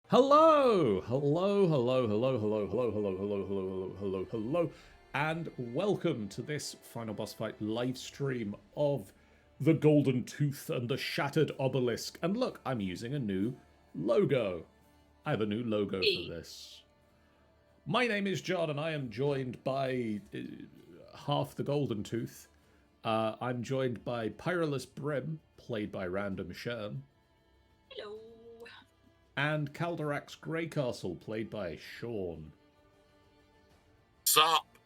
Hello, hello, hello, hello, hello, hello, hello, hello, hello, hello, hello, and welcome to this final boss fight live stream of the Golden Tooth and the Shattered Obelisk. And look, I'm using a new logo. I have a new logo for Hey. this. My name is John, and I am joined by half the Golden Tooth. I'm joined by Pyrolus Brim, played by Random Shern, Hello. and Calderax Greycastle, played by Sean. Sup,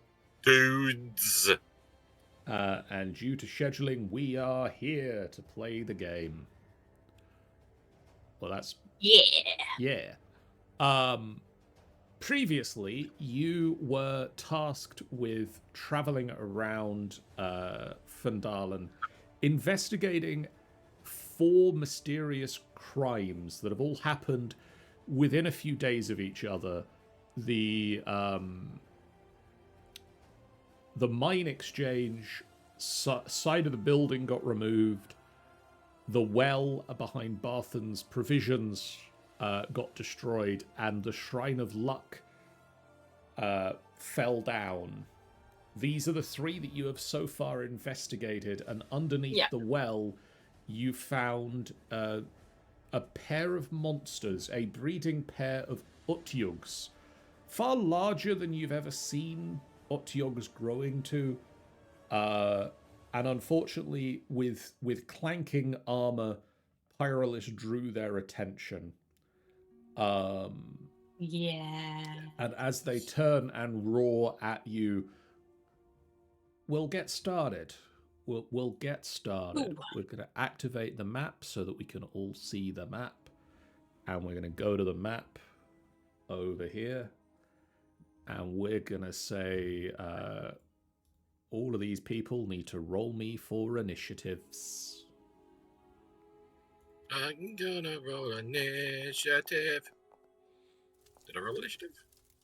dudes? And due to scheduling, we are here to play the game. Well, that's Yeah. yeah. Previously, you were tasked with traveling around Phandalin, investigating 4 mysterious crimes that have all happened within a few days of each other. The mine exchange side of the building got removed. The well behind Barathen's provisions got destroyed, and the Shrine of Luck fell down. These are the 3 that you have so far investigated, and underneath Yeah. the well, you found a pair of monsters, a breeding pair of Otyughs, far larger than you've ever seen Otyughs growing to. And unfortunately, with clanking armor, Pyrolus drew their attention. Yeah. And as they turn and roar at you, we'll get started. We'll get started. Ooh. We're going to activate the map so that we can all see the map. And we're going to go to the map over here. And we're going to say all of these people need to roll me for initiatives. I'm gonna roll initiative. Did I roll initiative?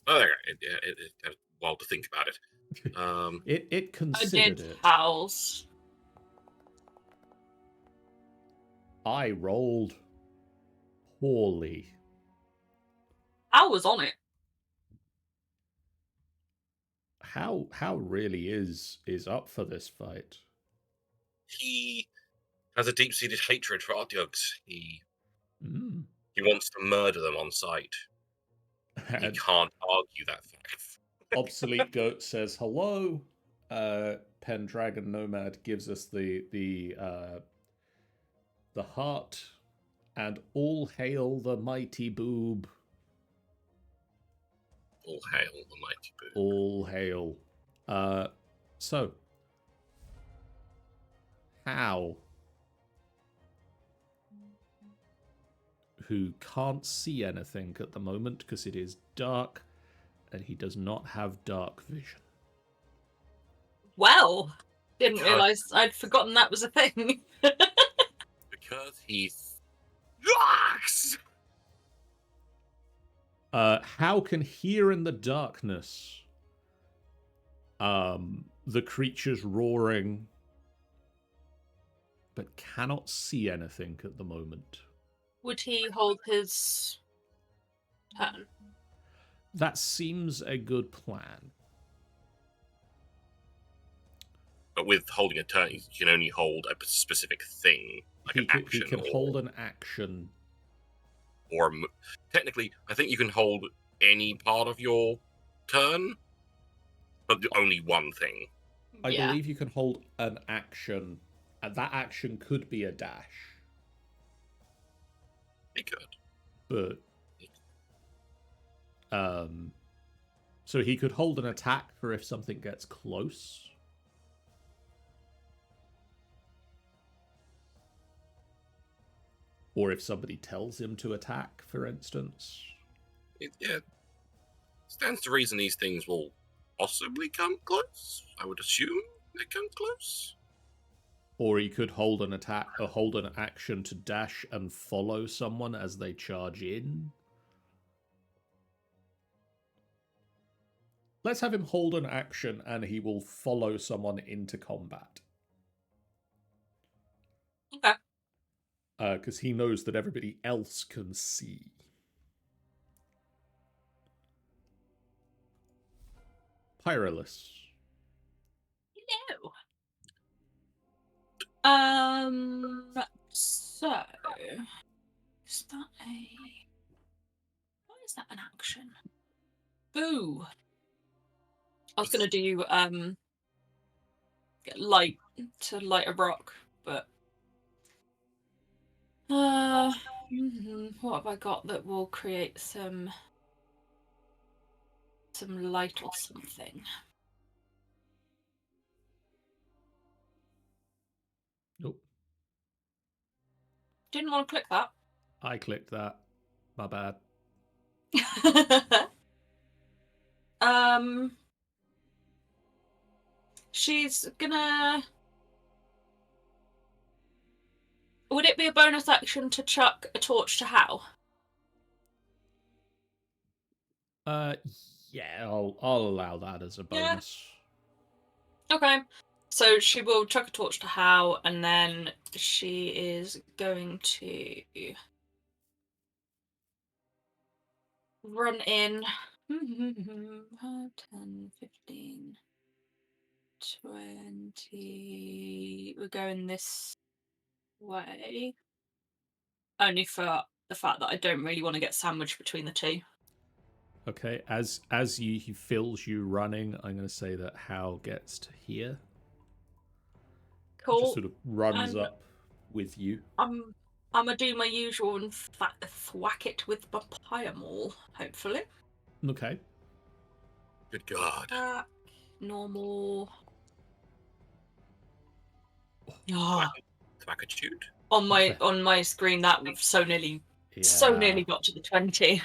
Oh, there you go. It had a while to think about it. It I considered did it. house. I rolled poorly. I was on it. How really is up for this fight. He has a deep-seated hatred for Otyughs. He Mm. wants to murder them on sight. He And can't argue that fact. Obsolete Goat says hello. Pendragon Nomad gives us the heart, and all hail the mighty boob. All hail the mighty boo. All hail. So How, who can't see anything at the moment because it is dark, and he does not have dark vision. Well, didn't realise I'd forgotten that was a thing. Because he sucks! How can hear in the darkness the creatures roaring, but cannot see anything at the moment. Would he hold his turn? That seems a good plan. But with holding a turn, you can only hold a specific thing, like an action. He can hold an action. Or technically, I think you can hold any part of your turn, but only one thing. I believe you can hold an action, and that action could be a dash. It could. But so he could hold an attack for if something gets close. Or if somebody tells him to attack, for instance. Yeah. Stands to reason these things will possibly come close. I would assume they come close. Or he could hold an attack or hold an action to dash and follow someone as they charge in. Let's have him hold an action and he will follow someone into combat. Okay. Because he knows that everybody else can see. Pyrolus. No. So is that a? Why is that an action? Boo. I was gonna do light to light a rock, but what have I got that will create some light or something? Nope. Didn't want to click that. I clicked that. My bad. She's gonna. Would it be a bonus action to chuck a torch to Hal? Yeah, I'll allow that as a bonus. Okay. So she will chuck a torch to Hal, and then she is going to run in 10, 15, 20. We're going this way. Only for the fact that I don't really want to get sandwiched between the two. Okay, as he feels you running, I'm going to say that Hal gets to here. Cool. Just sort of runs up with you. I'm gonna do my usual and thwack it with my pyre maul, hopefully. Okay. Good God. Normal. Thwackitude. On my screen, that so nearly got to the 20.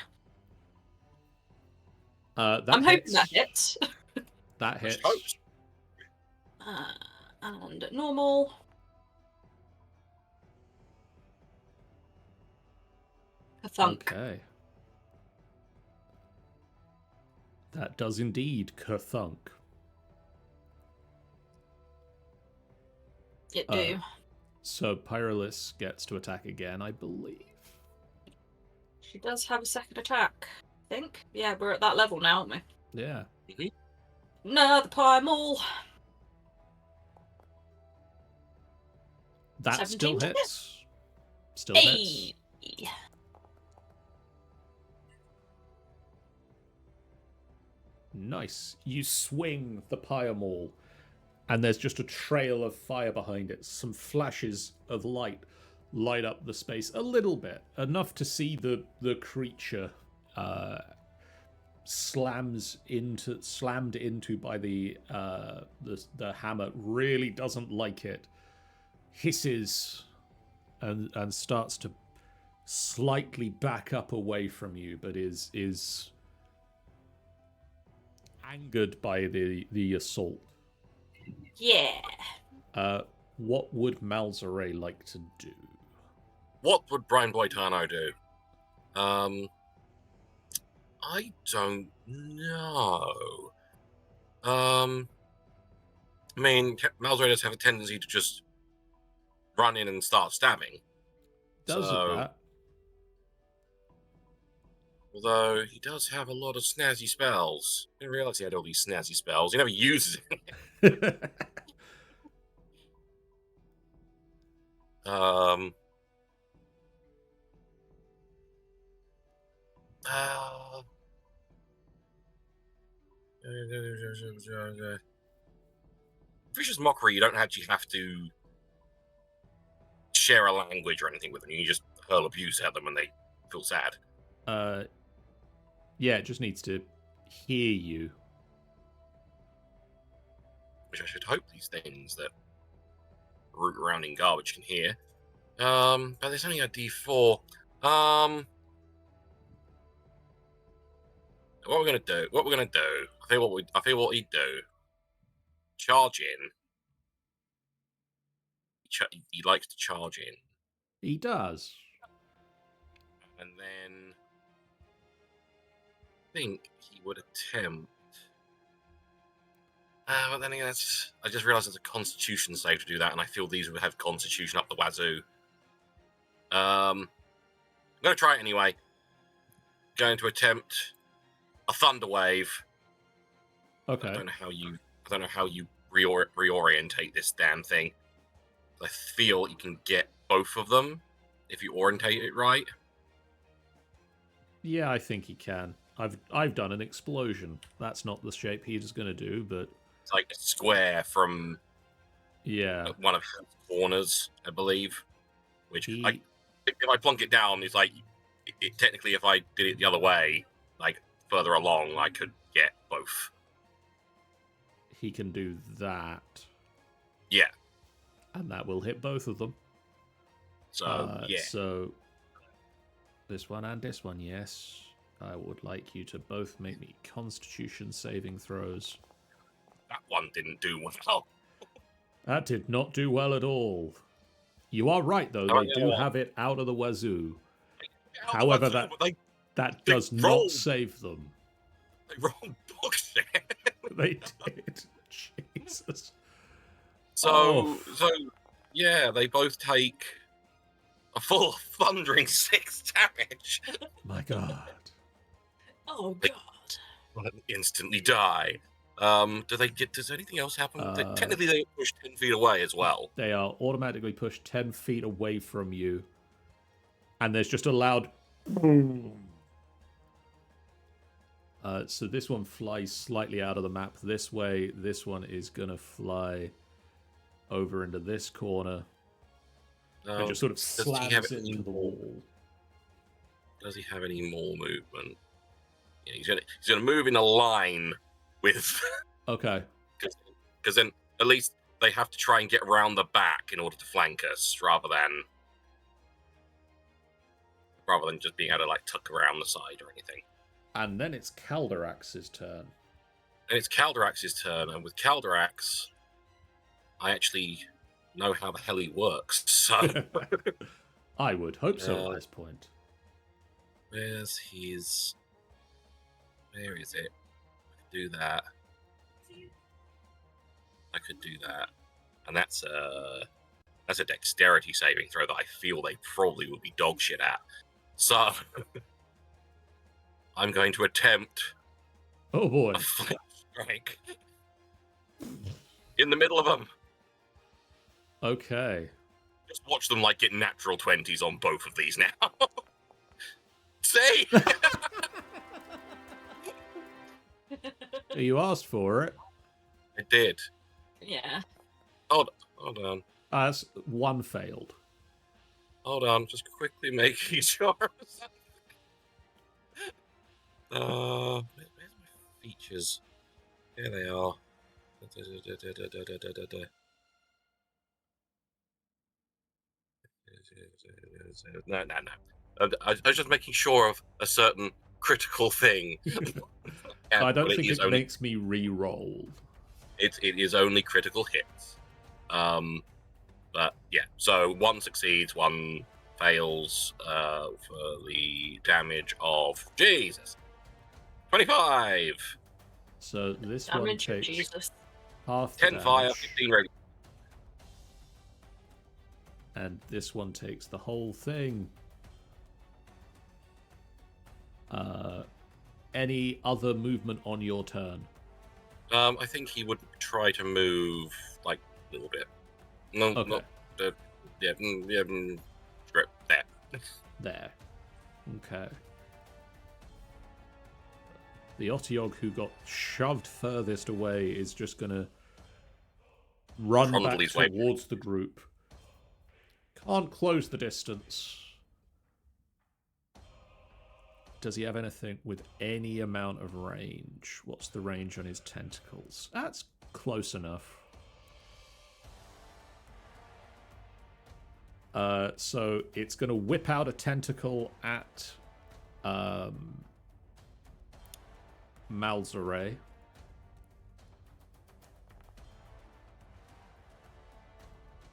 I'm hoping that hits. That hits. And normal. A thunk. Okay. That does indeed kerthunk. It do. So Pyrolus gets to attack again, I believe. She does have a second attack, I think. Yeah, we're at that level now, aren't we? Yeah. No, the pyre maul. That still hits. Still hits. Nice. You swing the pyre maul, and there's just a trail of fire behind it. Some flashes of light up the space a little bit, enough to see the creature slammed into by the hammer. Really doesn't like it. Hisses and starts to slightly back up away from you, but is angered by the assault. Yeah. What would Malzare like to do? What would Brian Boitano do? I don't know. I mean, Malzare does have a tendency to just run in and start stabbing. Does it that? Although he does have a lot of snazzy spells. I didn't realize he had all these snazzy spells. He never uses it. Vicious Mockery, you don't actually have to share a language or anything with them. You just hurl abuse at them when they feel sad. Yeah, it just needs to hear you. Which I should hope these things that root around in garbage can hear. But there's only a D4. What we're gonna do? I feel what he'd do. Charge in. He likes to charge in. He does. And then I think he would attempt. But then again, I just realised it's a Constitution save to do that, and I feel these would have Constitution up the wazoo. I'm going to try it anyway. Going to attempt a Thunder Wave. Okay. I don't know how you reorientate this damn thing. I feel you can get both of them if you orientate it right. Yeah, I think he can. I've done an explosion. That's not the shape he's going to do, but It's like a square from yeah, one of his corners, I believe. Which, he if I plunk it down, it's like technically, if I did it the other way, like further along, I could get both. he can do that. Yeah. And that will hit both of them. So yeah. So this one and this one, yes. I would like you to both make me Constitution saving throws. That one didn't do well. That did not do well at all. You are right, though. They do have it out of the wazoo. However, that does not save them. They rolled bullshit. They did. Jesus. So yeah, they both take a full thundering 6 damage. My God. Oh God. And instantly die. Does anything else happen? Technically, they push 10 feet away as well. They are automatically pushed 10 feet away from you. And there's just a loud boom. So this one flies slightly out of the map this way. This one is going to fly over into this corner. And just sort of slams it into the wall. Does he have any more movement? Yeah, he's gonna move in a line with. Okay. Because then at least they have to try and get around the back in order to flank us, rather than just being able to like tuck around the side or anything. And then it's Calderax's turn. And with Calderax, I actually know how the hell he works. So I would hope so at this point. Where is it? I could do that. And that's a dexterity saving throw that I feel they probably would be dog shit at. So I'm going to attempt a flank strike in the middle of them. Okay. Just watch them like get natural 20s on both of these now. See? You asked for it. I did. Yeah. Hold on. As one failed. Hold on, just quickly making sure. Where's my features? Here they are. No. I was just making sure of a certain critical thing. I don't think it makes me re-roll. It is only critical hits. But yeah, so one succeeds, one fails for the damage of 25. So this damage one takes Jesus. half the 10 damage, fire, 15 radiant. and this one takes the whole thing. Any other movement on your turn? I think he would try to move like a little bit. No, Okay. not the strip there. There. Okay. The Otyugh who got shoved furthest away is just going to run Trundle back his way towards the group. Can't close the distance. Does he have anything with any amount of range? What's the range on his tentacles? That's close enough. So it's going to whip out a tentacle at Malzare.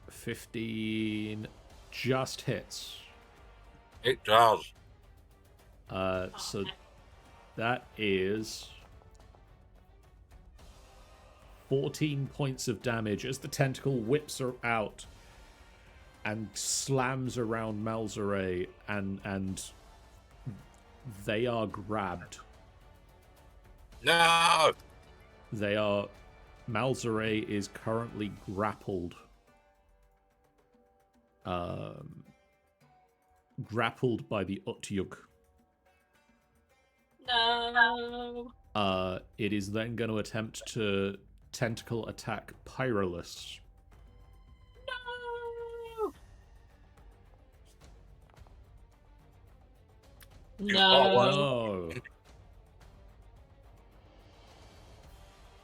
15 just hits. It does. So that is 14 points of damage as the tentacle whips her out and slams around Malzare, and they are grabbed. No! They are... Malzere is currently grappled. Grappled by the Otyugh. No. It is then going to attempt to tentacle attack Pyrolus. No.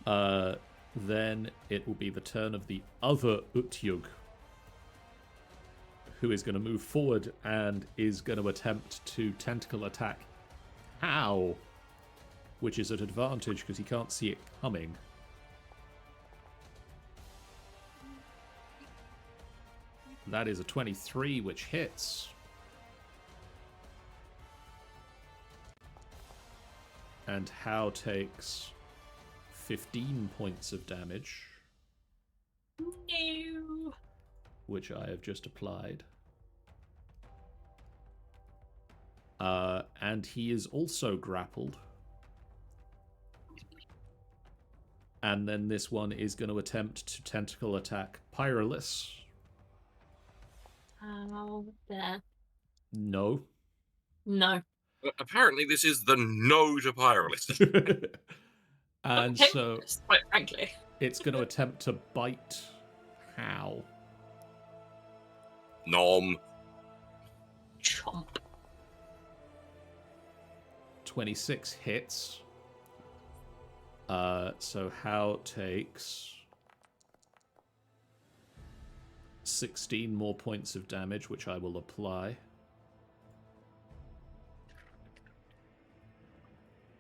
No. Then it will be the turn of the other Otyugh, who is going to move forward and is going to attempt to tentacle attack How, which is at advantage because he can't see it coming. That is a 23, which hits. And How takes 15 points of damage. No. Which I have just applied. And he is also grappled. And then this one is going to attempt to tentacle attack Pyrolus. How there? No. No. Apparently, this is the no to Pyrolus. And Okay, so quite frankly. it's going to attempt to bite How. Nom. Chomp. 26 hits. So How takes 16 more points of damage, which I will apply.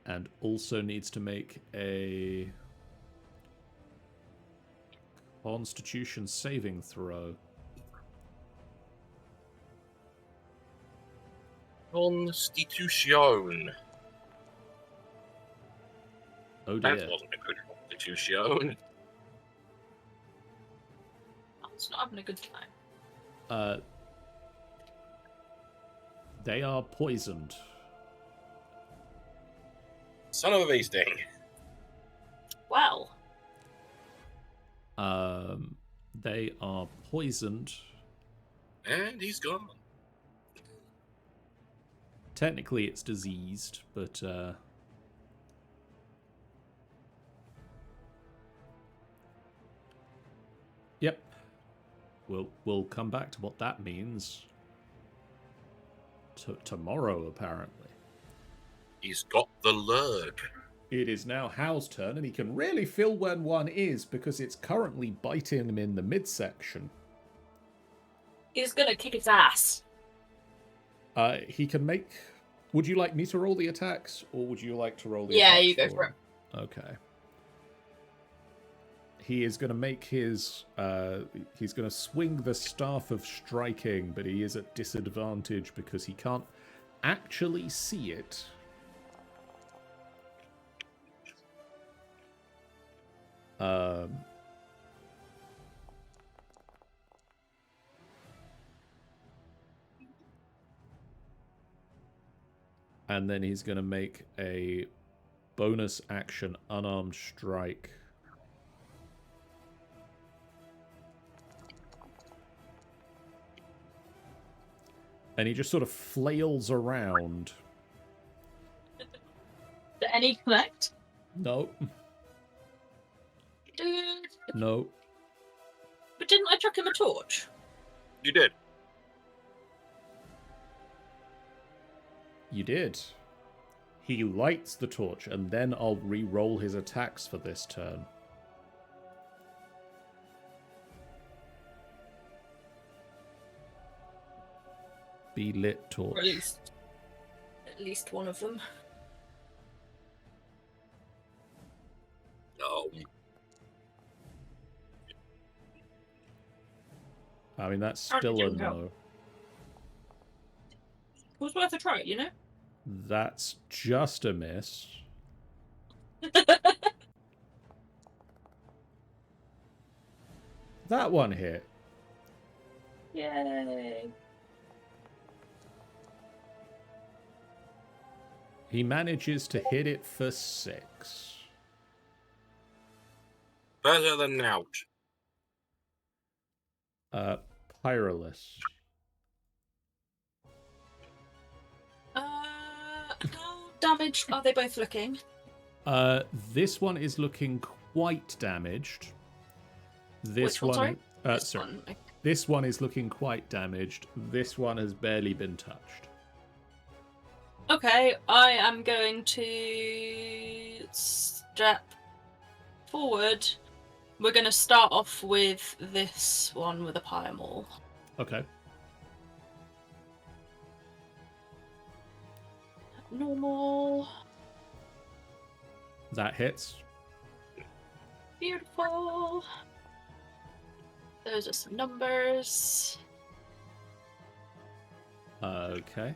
And also needs to make a Constitution saving throw. Constitution. Oh dear. That wasn't a good Constitution. It's not having a good time. They are poisoned. Son of a bee sting. Well. They are poisoned. And he's gone. Technically it's diseased, but yep. We'll come back to what that means tomorrow, apparently. He's got the lurg. It is now Hal's turn, and he can really feel when one is because it's currently biting him in the midsection. He's gonna kick its ass. He can make... Would you like me to roll the attacks, or would you like to roll the Yeah, attacks you go for him? Okay. He is going to make his... he's going to swing the Staff of Striking, but he is at disadvantage because he can't actually see it. And then he's going to make a bonus action unarmed strike. And he just sort of flails around. Did any connect? No. Dude. No. But didn't I chuck him a torch? You did. You did. He lights the torch, and then I'll re-roll his attacks for this turn. Be lit torch. Or at least one of them. No. I mean, that's How did still a you go? no. It was worth a try, you know? That's just a miss. That one hit. Yay. He manages to hit it for 6. Better than out. Perilous. How damaged are they both looking? This one is looking quite damaged. This Which one, sorry? This sorry. one. This one is looking quite damaged. This one has barely been touched. Okay, I am going to step forward. We're going to start off with this one with a pile maul. Okay. Normal. That hits. Beautiful. Those are some numbers. Okay.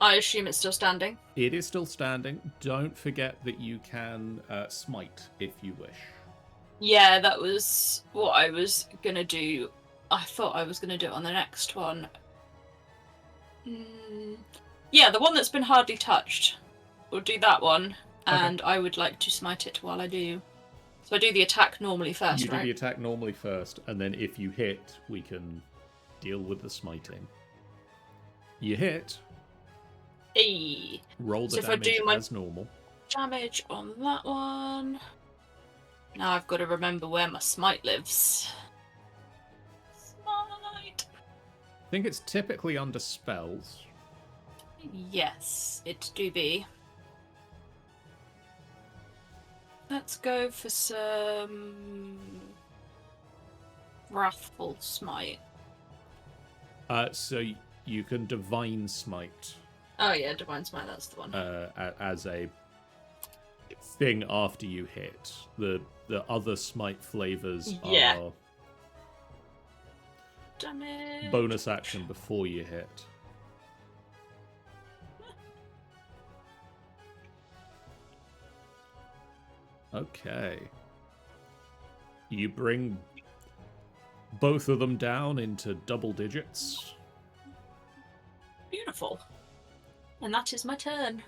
I assume it's still standing. It is still standing. Don't forget that you can smite if you wish. Yeah, that was what I was going to do. I thought I was going to do it on the next one. Yeah, the one that's been hardly touched. We'll do that one, and I would like to smite it while I do. So I do the attack normally first, You right? do the attack normally first, and then if you hit, we can deal with the smiting. You hit. Hey. Roll the So if I damage do my as normal. damage on that one. Now I've got to remember where my smite lives. Smite. I think it's typically under spells. Yes, it do be. Let's go for some wrathful smite. So you can divine smite. Oh yeah, divine smite. That's the one. As a thing after you hit. The other smite flavors are Damage. bonus action before you hit. Okay. You bring both of them down into double digits. Beautiful. And that is my turn.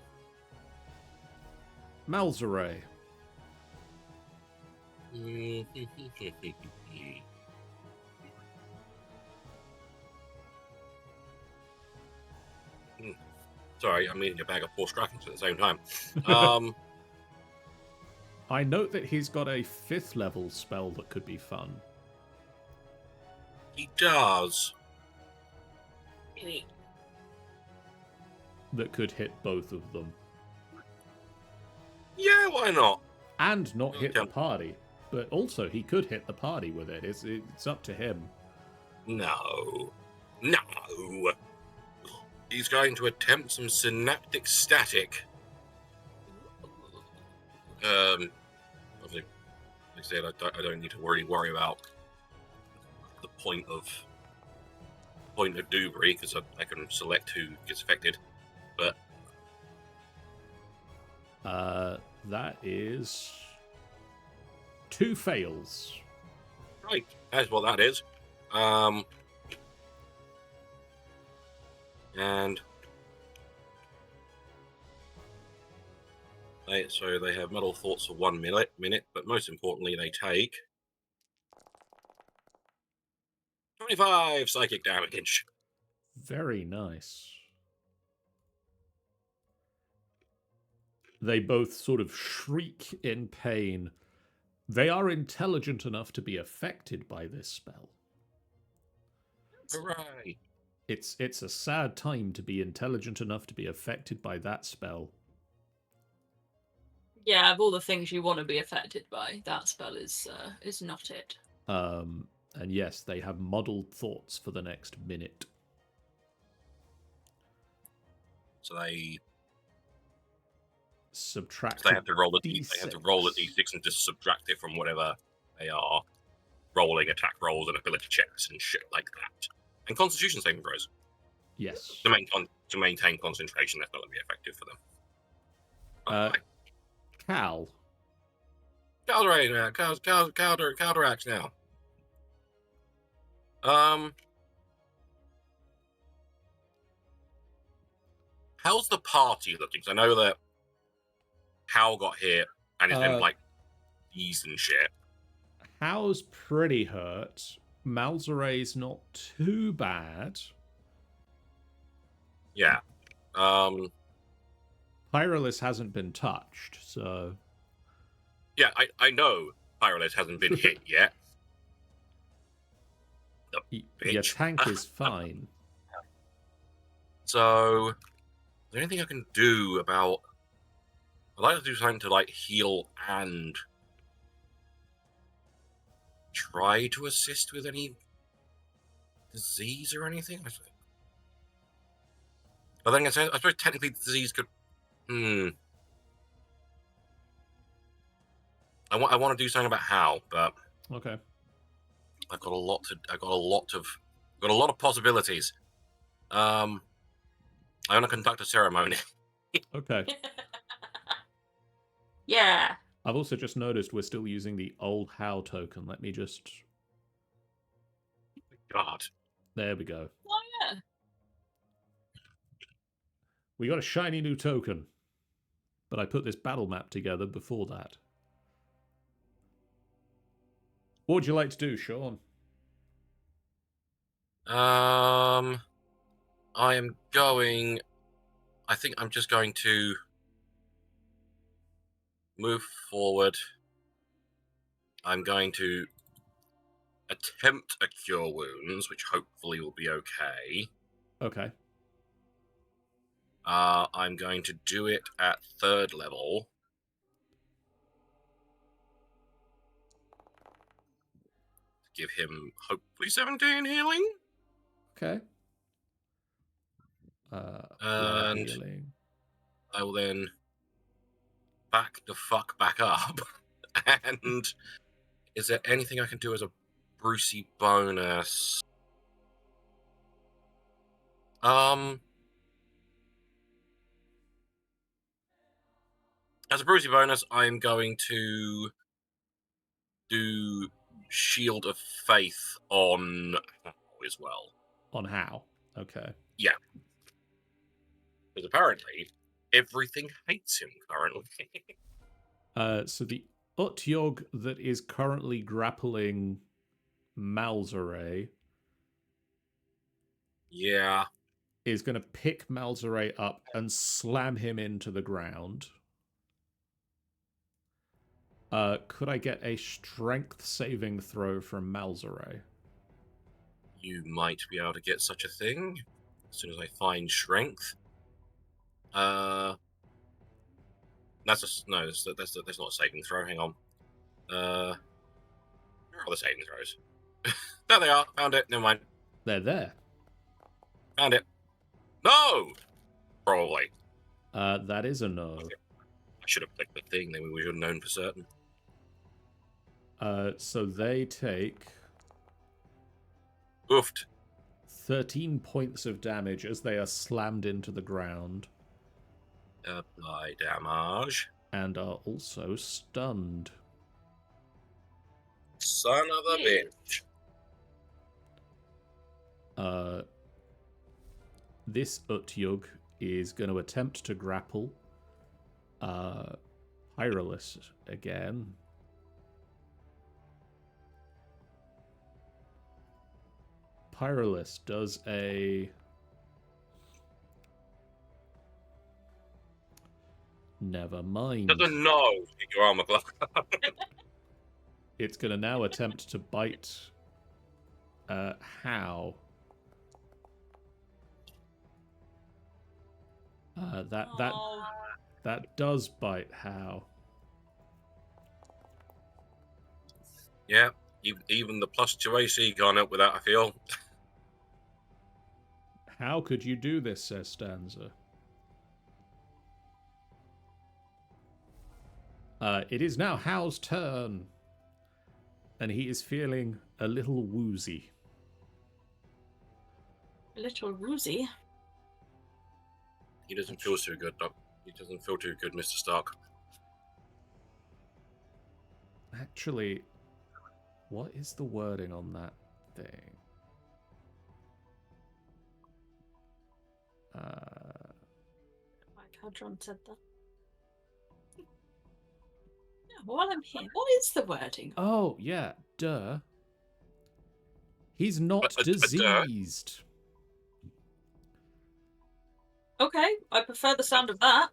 Malzeray. Sorry, I'm eating a bag of horse crackers at the same time. I note that he's got a 5th level spell that could be fun. He does. That could hit both of them. Yeah, why not? And not hit the Okay. party. But also, he could hit the party with it. It's up to him. No. No. He's going to attempt some synaptic static. Obviously, like I said, I don't need to worry about the point of Dewberry because I can select who gets affected. But That is 2 fails. right, that's what that is. And so they have muddled thoughts for 1 minute, but most importantly, they take 25 psychic damage. Very nice. They both sort of shriek in pain. They are intelligent enough to be affected by this spell. Hooray! It's a sad time to be intelligent enough to be affected by that spell. Yeah, of all the things you want to be affected by, that spell is not it. And yes, they have muddled thoughts for the next minute. So they Subtract. have to roll a D6. They have to roll a d6 and just subtract it from whatever they are rolling, attack rolls and ability checks and shit like that. And Constitution saving throws. Yes. To maintain concentration, that's not going to be effective for them. Cal. Counteract now. How's the party looking? 'Cause I know that Hal got hit and is then keys and shit. How's pretty hurt. Malzeray's not too bad. Yeah. Pyrolis hasn't been touched, so... Yeah, I know Pyrolis hasn't been hit yet. The Your bitch. tank is fine. So, is there anything I can do about... I'd like to do something to, like, heal and try to assist with any disease or anything? But then I suppose technically the disease could... I want to do something about how, but Okay. I've got a lot of possibilities. I want to conduct a ceremony. Okay. Yeah. I've also just noticed we're still using the old how token. Let me just... God. There we go. Oh, yeah. We got a shiny new token. But I put this battle map together before that. What would you like to do, Sean? I think I'm just going to move forward. I'm going to attempt a cure wounds, which hopefully will be okay. Okay. I'm going to do it at 3rd level. Give him hopefully 17 healing. Okay. And healing. I will then back the fuck back up. And is there anything I can do as a Brucey bonus? As a Brucey bonus, I'm going to do Shield of Faith on as well. On how? Okay. Yeah. Because apparently, everything hates him currently. So the Otyugh that is currently grappling Malzeray Yeah. is going to pick Malzeray up and slam him into the ground. Could I get a strength saving throw from Malzeray? You might be able to get such a thing as soon as I find strength. That's not a saving throw. Hang on. Where are the saving throws? There they are. Found it. Never mind. They're there. Found it. No! Probably. That is a no. I should have clicked the thing, then we would have known for certain. So they take Oofed. 13 points of damage as they are slammed into the ground. Apply damage. And are also stunned. Son of a bitch. This Otyugh is going to attempt to grapple Pyrolis again. Pyrolis does a... Never mind. Doesn't know. Get your armor glove. It's going to now attempt to bite How. That does bite How. Yeah, even the +2 AC can't help with that, I feel. How could you do this, says Stanza. It is now How's turn. And he is feeling a little woozy. A little woozy? He doesn't feel too good, Doc. He doesn't feel too good, Mr. Stark. Actually, what is the wording on that thing? Like how John said that. while I'm here, what is the wording? Oh, yeah, duh. He's not Duh. diseased. Okay, I prefer the sound of that.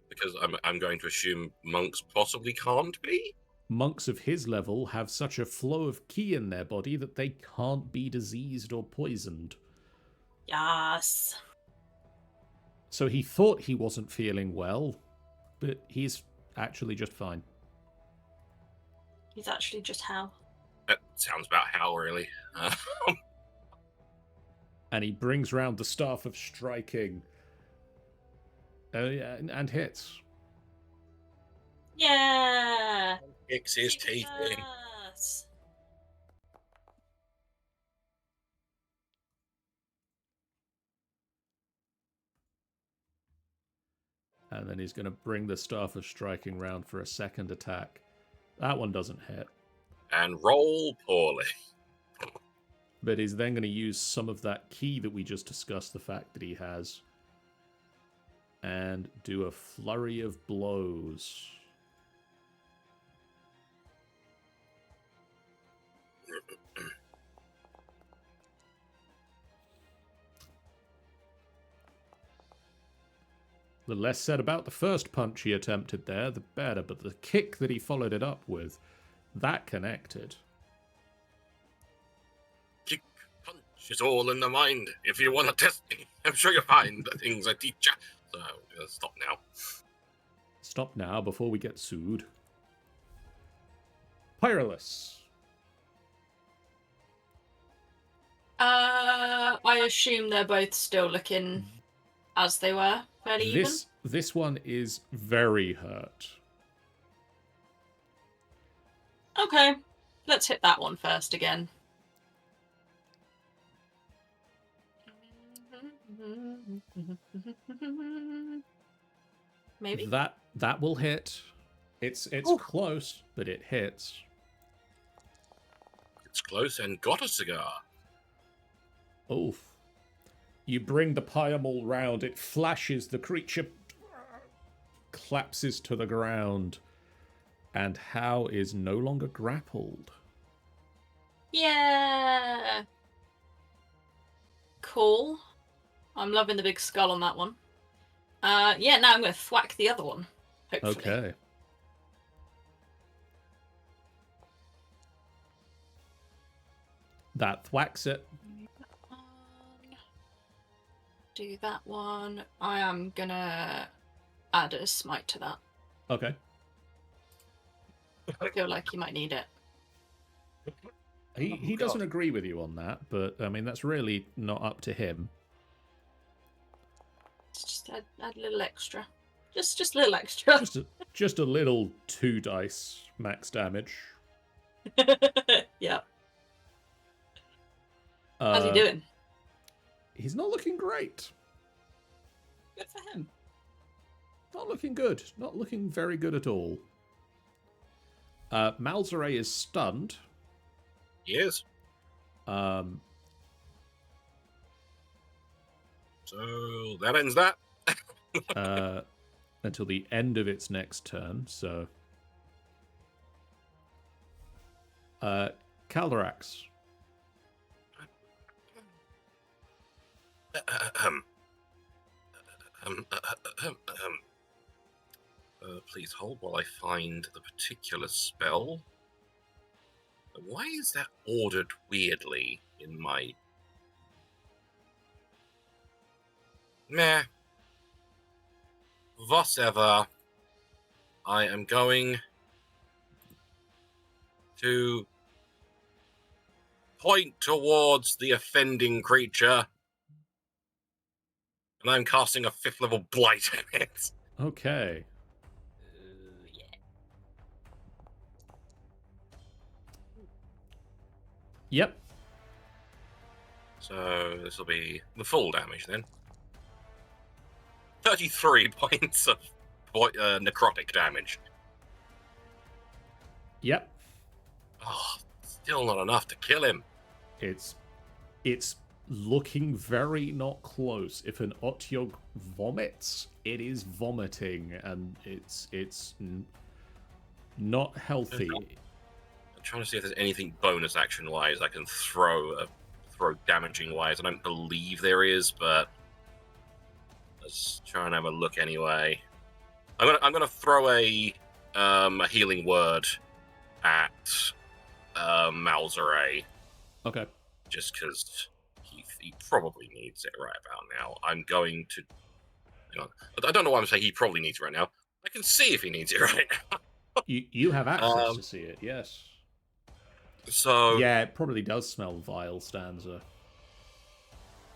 Because I'm going to assume monks possibly can't be? Monks of his level have such a flow of ki in their body that they can't be diseased or poisoned. Yes. So he thought he wasn't feeling well, but he's actually just fine. He's actually just how. That sounds about how, really. And he brings round the staff of striking and hits. Yeah. Kicks his teeth in. Yes. And then he's going to bring the staff of striking round for a second attack. That one doesn't hit. And roll poorly. But he's then going to use some of that ki that we just discussed, the fact that he has, and do a flurry of blows. The less said about the first punch he attempted there, the better. But the kick that he followed it up with, that connected. Kick, punch, it's all in the mind. If you want to test me, I'm sure you'll find the things I teach you. So, stop now. Stop now before we get sued. Pyrolus. I assume they're both still looking as they were, fairly even. This one is very hurt. Okay, let's hit that one first again. Maybe That will hit. It's Ooh. close, but it hits. It's close and got a cigar. Oof. You bring the pyramul round, it flashes, the creature collapses to the ground, and Hao is no longer grappled. Yeah. Cool. I'm loving the big skull on that one. Yeah, now I'm going to thwack the other one, hopefully. Okay. That thwacks it. Do that one. I am going to add a smite to that. Okay. I feel like you might need it. He doesn't agree with you on that, but I mean, that's really not up to him. Just add a little extra. Just a little extra. Just a little 2 dice max damage. Yeah. How's he doing? He's not looking great. Good for him. Not looking good. Not looking very good at all. Malzere is stunned. He is. Um, So that ends that. until the end of its next turn, so... Calderax. Please hold while I find the particular spell. Why is that ordered weirdly in my... Meh. Whatever. I am going to point towards the offending creature. And I'm casting a 5th level blight on it. Okay. Yeah. Yep. So this will be the full damage then. 33 points of necrotic damage. Yep. Oh, still not enough to kill him. It's looking very not close. If an Otyugh vomits, it is vomiting, and it's Not healthy. I'm trying to see if there's anything bonus action wise I can throw damaging wise. I don't believe there is, but let's try and have a look anyway. I'm gonna throw a healing word at Malzere. Okay. Just because he probably needs it right about now. I'm going to. Hang on. I don't know why I'm saying he probably needs it right now. I can see if he needs it right now. You have access to see it, yes. So yeah, it probably does smell vile, Stanza.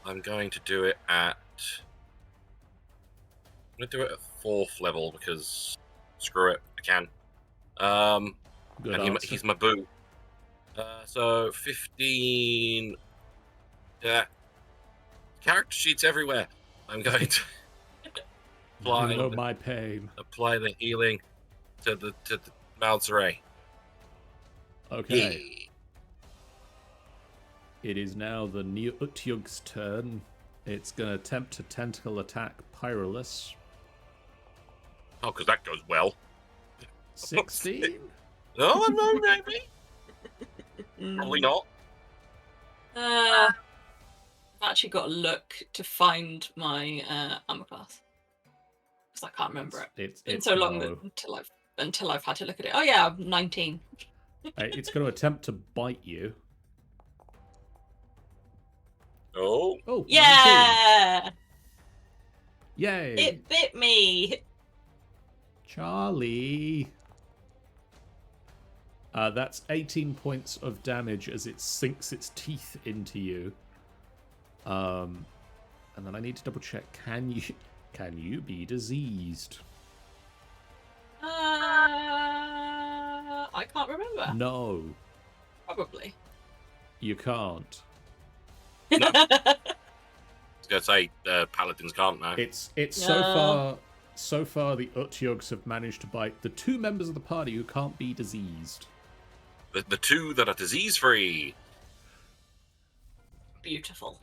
I'm going to do it at. I'm going to do it at 4th level because screw it, I can. Good and answer. he's my boo. So 15. Yeah. Character sheets everywhere. I'm going to You know my pain. apply the healing to the Malzere. Okay. Yeah. It is now the Neo-Otyughs' turn. It's going to attempt to tentacle attack Pyrolus. Oh, because that goes well. 16? Oh, no, maybe. Probably not. I've actually got to look to find my armor class because I can't remember it. It's been so long low. until I've had to look at it. Oh yeah, I'm 19. It's going to attempt to bite you. Oh. Oh, Yeah! 19. Yay! It bit me! Charlie! That's 18 points of damage as it sinks its teeth into you. And then I need to double check. Can you be diseased? I can't remember. No, Probably. you can't. No. I was going to say paladins can't now. It's No. so far the Otyughs have managed to bite the 2 members of the party who can't be diseased. The 2 that are disease free. Beautiful.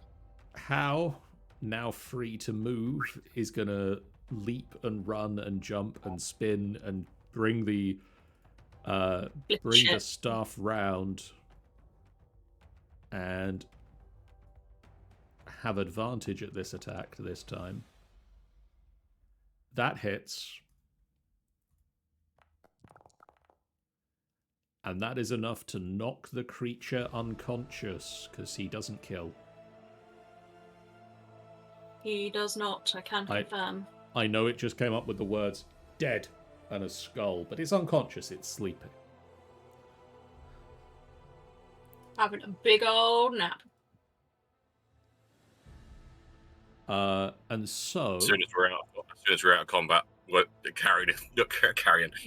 How, now free to move, is gonna leap and run and jump and spin and bring the staff round and have advantage at this attack this time. That hits. And that is enough to knock the creature unconscious, because he doesn't kill. He does not, I can confirm. I know it just came up with the words dead and a skull, but it's unconscious, it's sleeping. Having a big old nap. And so... As soon as we're out of combat,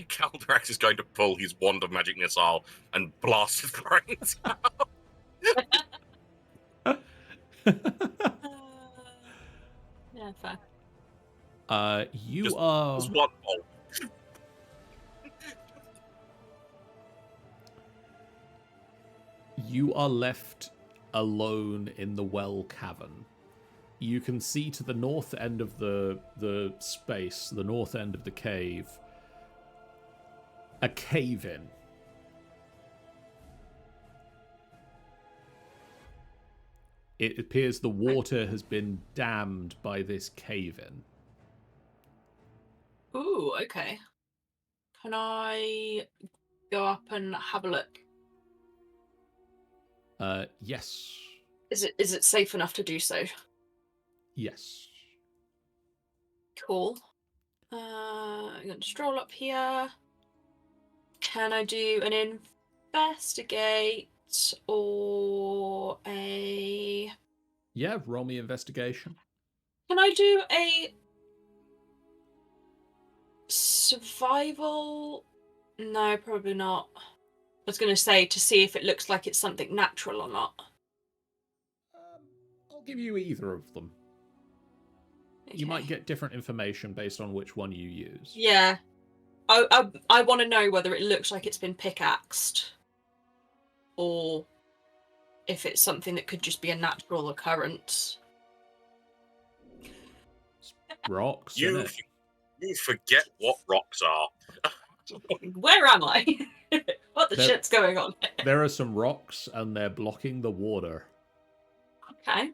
Caldrax is going to pull his wand of magic missile and blast his brains out. Yeah, fair. Just one bolt. You are left alone in the well cavern. You can see to the north end of the space, the north end of the cave, a cave-in. It appears the water has been dammed by this cave-in. Ooh, okay. Can I go up and have a look? Yes. Is it safe enough to do so? Yes. Cool. I'm going to stroll up here. Can I do an investigate or a... Yeah, roll me investigation. Can I do a survival? No, probably not. I was going to say to see if it looks like it's something natural or not. I'll give you either of them. Okay. You might get different information based on which one you use. Yeah. I want to know whether it looks like it's been pickaxed or if it's something that could just be a natural occurrence. Rocks, You forget what rocks are. Where am I? What the There- shit's going on? There are some rocks, and they're blocking the water. Okay.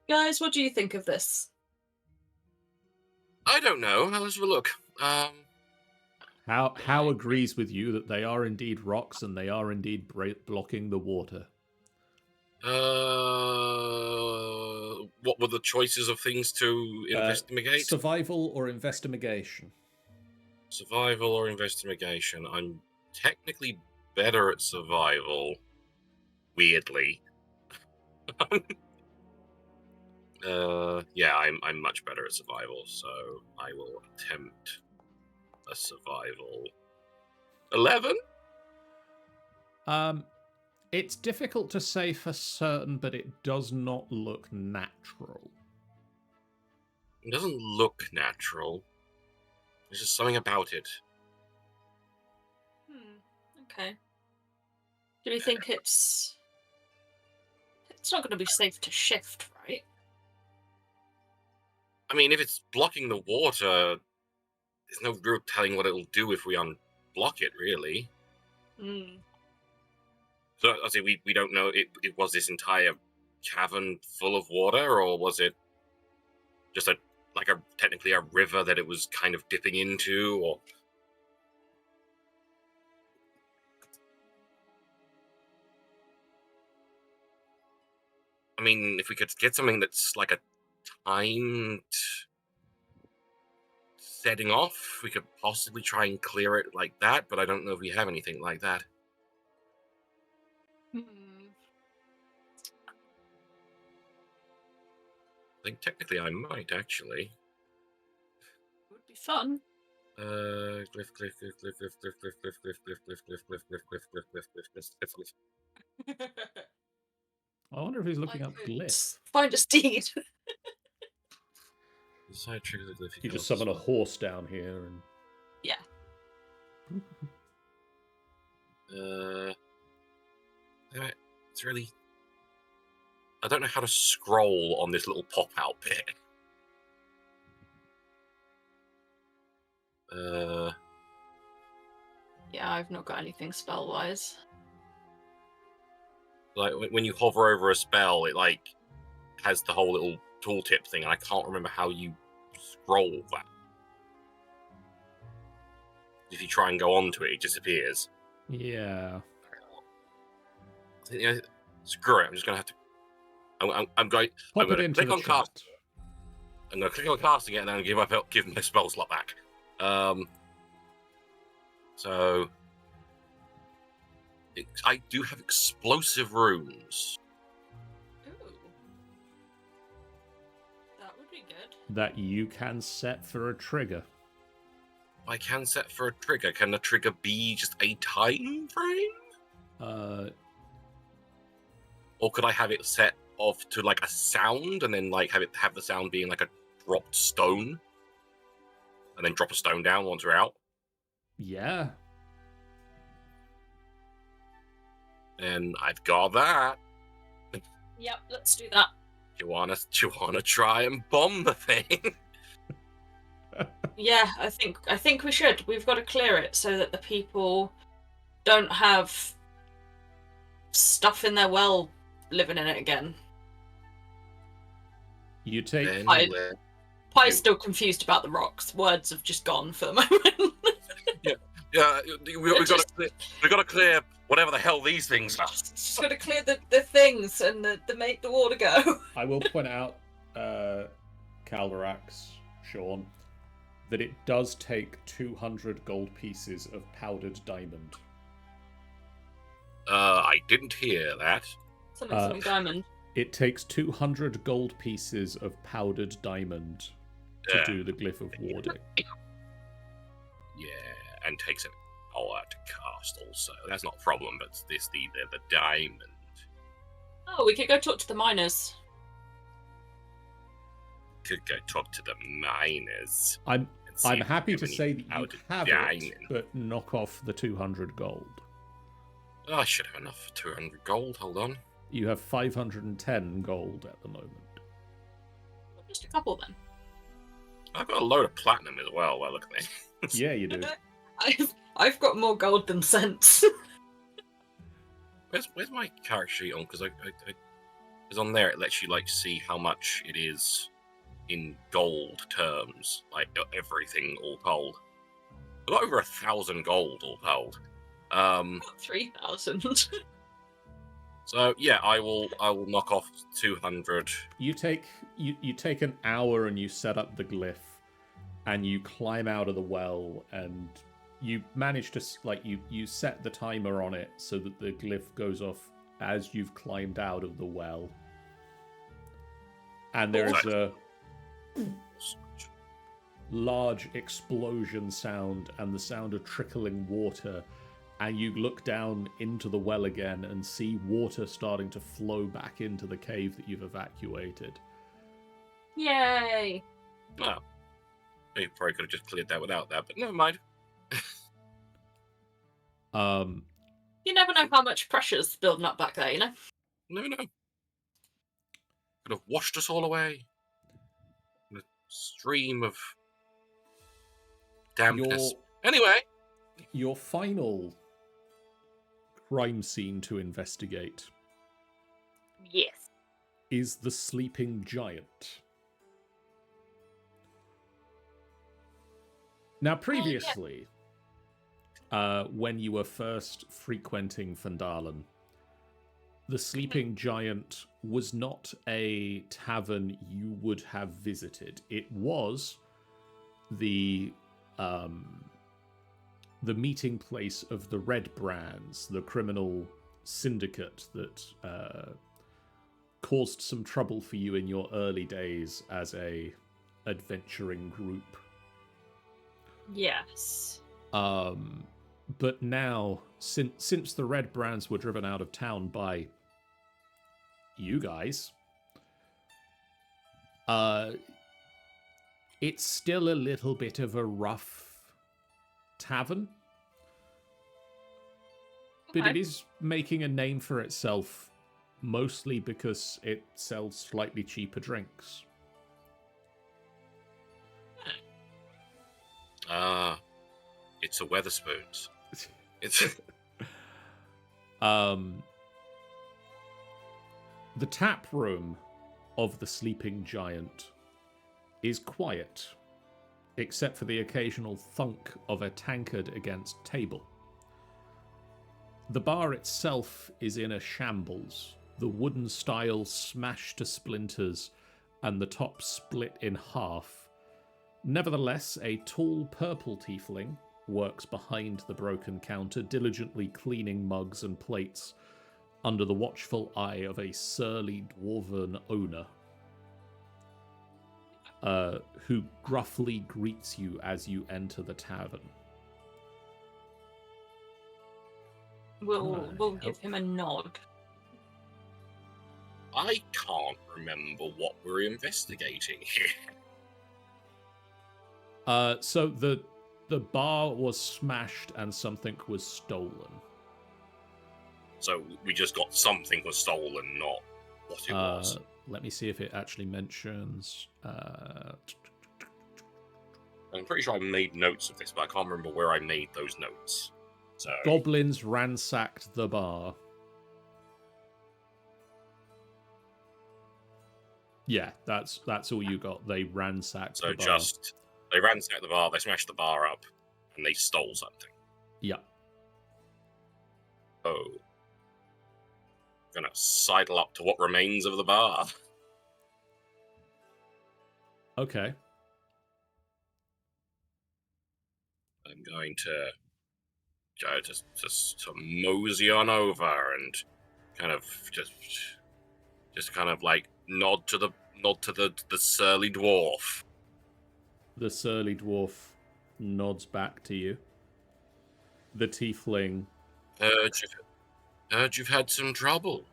Guys, what do you think of this? I don't know. Let's have a look. How agrees with you that they are indeed rocks and they are indeed blocking the water? What were the choices of things to investigate? Survival or investigation? Survival or investigation? I'm technically better at survival. Weirdly. Yeah, I'm much better at survival, so I will attempt a survival. 11? It's difficult to say for certain, but it does not look natural. It doesn't look natural. There's just something about it. Okay. Do we think it's not going to be safe to shift, right? I mean, if it's blocking the water, there's no real telling what it'll do if we unblock it, really. So, I say we don't know. It was this entire cavern full of water, or was it just technically a river that it was kind of dipping into, or? I mean, if we could get something that's like a timed setting off, we could possibly try and clear it like that, but I don't know if we have anything like that. I think technically I might, actually. Would be fun. Glyph. I wonder if he's looking up glyphs. Find a steed. Decide trigger the glyph. You just summon a horse down here and... Yeah. It's really... I don't know how to scroll on this little pop-out bit. Yeah, I've not got anything spell-wise. Like, when you hover over a spell, it, like, has the whole little tooltip thing, and I can't remember how you scroll that. If you try and go onto it, it disappears. Yeah. Screw it, I'm just going to have to... I'm going to click on cast. I'm going to click on casting it and then give my spell slot back. So I do have explosive runes. Ooh. That would be good. That you can set for a trigger. I can set for a trigger. Can the trigger be just a time frame? Or could I have it set off to like a sound and then like have the sound being like a dropped stone? And then drop a stone down once we're out? Yeah. And I've got that. Yep, let's do that. Do you wanna try and bomb the thing? Yeah, I think we should. We've got to clear it so that the people don't have stuff in their well living in it again. You take... Pie's still confused about the rocks. Words have just gone for the moment. Yeah, we got to clear whatever the hell these things are. Just got to clear the things and make the water go. I will point out, Calderax, Sean, that it does take 200 gold pieces of powdered diamond. I didn't hear that. Something diamond. It takes 200 gold pieces of powdered diamond to do the glyph of warding. Yeah, and takes an hour to cast also. That's not a problem, but the diamond. Oh, we could go talk to the miners. Could go talk to the miners. I'm happy to say that you have diamond. it, but knock off the 200 gold. Oh, I should have enough for 200 gold. Hold on. You have 510 gold at the moment. Just a couple then. I've got a load of platinum as well. Well, look at me. Yeah, you do. I've got more gold than sense. Where's my character sheet on? Because because on there it lets you like see how much it is in gold terms, like everything all told. I've got over 1,000 gold all told. 3,000. So yeah, I will knock off 200. You take an hour and you set up the glyph, and you climb out of the well, and you manage to you set the timer on it so that the glyph goes off as you've climbed out of the well, and there is a large explosion sound and the sound of trickling water, and you look down into the well again and see water starting to flow back into the cave that you've evacuated. Yay! Well, you probably could have just cleared that without that, but never mind. You never know how much pressure's building up back there, you know? Never know. Could have washed us all away. In a stream of dampness. Anyway. Your final crime scene to investigate. Yes. Is the sleeping giant. Now, previously, when you were first frequenting Phandalin, the sleeping giant was not a tavern you would have visited. It was the meeting place of the Red Brands, the criminal syndicate that caused some trouble for you in your early days as a adventuring group. Yes. But now, since the Red Brands were driven out of town by you guys, it's still a little bit of a rough tavern, but it is making a name for itself, mostly because it sells slightly cheaper drinks. It's a Wetherspoons. It's the tap room of the sleeping giant is quiet, except for the occasional thunk of a tankard against table. The bar itself is in a shambles, the wooden stile smashed to splinters and the top split in half. Nevertheless, a tall purple tiefling works behind the broken counter, diligently cleaning mugs and plates under the watchful eye of a surly dwarven owner, who gruffly greets you as you enter the tavern. We'll give him a nod. I can't remember what we're investigating here. So the bar was smashed and something was stolen. So we just got something was stolen, not what it was. Let me see if it actually mentions. I'm pretty sure I made notes of this, but I can't remember where I made those notes. So Goblins ransacked the bar. Yeah, that's all you got. They ransacked the bar. They ransacked the bar, they smashed the bar up, and they stole something. Yeah. Oh. Gonna sidle up to what remains of the bar. Okay. I'm going to just mosey on over and kind of just kind of like nod to the surly dwarf. The surly dwarf nods back to you. The tiefling. Heard you've had some trouble.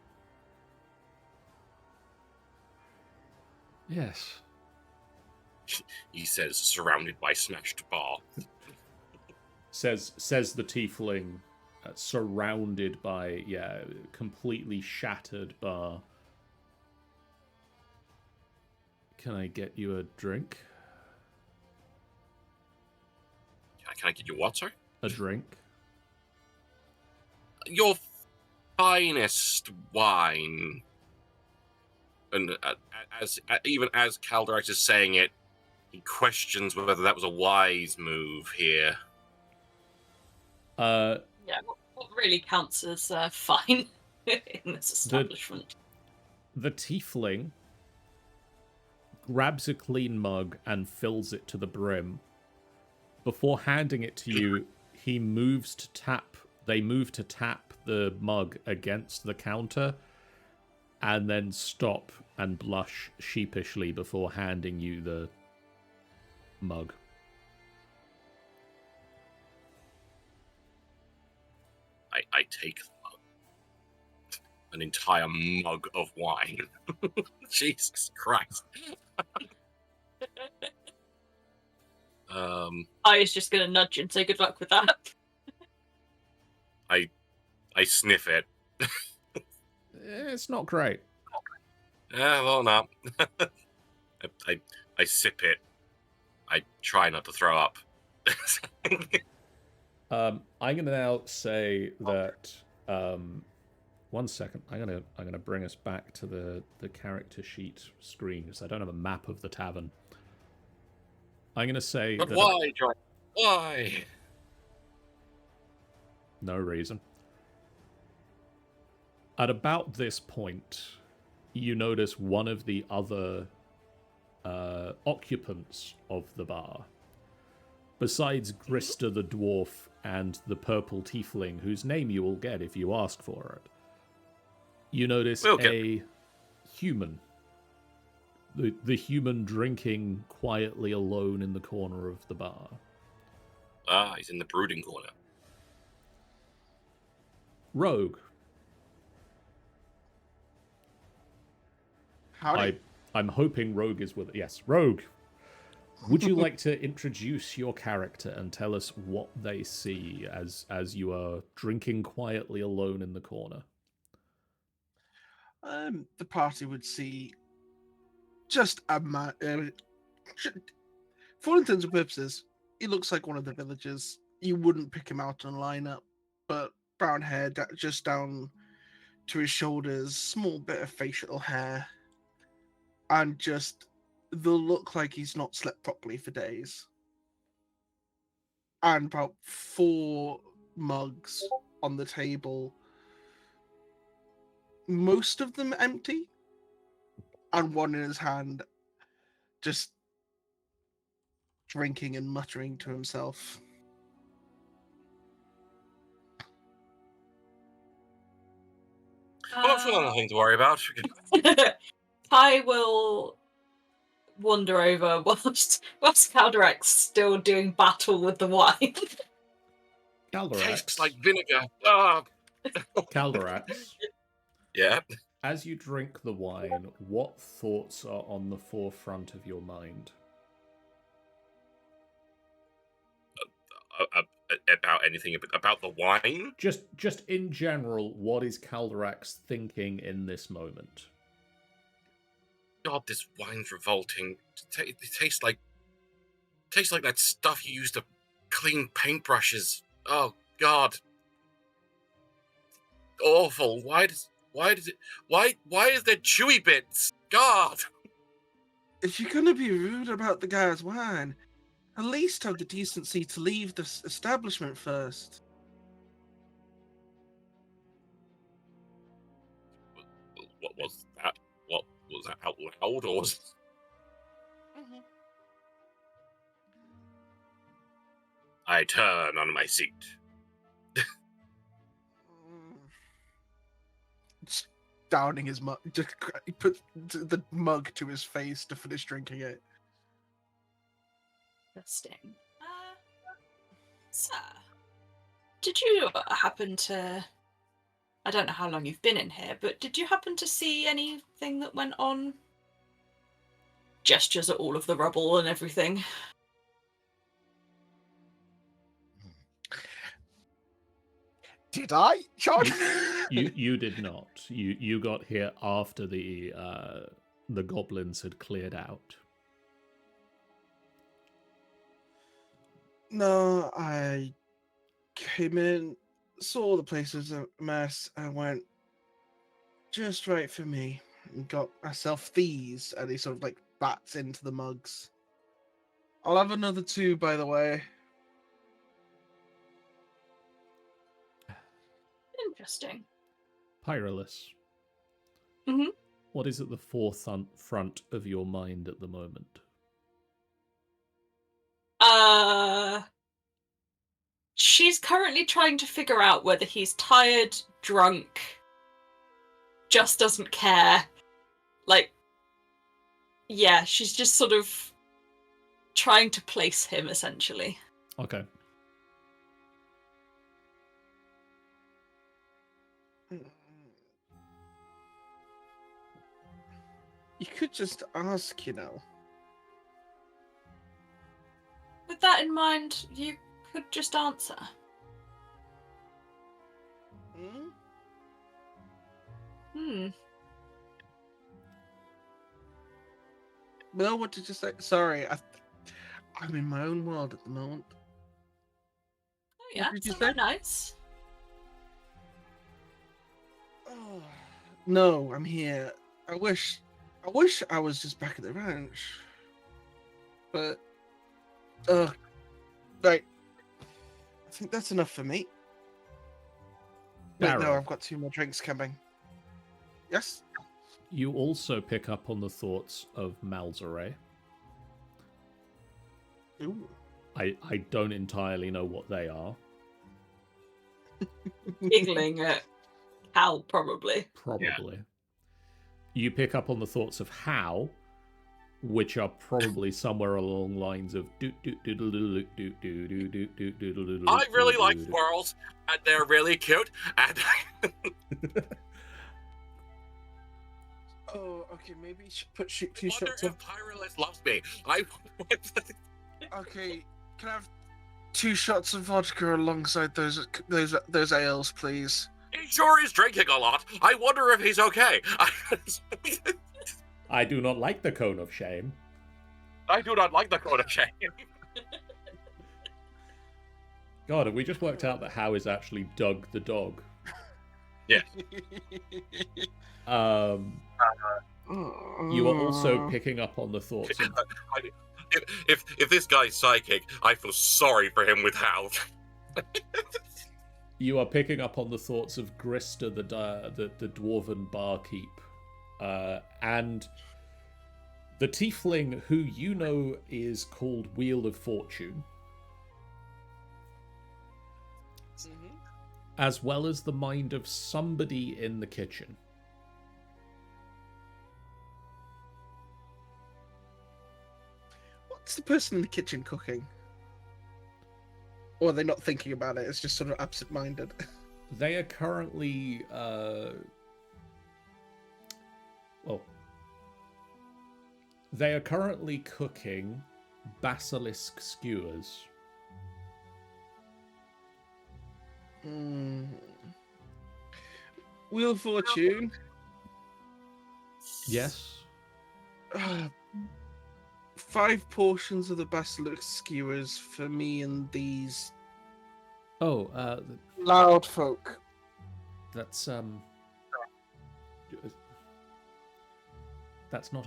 Yes. He says, surrounded by smashed bar. Says the tiefling, surrounded by, completely shattered bar. Can I get you a drink? Can I get you what, sorry? A drink. Your finest wine. And even as Caldrax is saying it, he questions whether that was a wise move here. Yeah, what really counts as fine in this establishment? The tiefling grabs a clean mug and fills it to the brim. Before handing it to you, he moves to tap. They move to tap the mug against the counter, and then stop and blush sheepishly before handing you the mug. I take the mug. An entire mug of wine. Jesus Christ. I was just going to nudge and say good luck with that. I sniff it. It's not great. Well, no. I sip it. I try not to throw up. I'm gonna now say that. One second. I'm gonna bring us back to the character sheet screen because I don't have a map of the tavern. I'm gonna say But that. why, John? Why? No reason. At about this point, you notice one of the other occupants of the bar, besides Grista the dwarf and the purple tiefling, whose name you will get if you ask for it. You notice a human. The human drinking quietly alone in the corner of the bar. Ah, he's in the brooding corner. Rogue. Howdy. I'm hoping Rogue is with it. Yes, Rogue. Would you like to introduce your character and tell us what they see as you are drinking quietly alone in the corner? The party would see just a man. For all intents and purposes, he looks like one of the villagers. You wouldn't pick him out on a lineup, but brown hair just down to his shoulders, small bit of facial hair, and just the look like he's not slept properly for days. And about 4 mugs on the table, most of them empty, and one in his hand, just drinking and muttering to himself. Well, that's nothing to worry about. I will wander over whilst Caldrax still doing battle with the wine. Tastes like vinegar. Ah. Calderax. Yeah. As you drink the wine, what thoughts are on the forefront of your mind? About anything about the wine? Just in general, what is Calderax thinking in this moment? God, this wine's revolting. It tastes like that stuff you use to clean paintbrushes. Oh God, awful. Why is there chewy bits? God. If you're gonna be rude about the guy's wine, at least have the decency to leave the establishment first. What was that? What was that out loud, or was... I turn on my seat. Just downing his mug, just he put the mug to his face to finish drinking it. Interesting. Sir, did you happen to... I don't know how long you've been in here, but did you happen to see anything that went on? Gestures at all of the rubble and everything. Did I, John? You did not. You got here after the goblins had cleared out. No, I came in, saw the place was a mess, and went just right for me. And got myself these, and he sort of like bats into the mugs. I'll have another 2, by the way. Interesting. Pyrolus. Mhm. What is at the forefront of your mind at the moment? She's currently trying to figure out whether he's tired, drunk, just doesn't care. Like, yeah, she's just sort of trying to place him, essentially. Okay. You could just ask, you know. With that in mind, you could just answer. Hmm? No, what did you say? Sorry, I'm in my own world at the moment. Oh yeah, did you somewhere say? nice. Oh, no, I'm here. I wish I was just back at the ranch. But, right. I think that's enough for me. Wait, no, Barrow. I've got 2 more drinks coming. Yes? You also pick up on the thoughts of Malzare. Ooh. I don't entirely know what they are. Giggling at Hal, probably. Probably. You pick up on the thoughts of How, which are probably somewhere along lines of I really like squirrels, and they're really cute, and Oh, okay, maybe you should put 2 I wonder shots of... if Pyrolus loves me. Okay, can I have 2 shots of vodka alongside those ales, please? He sure is drinking a lot. I wonder if he's okay. I do not like the cone of shame. I do not like the cone of shame. God, have we just worked out that How is actually Doug the dog? Yeah. You are also picking up on the thoughts of... If this guy's psychic, I feel sorry for him with Hal. You are picking up on the thoughts of Grista, the dwarven barkeep, and the tiefling who you know is called Wheel of Fortune, as well as the mind of somebody in the kitchen. What's the person in the kitchen cooking? Or are they not thinking about it? It's just sort of absent-minded. They are currently, they are currently cooking basilisk skewers. Wheel of Fortune. Yes. 5 portions of the basilisk skewers for me and these Oh, loud folk. that's not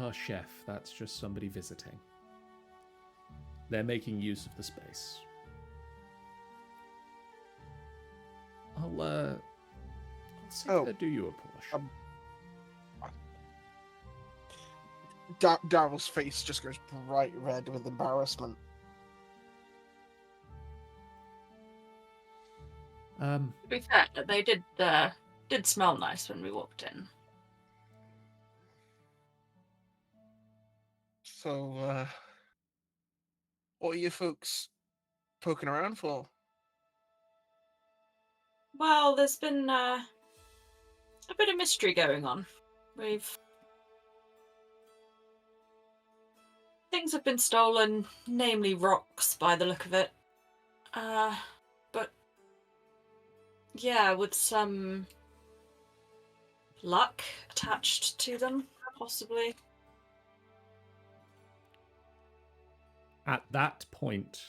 our chef. That's just somebody visiting. They're making use of the space. I'll see if they do you a portion. Daryl's face just goes bright red with embarrassment. To be fair, they did smell nice when we walked in. So, what are you folks poking around for? Well, there's been a bit of mystery going on. Things have been stolen, namely rocks by the look of it. But yeah, with some luck attached to them, possibly. At that point,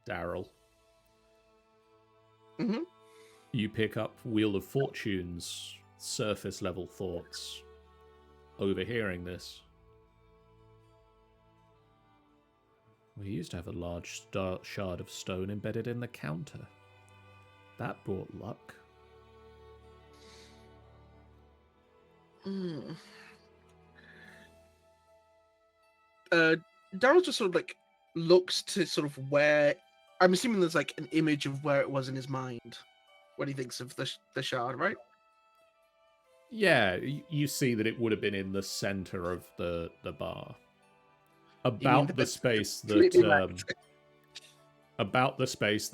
Daryl. Mm-hmm. You pick up Wheel of Fortune's surface level thoughts, overhearing this. We used to have a large shard of stone embedded in the counter. That brought luck. Daryl just sort of like looks to sort of where. I'm assuming there's like an image of where it was in his mind when he thinks of the shard, right? Yeah, you see that it would have been in the center of the bar. About the space that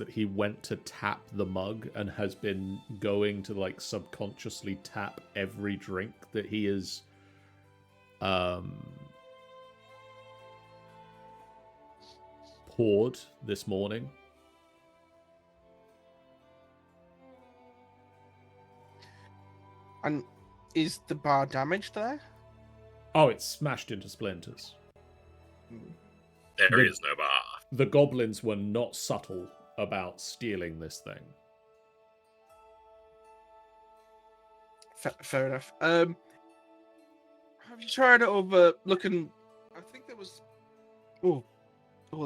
he went to tap the mug and has been going to like subconsciously tap every drink that he is poured this morning. And is the bar damaged there? Oh, it's smashed into splinters. There is no bar. The goblins were not subtle about stealing this thing. Fair enough. Have you tried it over looking? I think there was. Oh,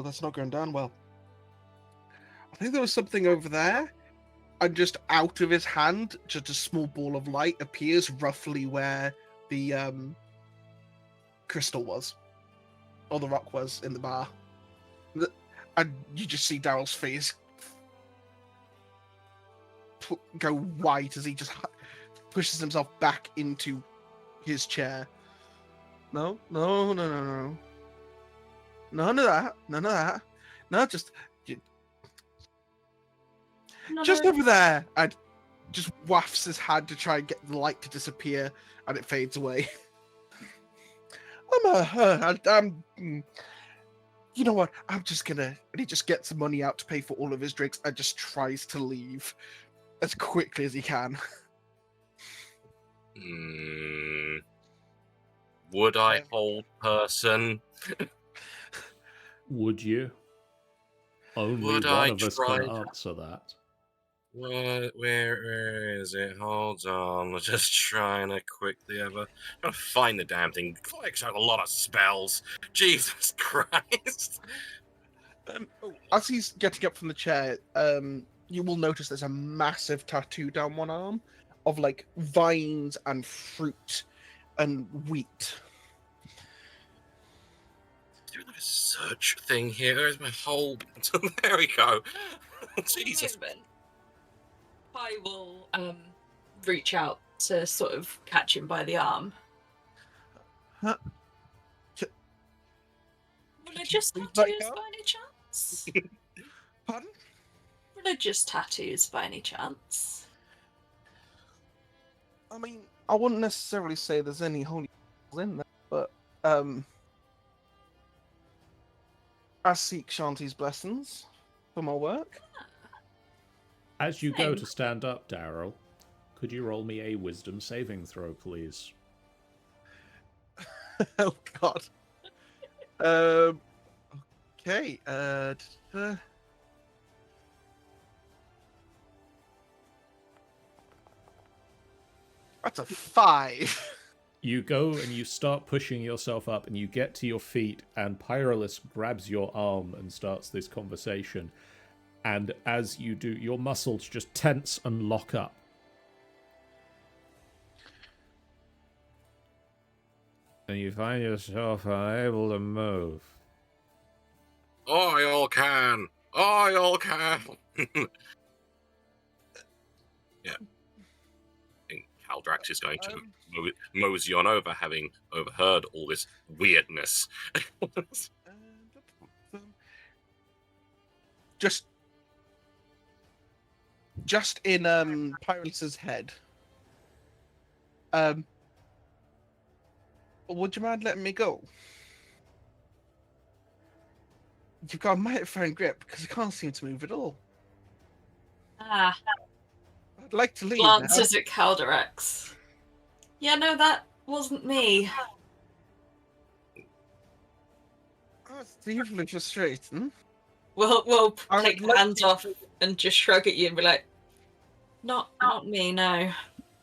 that's not going down well. I think there was something over there, and just out of his hand, just a small ball of light appears roughly where the crystal was, or the rock was in the bar, and you just see Daryl's face go white as he just pushes himself back into his chair. No. None of that. No, just over there. And just wafts his hand to try and get the light to disappear, and it fades away. You know what? I'm just gonna. And he just gets the money out to pay for all of his drinks and just tries to leave as quickly as he can. Would I hold person? Would you? Only Would one I of us try can to- answer that. Where is it? Hold on. I'm just trying to quickly find the damn thing. Flex out a lot of spells. Jesus Christ. As he's getting up from the chair, you will notice there's a massive tattoo down one arm of like vines and fruit and wheat. Doing like a search thing here. There's my whole. There we go. Jesus. I will reach out to sort of catch him by the arm. Huh? Religious Please let tattoos go? by any chance? Pardon? Religious tattoos by any chance? I mean, I wouldn't necessarily say there's any holy in there, but I seek Shanti's blessings for my work. As you go Same. to stand up, Daryl, could you roll me a wisdom saving throw, please? Oh God. Okay. That's a 5. You go and you start pushing yourself up, and you get to your feet, and Pyrolus grabs your arm and starts this conversation. And as you do, your muscles just tense and lock up. And you find yourself unable to move. I all can. Yeah. I think Caldrax is going to mosey on over, having overheard all this weirdness. Just in Pyrolus's head. Would you mind letting me go? You've got a mighty fine grip because I can't seem to move at all. I'd like to leave. Glances at Caldrax. Yeah, no, that wasn't me. That's deeply frustrating. We'll I take would the like hands you off and just shrug at you and be like, not me, no.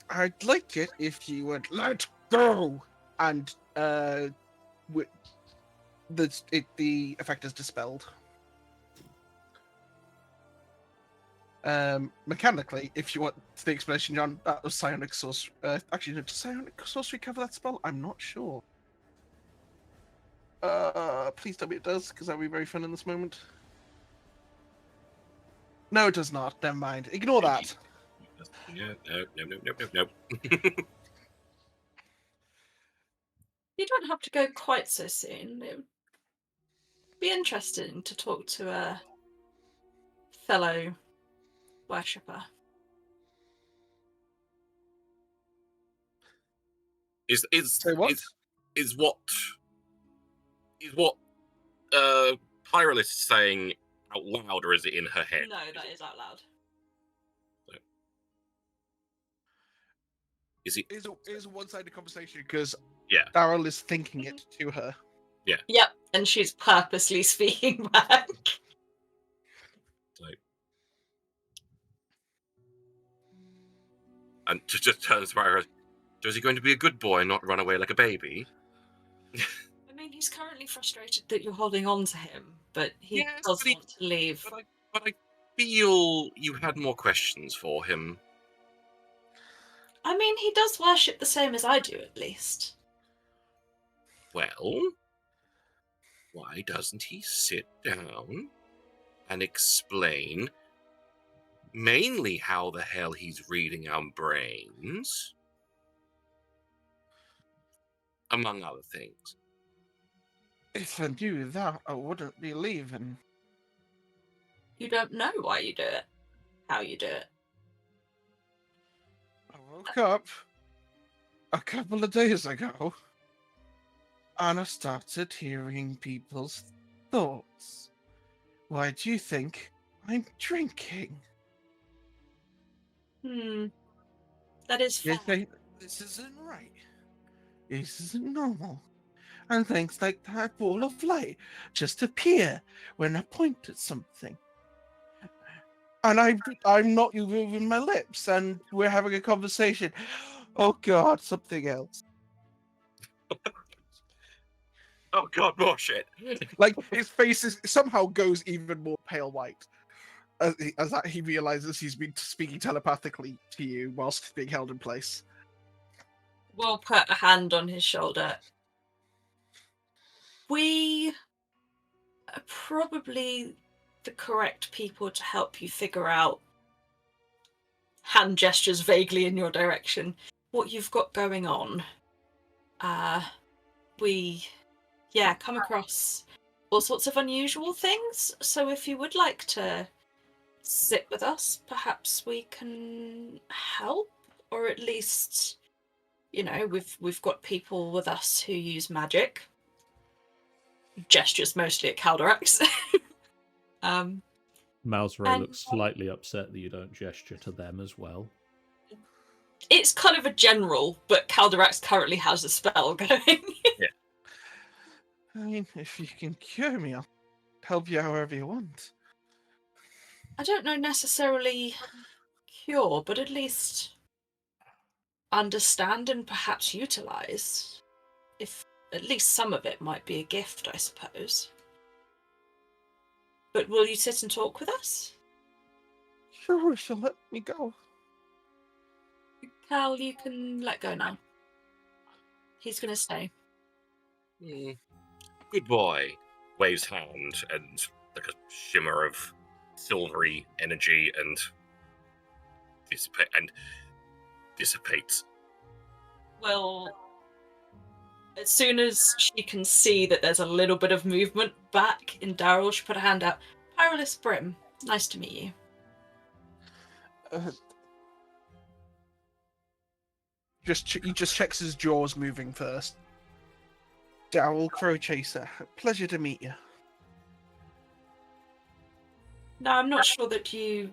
I'd like it if you would let go, and the effect is dispelled. Mechanically, if you want the explanation, John, that was psionic sorcery. Actually, no, does psionic sorcery cover that spell? I'm not sure. Please tell me it does, because that would be very fun in this moment. No, it does not. Never mind. Ignore that. Yeah, no. You don't have to go quite so soon. It would be interesting to talk to a fellow worshipper. Is Say what? is what Pyrolis is saying out loud, or is it in her head? No, that is out loud. Is it? Is a one-sided conversation because Yeah. Daryl is thinking it to her. Yep, and she's purposely speaking back. Like, and just turns to Pyrolis. So is he going to be a good boy and not run away like a baby? I mean, he's currently frustrated that you're holding on to him, but he Yes, does but he- want to leave. But I feel you had more questions for him. I mean, he does worship the same as I do, at least. Well, why doesn't he sit down and explain mainly how the hell he's reading our brains? Among other things. If I knew that, I wouldn't be leaving. You don't know why you do it, how you do it. I woke up a couple of days ago and I started hearing people's thoughts. Why do you think I'm drinking? That is fair. You think this isn't right. This isn't normal. And things like that ball of light just appear when I point at something. And I'm not moving my lips, and we're having a conversation. Oh God, something else. Oh god, more shit. Like his face somehow goes even more pale white as that he realizes he's been speaking telepathically to you whilst being held in place. We'll put a hand on his shoulder. We are probably the correct people to help you figure out, hand gestures vaguely in your direction, what you've got going on. We come across all sorts of unusual things, so if you would like to sit with us, perhaps we can help, or at least, we've got people with us who use magic. Gestures mostly at Calderax. Malzray looks slightly upset that you don't gesture to them as well. It's kind of a general, but Calderax currently has a spell going. Yeah. I mean, if you can cure me, I'll help you however you want. I don't know necessarily cure, but at least understand and perhaps utilize. If at least some of it might be a gift, I suppose. But will you sit and talk with us? Sure, she'll let me go. Cal, you can let go now. He's going to stay. Good boy. Waves hand, and like a shimmer of silvery energy and dissipates. Well, as soon as she can see that there's a little bit of movement back in Daryl, she put her hand out. Pyrolis Brim, nice to meet you. He just checks his jaws moving first. Daryl Crow Chaser, pleasure to meet you. Now, I'm not sure that you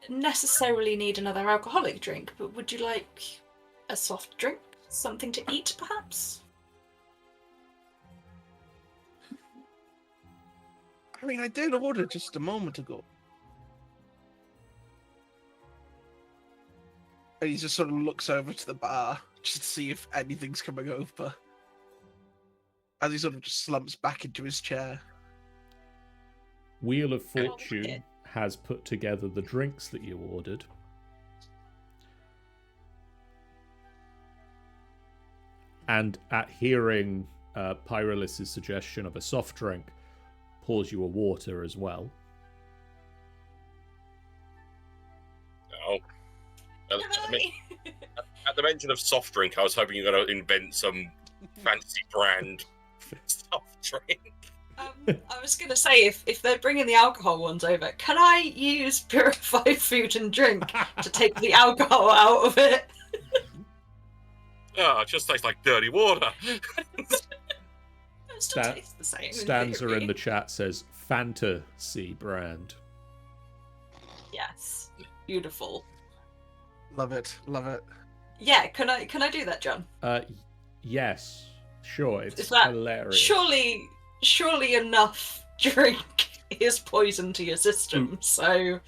necessarily need another alcoholic drink, but would you like a soft drink? Something to eat, perhaps? I mean, I did order just a moment ago. And he just sort of looks over to the bar just to see if anything's coming over. As he sort of just slumps back into his chair. Wheel of Fortune has put together the drinks that you ordered. And at hearing Pyrolis' suggestion of a soft drink, pours you a water as well. Oh. At the mention of soft drink, I was hoping you were going to invent some fancy brand soft drink. I was going to say, if they're bringing the alcohol ones over, can I use purified food and drink to take the alcohol out of it? Oh, it just tastes like dirty water. It still tastes the same. Stanza in the chat says fantasy brand. Yes, beautiful. Love it, love it. Yeah, can I do that, John? Yes, sure. It's Is that hilarious. Surely enough drink is poison to your system. So,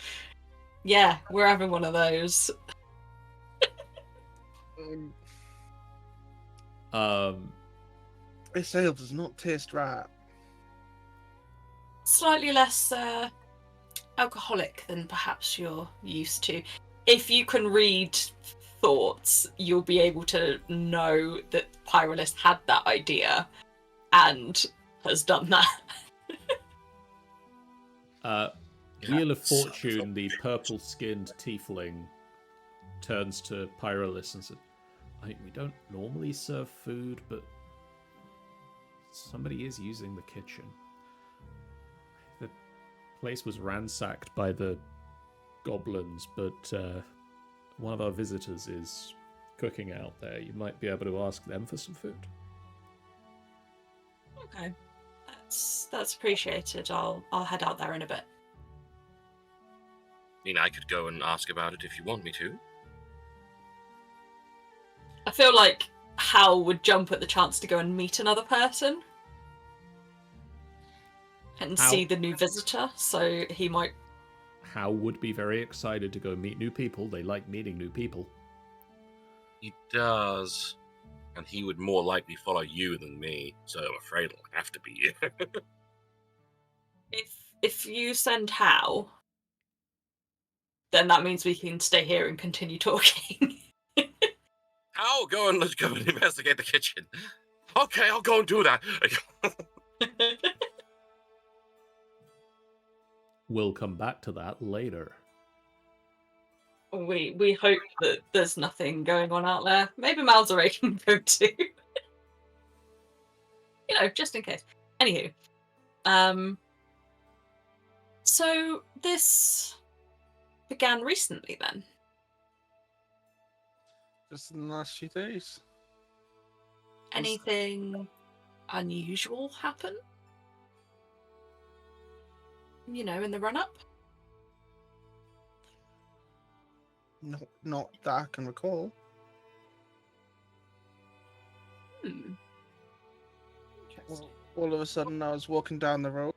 yeah, we're having one of those. This ale does not taste right. Slightly less alcoholic than perhaps you're used to. If you can read thoughts, you'll be able to know that Pyrolis had that idea and has done that. Wheel of Fortune, the purple-skinned tiefling, turns to Pyrolis and says, we don't normally serve food, but somebody is using the kitchen. The place was ransacked by the goblins, but one of our visitors is cooking out there. You might be able to ask them for some food. Okay, that's appreciated. I'll head out there in a bit. I mean, I could go and ask about it if you want me to. I feel like Hal would jump at the chance to go and meet another person and see the new visitor, so he might... Hal would be very excited to go meet new people. They like meeting new people. He does. And he would more likely follow you than me, so I'm afraid it'll have to be you. If you send Hal, then that means we can stay here and continue talking. Hal, let's go and investigate the kitchen. Okay, I'll go and do that. We'll come back to that later. We hope that there's nothing going on out there. Maybe Malzere can go too. Just in case. Anywho. So this began recently then? Just in the last few days. Anything unusual happen? In the run-up? Not that I can recall. Interesting. All of a sudden, I was walking down the road.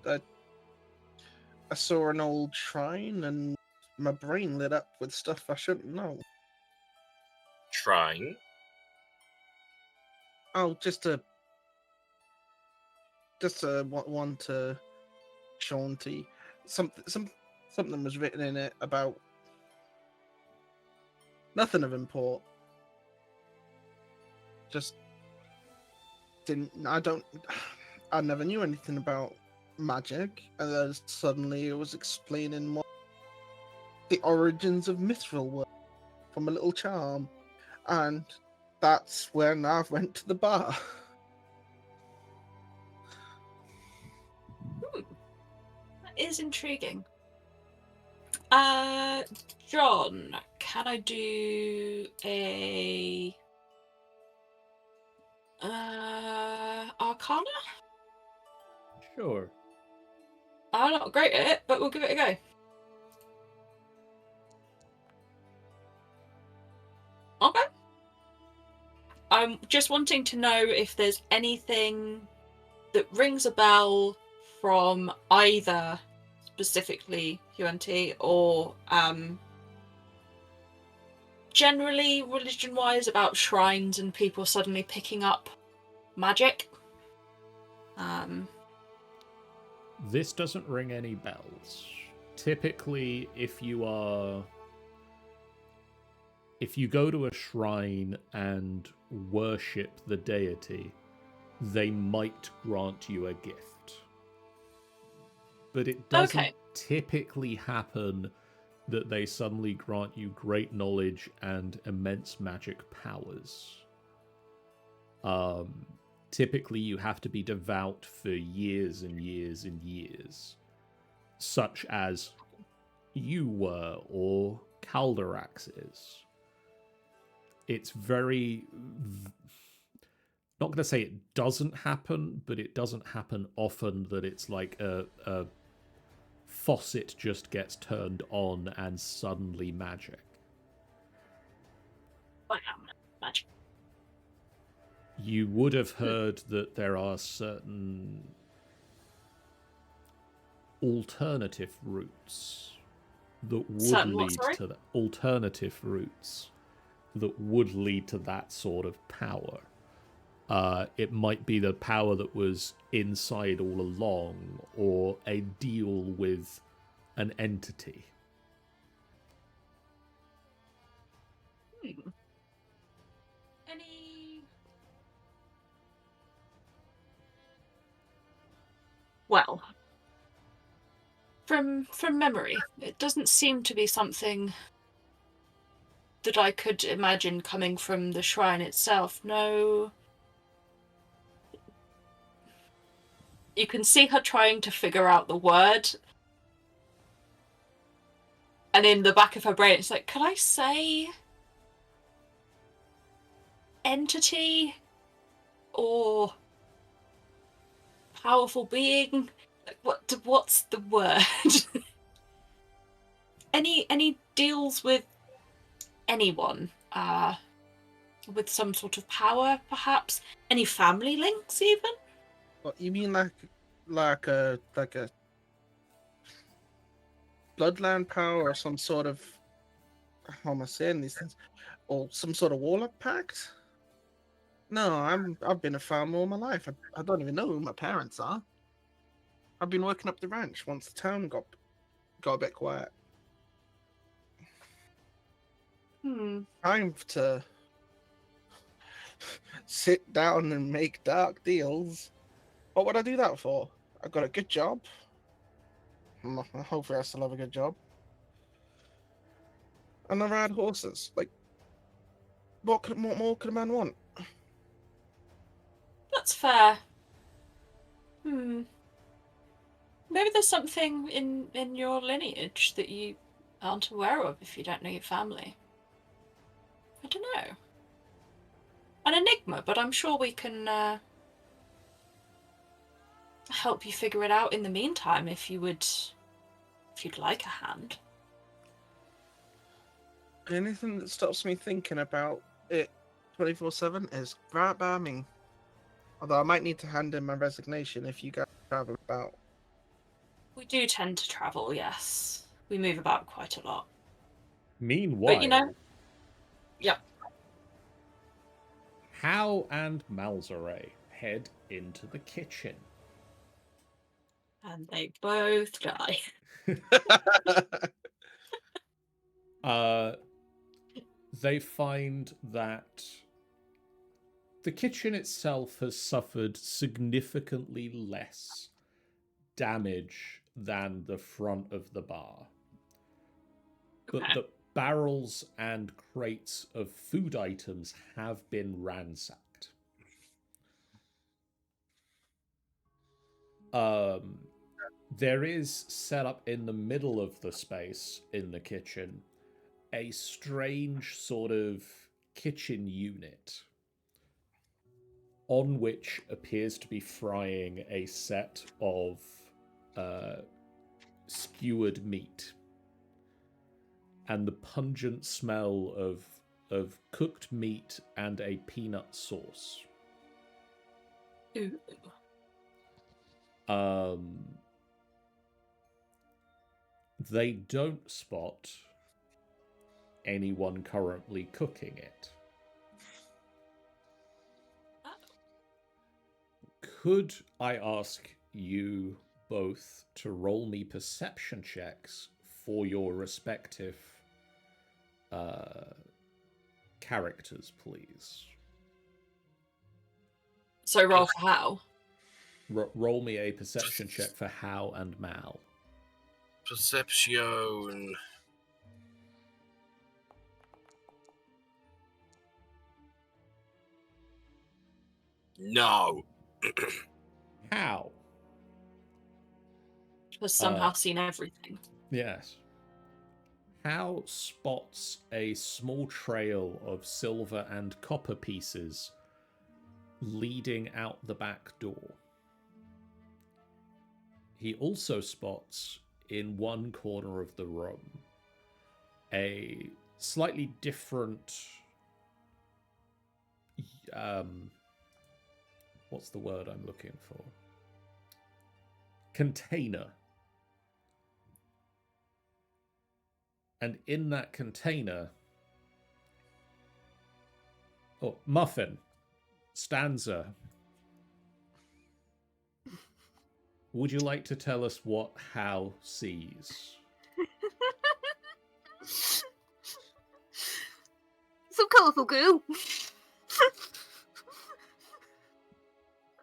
I saw an old shrine, and my brain lit up with stuff I shouldn't know. Shrine? Oh, just a one to Shaunty. Something was written in it about nothing of import. Just I never knew anything about magic, and then suddenly it was explaining what the origins of Mithril were from a little charm, and that's when I went to the bar. That is intriguing. John, can I do a Arcana? Sure. I'm not great at it, but we'll give it a go. Okay. I'm just wanting to know if there's anything that rings a bell from either specifically UNT or generally religion-wise about shrines and people suddenly picking up magic? This doesn't ring any bells. Typically, if you go to a shrine and worship the deity, they might grant you a gift. But it doesn't typically happen that they suddenly grant you great knowledge and immense magic powers. Typically, you have to be devout for years and years and years, such as you were, or Calderax is. It's very... not going to say it doesn't happen, but it doesn't happen often that it's like a faucet just gets turned on and suddenly magic. Wow, magic. You would have heard that there are certain alternative routes that would lead to that. Alternative routes that would lead to that sort of power. It might be the power that was inside all along, or a deal with an entity. Any... Well, from memory, it doesn't seem to be something that I could imagine coming from the shrine itself. No. You can see her trying to figure out the word. And in the back of her brain, it's like, could I say entity or powerful being? Like, what's the word? Any deals with anyone with some sort of power, perhaps? Any family links, even? What you mean, like a bloodline power, or some sort of, how am I saying these things, or some sort of warlock pact? No, I've been a farmer all my life. I don't even know who my parents are. I've been working up the ranch once the town got a bit quiet. Time to sit down and make dark deals. What would I do that for? I got a good job. Hopefully I still have a good job. And I ride horses. Like, what more could a man want? That's fair. Maybe there's something in your lineage that you aren't aware of if you don't know your family. I don't know. An enigma, but I'm sure we can help you figure it out in the meantime if you'd like a hand. Anything that stops me thinking about it 24/7 is right by me. Although I might need to hand in my resignation if you guys travel about. We do tend to travel, yes. We move about quite a lot. Meanwhile, but you know, yep. Hal and Malzare head into the kitchen. And they both die. They find that the kitchen itself has suffered significantly less damage than the front of the bar. But the barrels and crates of food items have been ransacked. There is set up in the middle of the space in the kitchen a strange sort of kitchen unit on which appears to be frying a set of skewered meat, and the pungent smell of cooked meat and a peanut sauce. Ooh. They don't spot anyone currently cooking it. Could I ask you both to roll me perception checks for your respective characters, please? So roll for how? Roll me a perception check for Hal and Mal. Perception. No. How? Has somehow seen everything. Yes. Hal spots a small trail of silver and copper pieces leading out the back door. He also spots in one corner of the room a slightly different what's the word I'm looking for? Container. And in that container, Muffin, Stanza, would you like to tell us what Hal sees? Some colourful goo.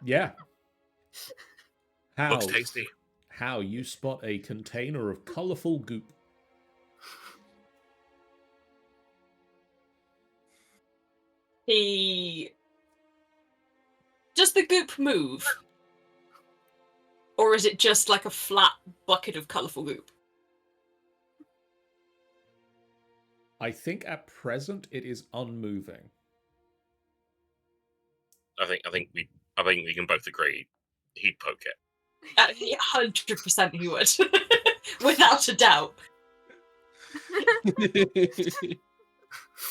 Yeah. Looks tasty. How you spot a container of colourful goop. Does the goop move? Or is it just like a flat bucket of colourful goop? I think at present it is unmoving. I think we can both agree he'd poke it. 100% he would. Without a doubt.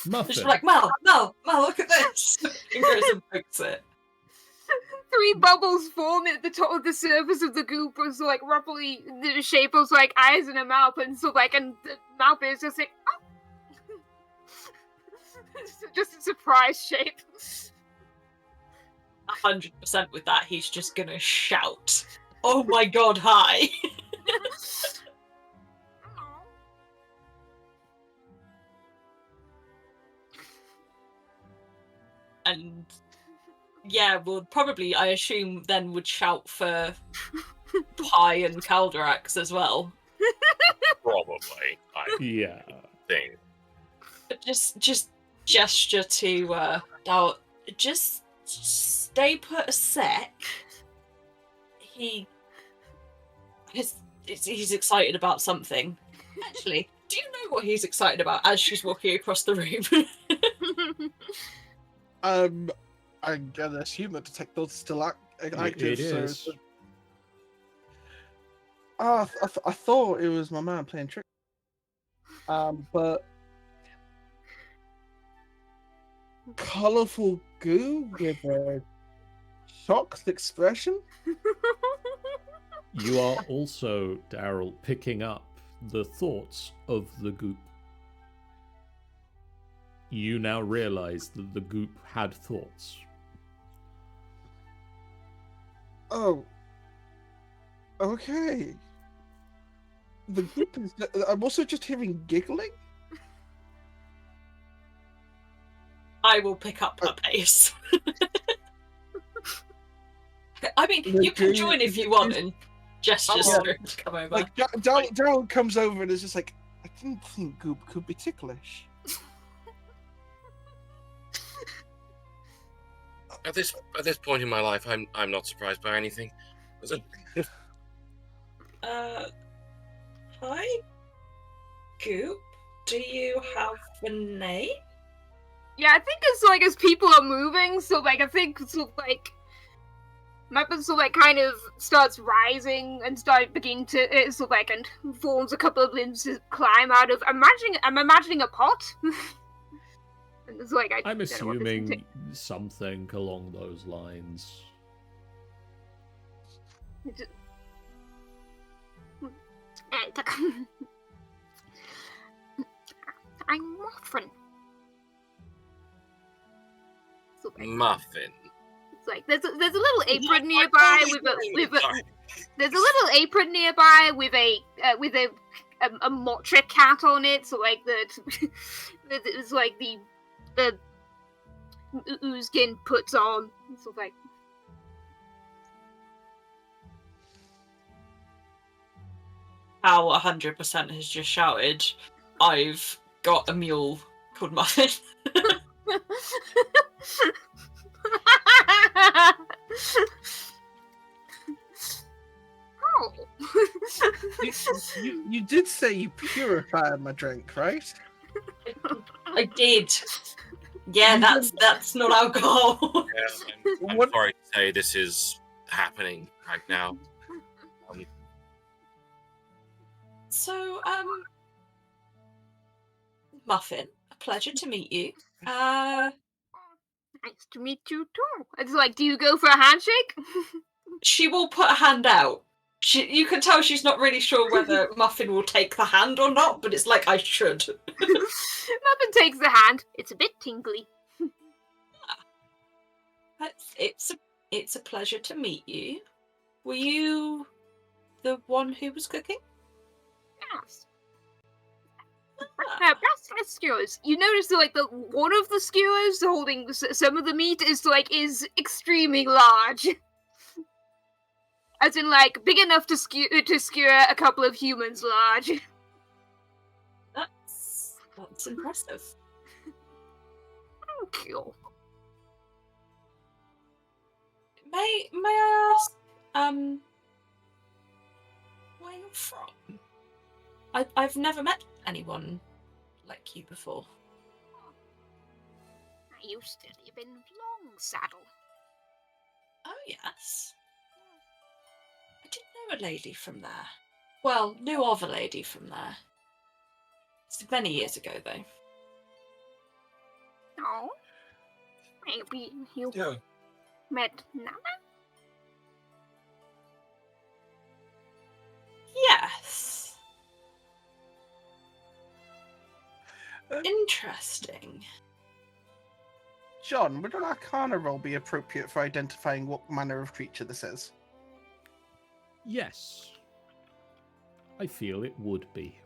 Muffin. Just like, Mal, look at this. He goes and pokes it. 3 bubbles form at the top of the surface of the goop, was like roughly the shape of like eyes and a mouth, and so like, and the mouth is just like, oh. Just a surprise shape. 100% with that, he's just gonna shout, "Oh my god, hi!" And yeah, well, probably, I assume, then would shout for Pie and Caldrax as well. Probably. Yeah. Thing. But just gesture to Dal. Just stay put a sec. He's excited about something. Actually, do you know what he's excited about as she's walking across the room? I'm gonna assume that detector's still active. It is. So I thought it was my man playing trick. But colourful goo with a shocked expression. You are also, Daryl, picking up the thoughts of the goop. You now realize that the goop had thoughts. Oh. Okay. The goop is. I'm also just hearing giggling. I will pick up her pace. I mean, you can join if you want and gestures to come over. Like Daryl comes over and is just like, I didn't think goop could be ticklish. At this point in my life, I'm not surprised by anything. Hi, Goop. Do you have a name? Yeah, I think it's like as people are moving, so like I think so like Mappa so like kind of starts rising and beginning to so like and forms a couple of limbs to climb out of. I'm imagining a pot. And it's like I'm assuming something along those lines. I'm Muffin. So, like, Muffin. it's like there's a little apron nearby with a there's a little apron nearby with a Motra cat on it. So like it's like the Oozkin puts on. So like. Al 100% has just shouted, I've got a mule called Muffin. Oh. You did say you purified my drink, right? I did. Yeah, that's not alcohol. Yeah, I'm What- sorry to say this is happening right now. So, Muffin, a pleasure to meet you. Nice to meet you too. It's like, do you go for a handshake? She will put a hand out. You can tell she's not really sure whether Muffin will take the hand or not, but it's like, I should. Muffin takes the hand. It's a bit tingly. It's a pleasure to meet you. Were you the one who was cooking? Yes. Best skewers. You notice that, like, the one of the skewers holding some of the meat is extremely large. As in, like, big enough to skewer a couple of humans large. That's impressive. Thank you. May I ask, where you're from? I've never met anyone like you before. I used to live in Long Saddle. Oh yes. I did know a lady from there. Well, knew of a lady from there. It's many years ago though. Oh? Maybe you Yeah. met Nana? Yes. Interesting. John, would an Arcana roll be appropriate for identifying what manner of creature this is? Yes. I feel it would be.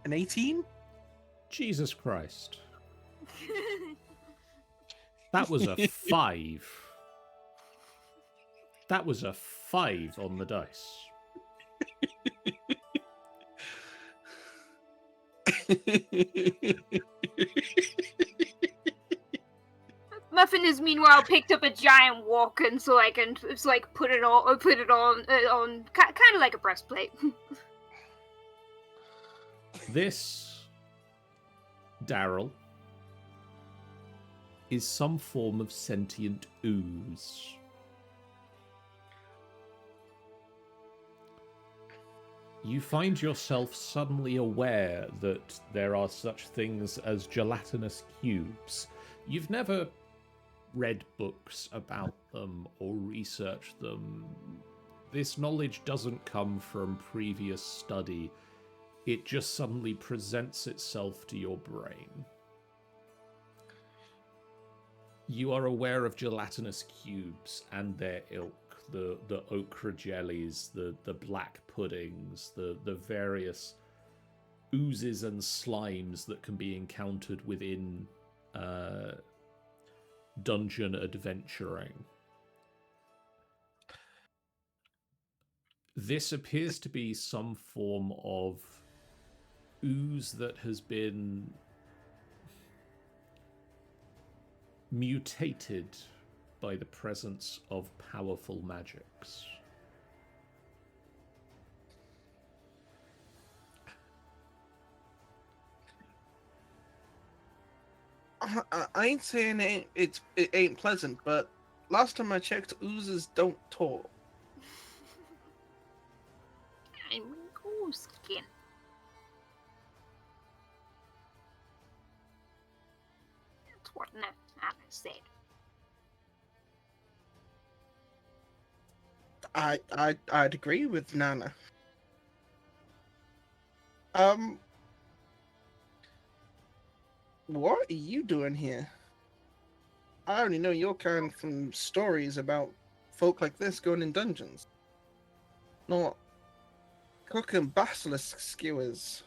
An 18? Jesus Christ. That was a 5. That was a 5 on the dice. Muffin has meanwhile picked up a giant wok and so I can put it on kind of like a breastplate. This, Daryl, is some form of sentient ooze. You find yourself suddenly aware that there are such things as gelatinous cubes. You've never read books about them or researched them. This knowledge doesn't come from previous study. It just suddenly presents itself to your brain. You are aware of gelatinous cubes and their ilk, the ochre jellies, the black puddings, the various oozes and slimes that can be encountered within dungeon adventuring. This appears to be some form of ooze that has been mutated by the presence of powerful magics. I ain't saying it ain't pleasant, but last time I checked, oozes don't talk. I'm goose skin. That's what Nana said. I'd agree with Nana. What are you doing here? I only know your kind from stories about folk like this going in dungeons. Not cooking basilisk skewers.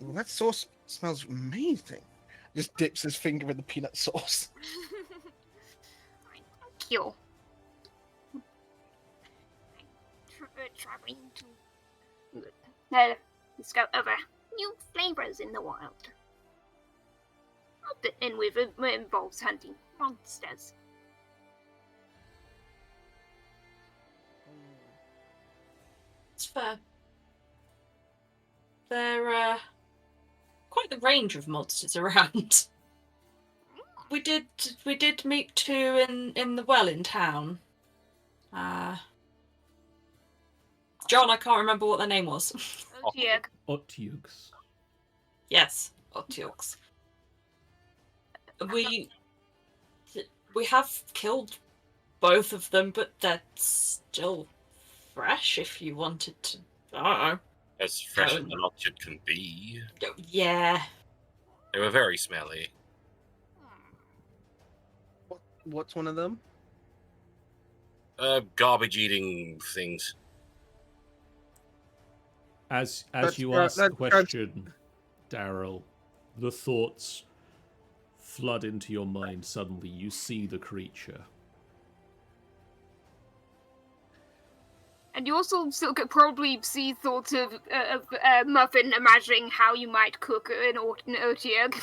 Well, that sauce smells amazing. Just dips his finger in the peanut sauce. Thank you. Traveling to discover new flavors in the wild. And with it involves hunting monsters. It's fair. There are quite the range of monsters around. We did meet two in the well in town. John, I can't remember what their name was. Otyughs. Yes, Otyughs. We have killed both of them, but they're still fresh. If you wanted to, I don't know. As fresh as an Otyugh can be. Yeah. They were very smelly. What's one of them? Garbage-eating things. As you ask the question, Daryl, the thoughts flood into your mind. Suddenly, you see the creature. And you also still could probably see thoughts of Muffin imagining how you might cook an Otyugh.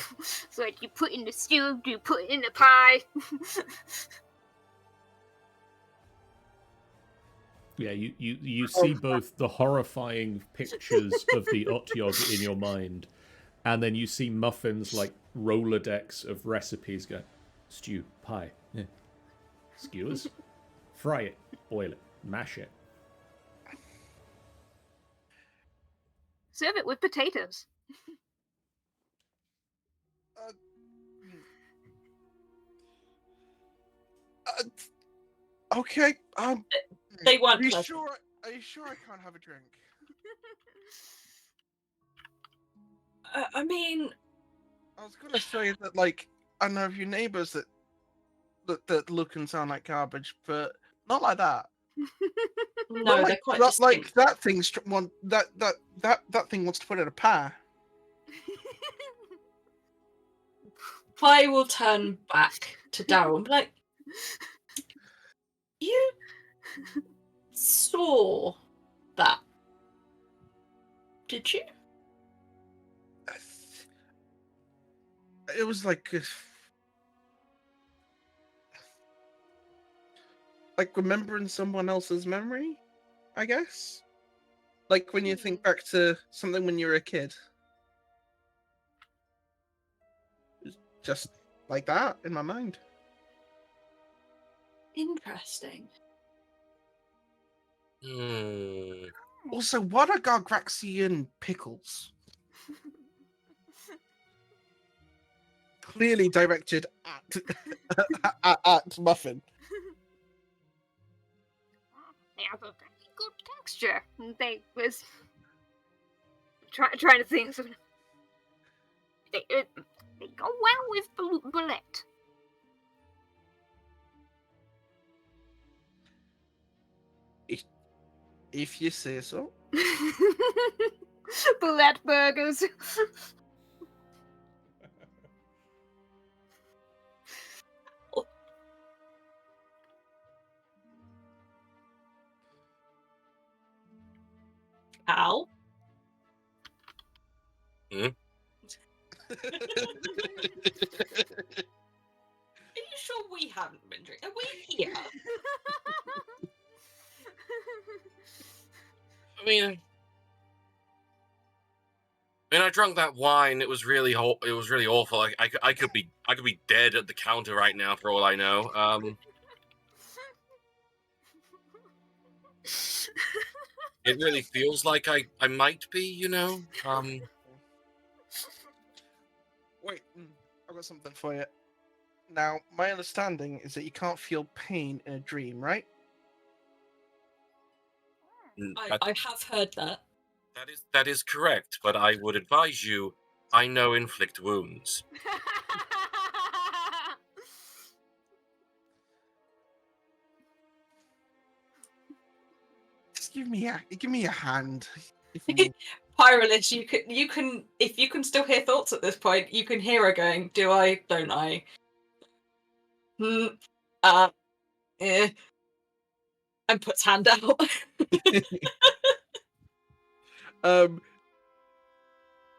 So like you put in the stew, you put it in the pie. Yeah, you see both the horrifying pictures of the Otyugh in your mind, and then you see Muffin's like Rolodex of recipes go, stew, pie, skewers, fry it, boil it, mash it. Serve it with potatoes. Okay. They weren't. Are you sure I can't have a drink? I mean, I was gonna say that, like, I know of your neighbors that look and sound like garbage, but not like that. no, like, they're quite that, distinct. like that thing's that thing wants to put in a pie. I will turn back to Daryl and be like, you saw that, did you? It was like remembering someone else's memory, I guess. Like when you think back to something when you were a kid. Just like that in my mind. Interesting. Also, what are Gargraxian pickles? Clearly directed at Muffin. They have a very good texture. They was trying to think something. They go well with bullet. If you say so. Bullet burgers. Al? Hmm? Are you sure we haven't been drinking? Are we here? I mean, I drank that wine. It was really awful. I could be dead at the counter right now for all I know. It really feels like I might be, you know. Wait, I've got something for you. Now, my understanding is that you can't feel pain in a dream, right? I have heard that. That is correct, but I would advise you, I know inflict wounds. Just give me a hand. If you... Pyrolis, you can if you can still hear thoughts at this point, you can hear her going, "Do I? Don't I? Eh." And puts hand out.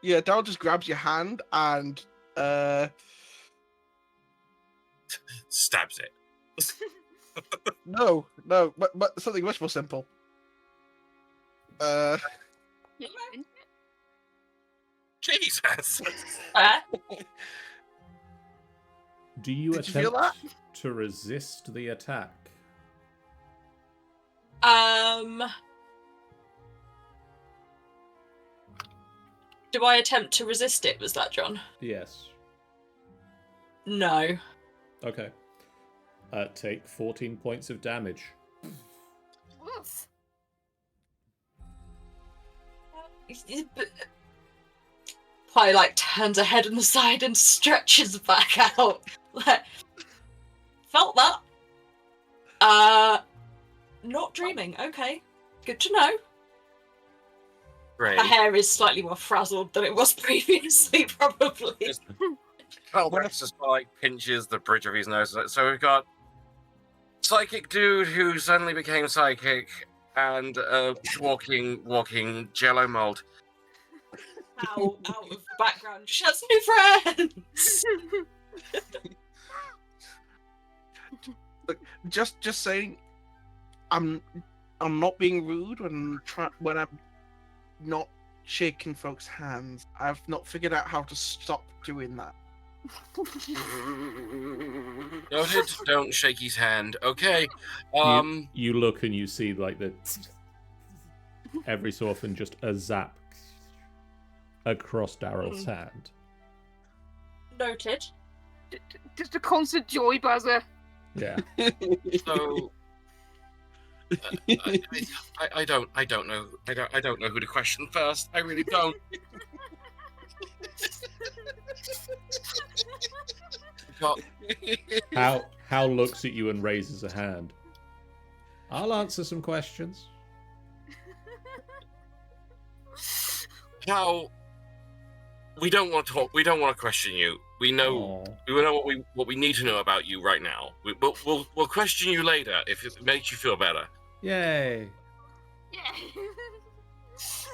Yeah, Daryl just grabs your hand and Stabs it. no, but something much more simple. Jesus. Do you Did you feel that? attempt to resist the attack? Do I attempt to resist it? Was that John? Yes. No. Okay. Take 14 points of damage. Oof. Probably turns her head on the side and stretches back out. Felt that. Not dreaming. Okay, good to know. Great. Her hair is slightly more frazzled than it was previously, probably. Rex just pinches the bridge of his nose. So we've got psychic dude who suddenly became psychic, and walking Jello mold. Out of background, she has new friends. Look, just saying, I'm not being rude when I'm not shaking folks' hands. I've not figured out how to stop doing that. Noted. Don't shake his hand. Okay. You look and you see the every so often just a zap across Daryl's hand. Noted. Just a constant joy buzzer. Yeah. So I don't know. I don't know who to question first. I really don't. How looks at you and raises a hand. I'll answer some questions. How? We don't want to talk. We don't want to question you. We know. Aww. We know what we need to know about you right now. We'll question you later if it makes you feel better. Yay. Yeah.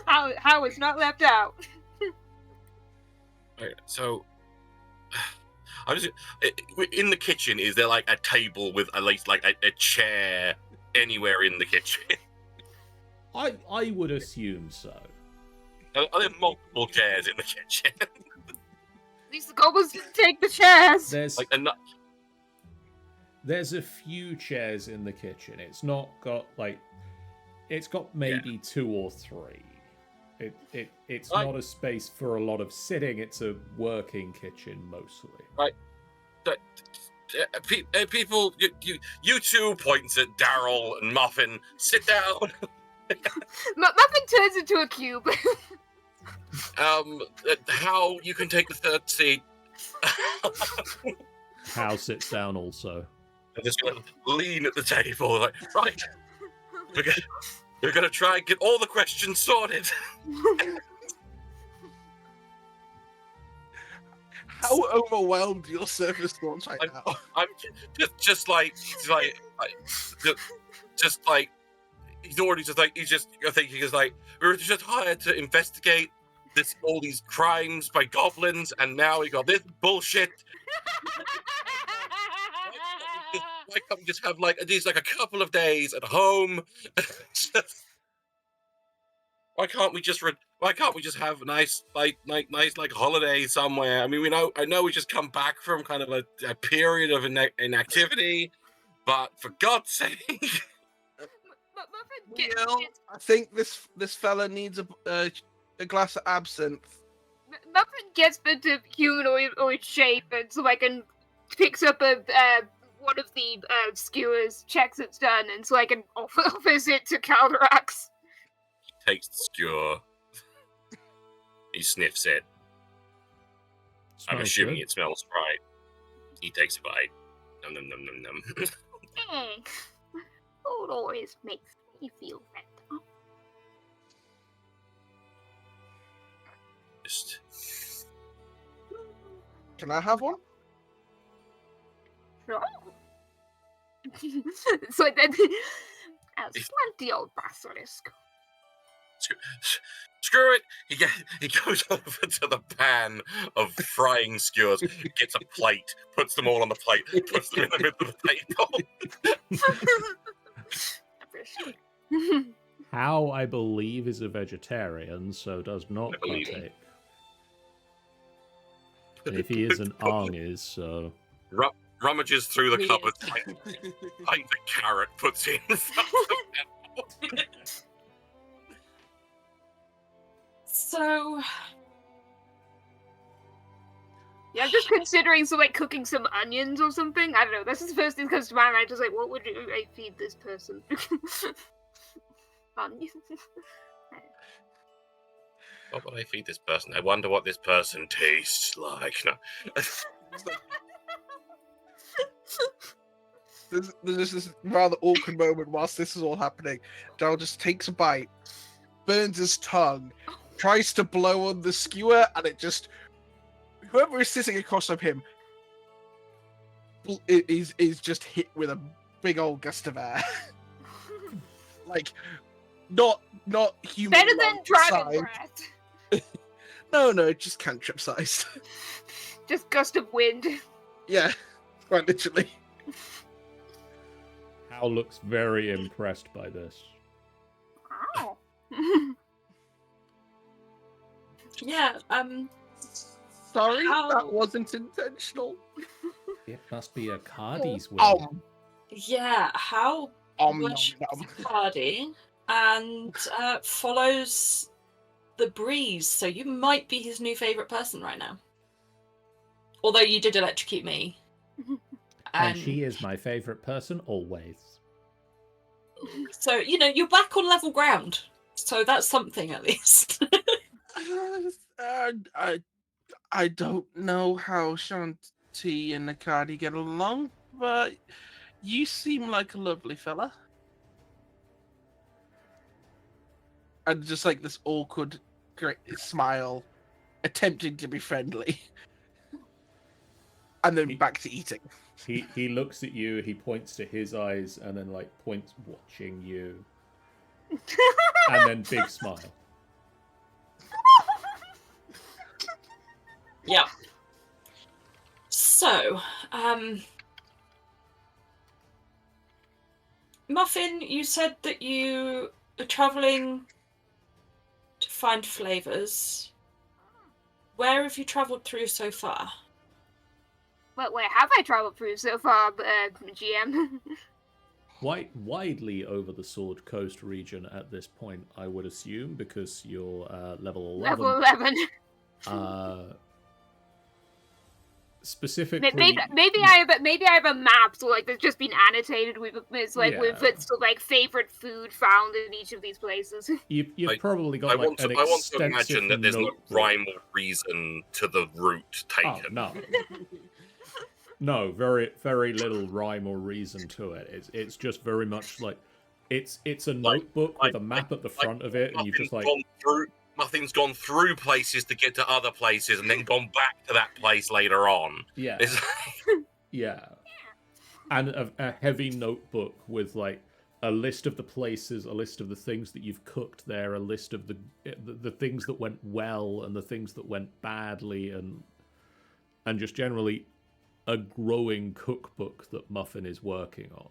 How is not left out. Right, so, in the kitchen. Is there a table with at least a chair anywhere in the kitchen? I would assume so. Are there multiple chairs in the kitchen? At least the goblins didn't take the chairs. There's a few chairs in the kitchen. It's not got it's got maybe 2 or 3. It's not a space for a lot of sitting. It's a working kitchen mostly. Right. People, you two, points at Daryl and Muffin. Sit down. Muffin turns into a cube. How you can take the third seat? Hal sits down also. And just lean at the table, right. We're gonna try and get all the questions sorted. How overwhelmed your surface thoughts right now? I'm just he's already you're thinking we're just hired to investigate all these crimes by goblins, and now we got this bullshit. Why can't we just have these a couple of days at home? Why can't we just have a nice holiday somewhere? I mean, I know we just come back from kind of a period of inactivity, but for God's sake. I think this fella needs a glass of absinthe. Muffin gets into humanoid shape and picks up one of the skewers, checks it's done, and offers it to Caldrax. Takes the skewer. He sniffs it. I'm Smells assuming good. it smells right. He takes a bite. Num num num num num. Food always makes me feel better. Just Can I have one? Sure. So then, as plenty old basilisk. screw it. He goes over to the pan of frying skewers, gets a plate, puts them all on the plate, puts them in the middle of the table. Appreciate. How, I believe, is a vegetarian, so does not I believe him. partake. And if he is an Ang is, so... Rummages through the He cupboard, is. finds a carrot, puts it in front of him. So, Yeah, I'm just considering cooking some onions or something. I don't know. This is the first thing that comes to my mind. Just like, what would I feed this person? Onions. What would I feed this person? I wonder what this person tastes like. No. There's this rather awkward moment whilst this is all happening. Dal just takes a bite, burns his tongue, tries to blow on the skewer, and it just... Whoever is sitting across from him is just hit with a big old gust of air. Like, not human. Better than dragon size. breath. No, just cantrip sized. Just gust of wind. Yeah, quite literally. Hal looks very impressed by this. Oh. yeah, Sorry, How- that wasn't intentional. It must be a Cardi's win. yeah, how Nom, worships nom. Cardi and follows the breeze, so you might be his new favourite person right now. Although you did electrocute me. And she is my favourite person always. So, you're back on level ground. So that's something at least. I don't know how Shanti and Nakadi get along, but you seem like a lovely fella. And just like this awkward, great smile, attempting to be friendly, and then back to eating. He looks at you, he points to his eyes, and then points watching you. And then big smile. Yeah. So, Muffin, you said that you are travelling to find flavours. Where have you travelled through so far? But where have I traveled through so far, GM? Widely over the Sword Coast region at this point, I would assume, because you're level 11. Level 11. Specifically, Maybe I have a map, so there's just been annotated with it's with favorite food found in each of these places. You've probably got I want to extensive imagine that there's no notebook. rhyme or reason to the route taken. Oh, no. No, very, very little rhyme or reason to it. It's just very much it's a notebook with a map at the front of it, and you've just Nothing's gone through places to get to other places, and then gone back to that place later on. Yeah. Yeah. And a heavy notebook with a list of the places, a list of the things that you've cooked there, a list of the things that went well and the things that went badly, and just generally a growing cookbook that Muffin is working on.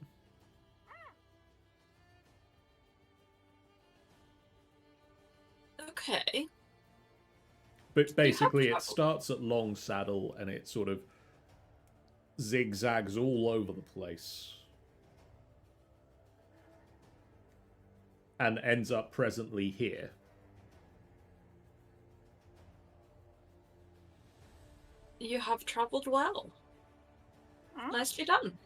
Okay. But basically, it starts at Long Saddle and it sort of zigzags all over the place. And ends up presently here. You have travelled well. Nicely done.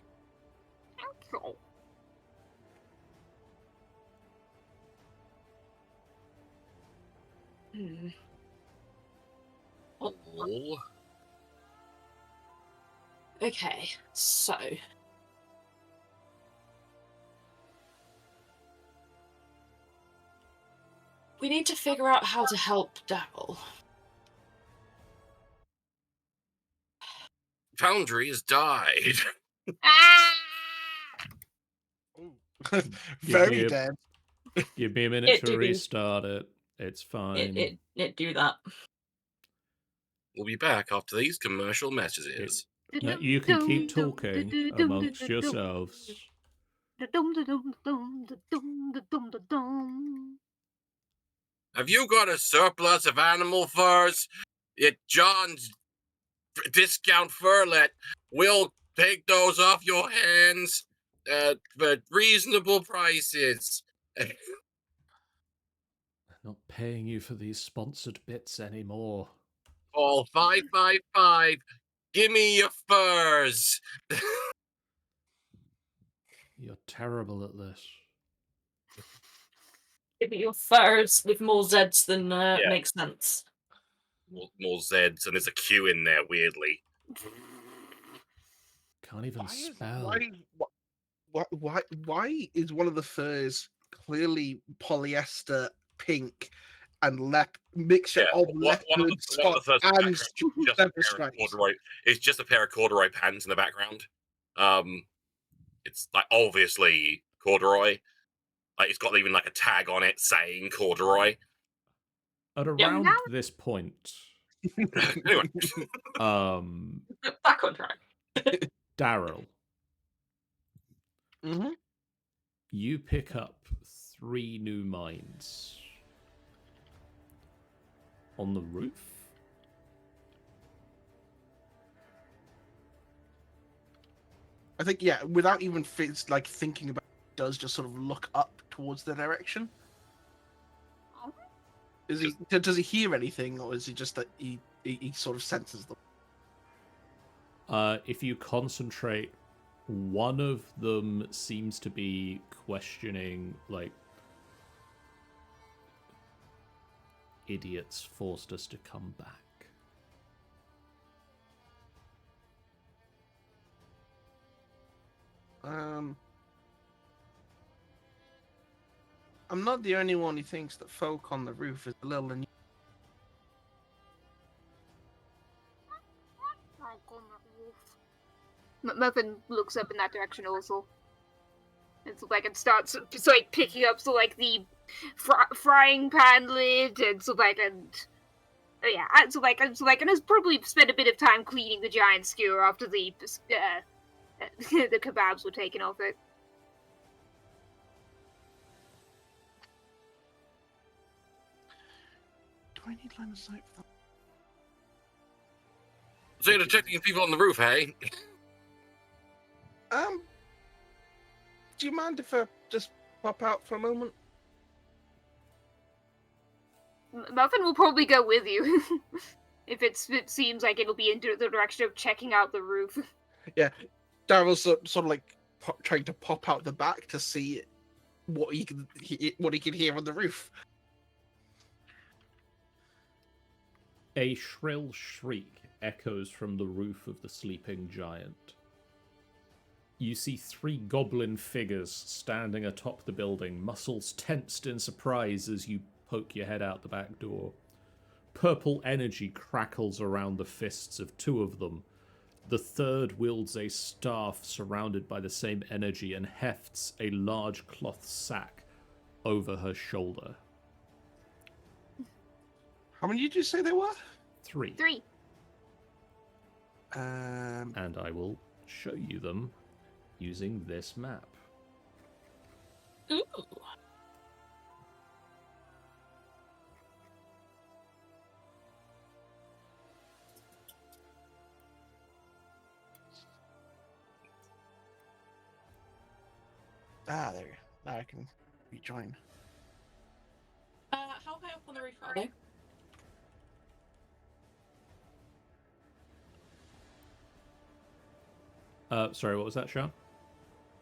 all. Okay, so we need to figure out how to help Daryl. Foundry has died. Ah! Very me a- dead. Give me a minute It to do be. restart it. It's fine. It do that. We'll be back after these commercial messages. You can keep talking amongst yourselves. Have you got a surplus of animal furs? At John's discount furlet, we'll take those off your hands for reasonable prices. I'm not paying you for these sponsored bits anymore. Call 555. Give me your furs. You're terrible at this. Give me your furs with more Zs than makes sense. More Zs, and there's a Q in there, weirdly. Can't even spell. Why is one of the furs clearly polyester pink and mixture of leopard spots and leopard stripes? It's just a pair of corduroy pants in the background. It's like obviously corduroy. Like it's got even like a tag on it saying corduroy. At around this point, Anyway, back on track. Daryl, Mm-hmm. you pick up 3 new mines on the roof. I think, yeah, without even thinking about it, does just sort of look up towards the direction. Does he hear anything, or is he just that he sort of senses them? If you concentrate, one of them seems to be questioning, like, idiots forced us to come back. I'm not the only one who thinks that folk on the roof is a little unusual. Muffin looks up in that direction also. It's like it starts like picking up the frying pan lid and and has probably spent a bit of time cleaning the giant skewer after the the kebabs were taken off it. Do I need line of sight for that? so you're detecting people on the roof, hey? Do you mind if I just pop out for a moment? Muffin will probably go with you if it seems like it'll be in the direction of checking out the roof. Yeah, Daryl's sort of like trying to pop out the back to see what he can hear on the roof. A shrill shriek echoes from the roof of the sleeping giant. You see 3 goblin figures standing atop the building, muscles tensed in surprise as you poke your head out the back door. Purple energy crackles around the fists of 2 of them. The third wields a staff surrounded by the same energy and hefts a large cloth sack over her shoulder. How many did you say there were? 3. 3. And I will show you them using this map. Ooh. There. Now I can rejoin. How high up on the roof are they? Sorry, what was that, Sean?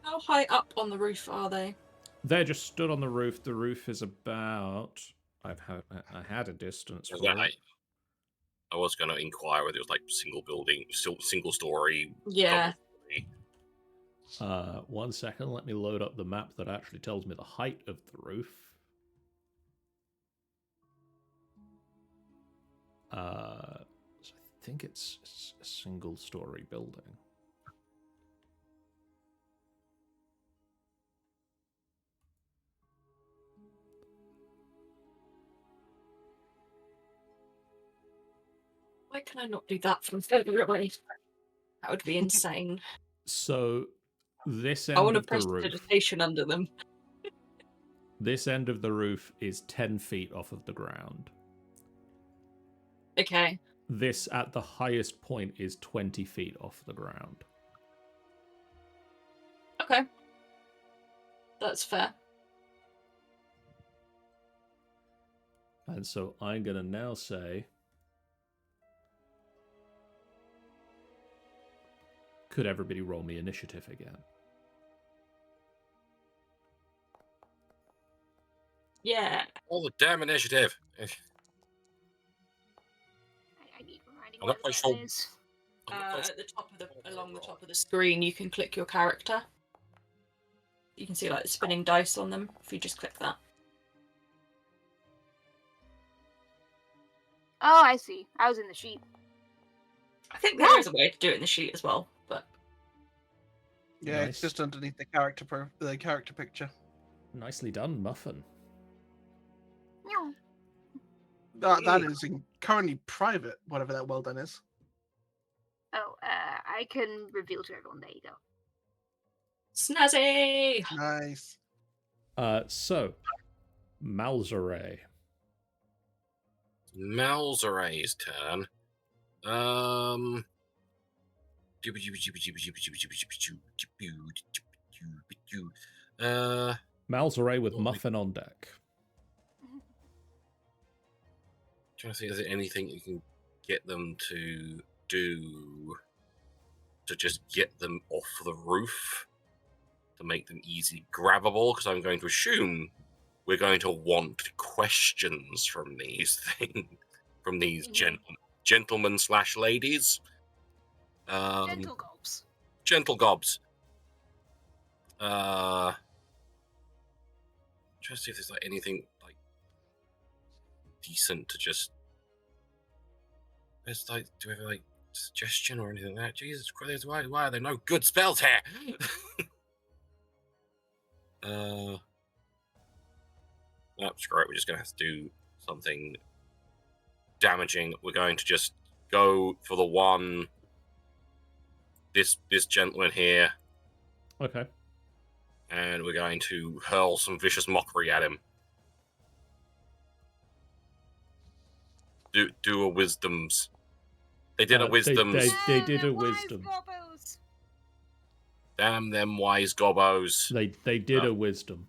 How high up on the roof are they? They're just stood on the roof. The roof is about... I had a distance for it. I was going to inquire whether it was like single building, single story. Yeah. double story. 1 second, let me load up the map that actually tells me the height of the roof. So I think it's a single story building. Why can I not do that from further away? That would be insane. So this I end want to of the press roof, meditation under them. this end of the roof is 10 feet off of the ground. Okay. This at the highest point is 20 feet off the ground. Okay. That's fair. And so I'm going to now say, could everybody roll me initiative again? Yeah. All the damn initiative. I need reminding I'm where not quite the sure. button is. At the top of along the top of the screen, you can click your character. You can see like the spinning dice on them if you just click that. Oh, I see. I was in the sheet. I think there is a way to do it in the sheet as well, but Yeah, Nice. it's just underneath the character picture. Nicely done, Muffin. That is currently private, whatever that well done is. Oh, I can reveal to everyone. There you go. snazzy. Nice. So, Malzare. Malzaray's turn. Malzare with Well, Muffin on deck. Trying to see is there anything you can get them to do to just get them off the roof to make them easy grabbable, because I'm going to assume we're going to want questions from these things, from these gentlemen / ladies. Gentle gulps. Gentle gobs. Trying to see if there's like anything like decent to just. There's like, do we have like suggestion or anything like that? Jesus Christ, why are there no good spells here? No, screw it. We're just gonna have to do something damaging. We're going to just go for the one. This gentleman here, Okay. and we're going to hurl some vicious mockery at him. Do a wisdoms. They did a wisdoms. They did a wise wisdom. gobbos. Damn them wise gobbos. They did a wisdom.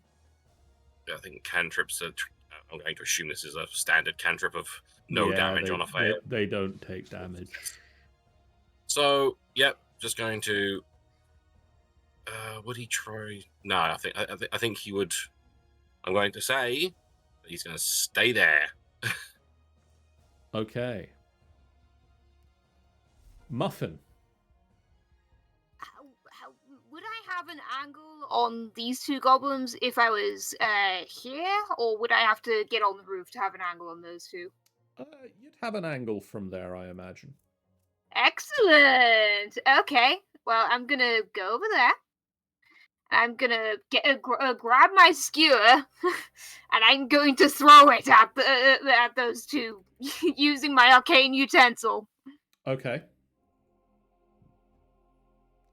I think cantrips are. I'm going to assume this is a standard cantrip of no damage on a fail. They don't take damage. So, yep, just going to. Would he try? No, I think he would. I'm going to say that he's going to stay there. Okay. Muffin. How would I have an angle on these two goblins if I was here, or would I have to get on the roof to have an angle on those two? You'd have an angle from there, I imagine. Excellent. Okay. Well, I'm gonna go over there. I'm gonna grab my skewer, and I'm going to throw it at those two using my arcane utensil. Okay.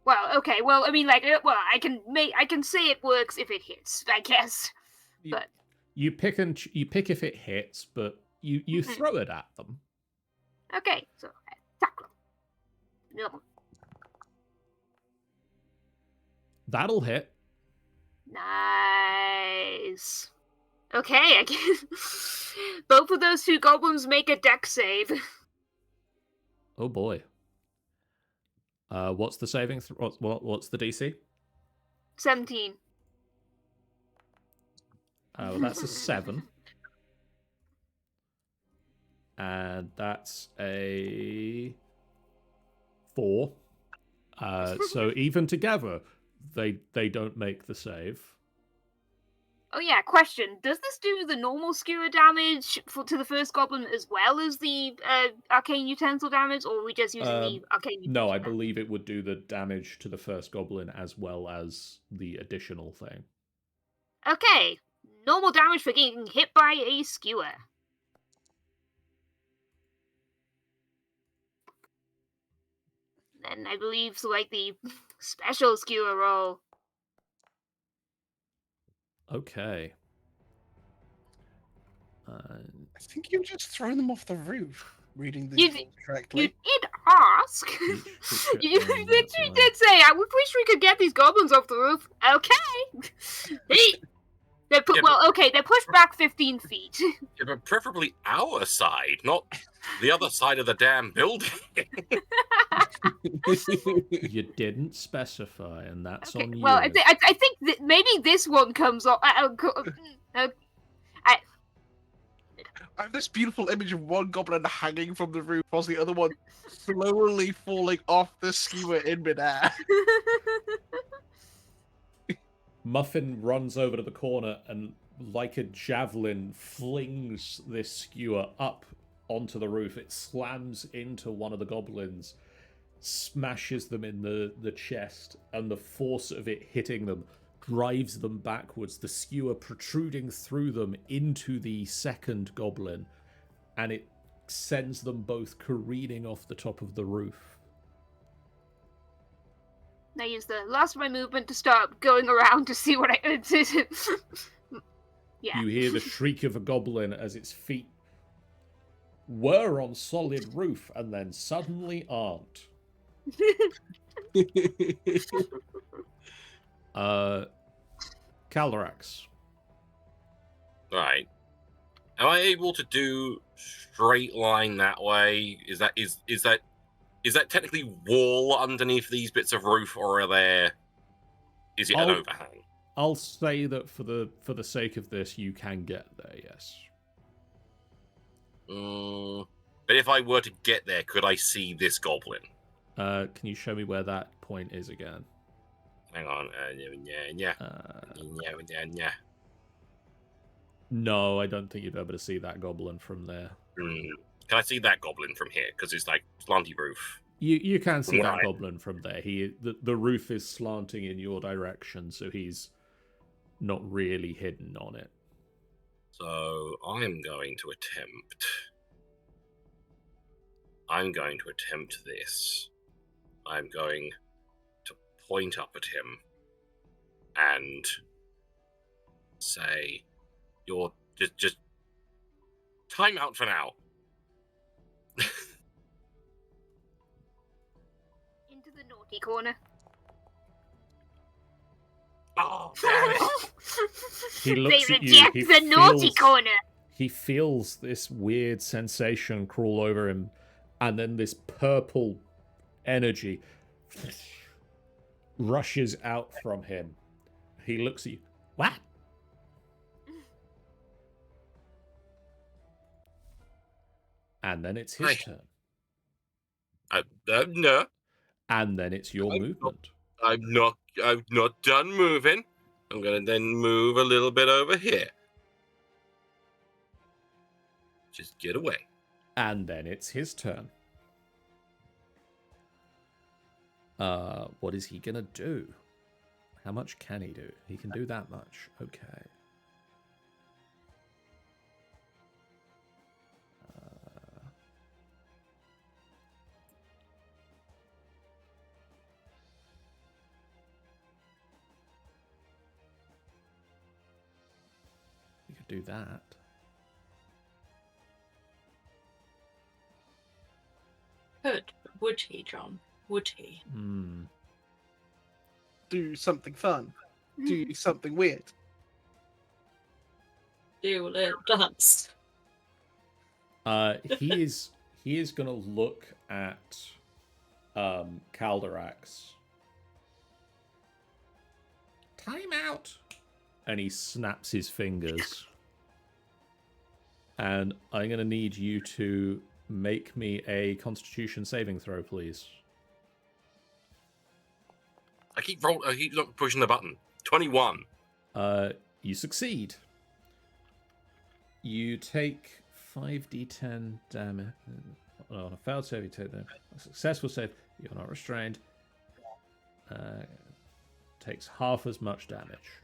Well, okay. Well, I mean, like, I can say it works if it hits, I guess. But You pick if it hits, but you throw it at them. okay, so tackle. No. That'll hit. Nice. Okay, I guess both of those two goblins make a dex save. Oh boy. What's the saving? What's the DC? 17. Well, that's a 7. And that's a 4. So even together, they don't make the save. Oh yeah, question. Does this do the normal skewer damage to the first goblin as well as the arcane utensil damage, or are we just using the arcane utensil No, I damage? believe it would do the damage to the first goblin as well as the additional thing. Okay, normal damage for getting hit by a skewer. Then I believe like the special skewer roll. Okay. I think you've just thrown them off the roof, reading the You rules You correctly. did ask. Each creature You in literally that did say, I would wish we could get these goblins off the roof. Okay. They're Yeah, well, okay, they're pushed back 15 feet. Yeah, but preferably our side, not the other side of the damn building. You didn't specify, and that's Okay, on you. well, I think that maybe this one comes off. I have this beautiful image of one goblin hanging from the roof, whilst the other one slowly falling off the skewer in midair. Muffin runs over to the corner and, like a javelin, flings this skewer up onto the roof. It slams into one of the goblins, smashes them in the chest, and the force of it hitting them drives them backwards, the skewer protruding through them into the second goblin, and it sends them both careening off the top of the roof. I use the last of my movement to start going around to see what I. Yeah. You hear the shriek of a goblin as its feet were on solid roof and then suddenly aren't. Calrax. Right. Am I able to do straight line that way? Is that technically wall underneath these bits of roof, or is it an overhang? I'll say that for the sake of this, you can get there, yes. But if I were to get there, could I see this goblin? Can you show me where that point is again? Hang on. Yeah. No, I don't think you'd be able to see that goblin from there. Can I see that goblin from here? Because it's like slanty roof. You can see that Right. goblin from there. The roof is slanting in your direction, so he's not really hidden on it. So I'm going to attempt this. I'm going to point up at him and say, "You're just time out for now." Into the naughty corner. Oh, damn it. He looks They at you. reject He the naughty corner. He feels this weird sensation crawl over him, and then this purple energy rushes out from him. He looks at you. What? And then it's his turn. No, And then it's your movement. I've not done moving. I'm going to then move a little bit over here. Just get away. And then it's his turn. What is he gonna do? How much can he do? He can do that much. Okay. He could do that. Would he, John? Would he? Do something fun. Do something weird. Do a little dance. He is gonna look at Calderax. Time out. And he snaps his fingers. And I'm going to need you to make me a Constitution saving throw, please. I keep not pushing the button. 21. You succeed. You take 5d10 damage. On a failed save, you take the successful save. You're not restrained. Takes half as much damage.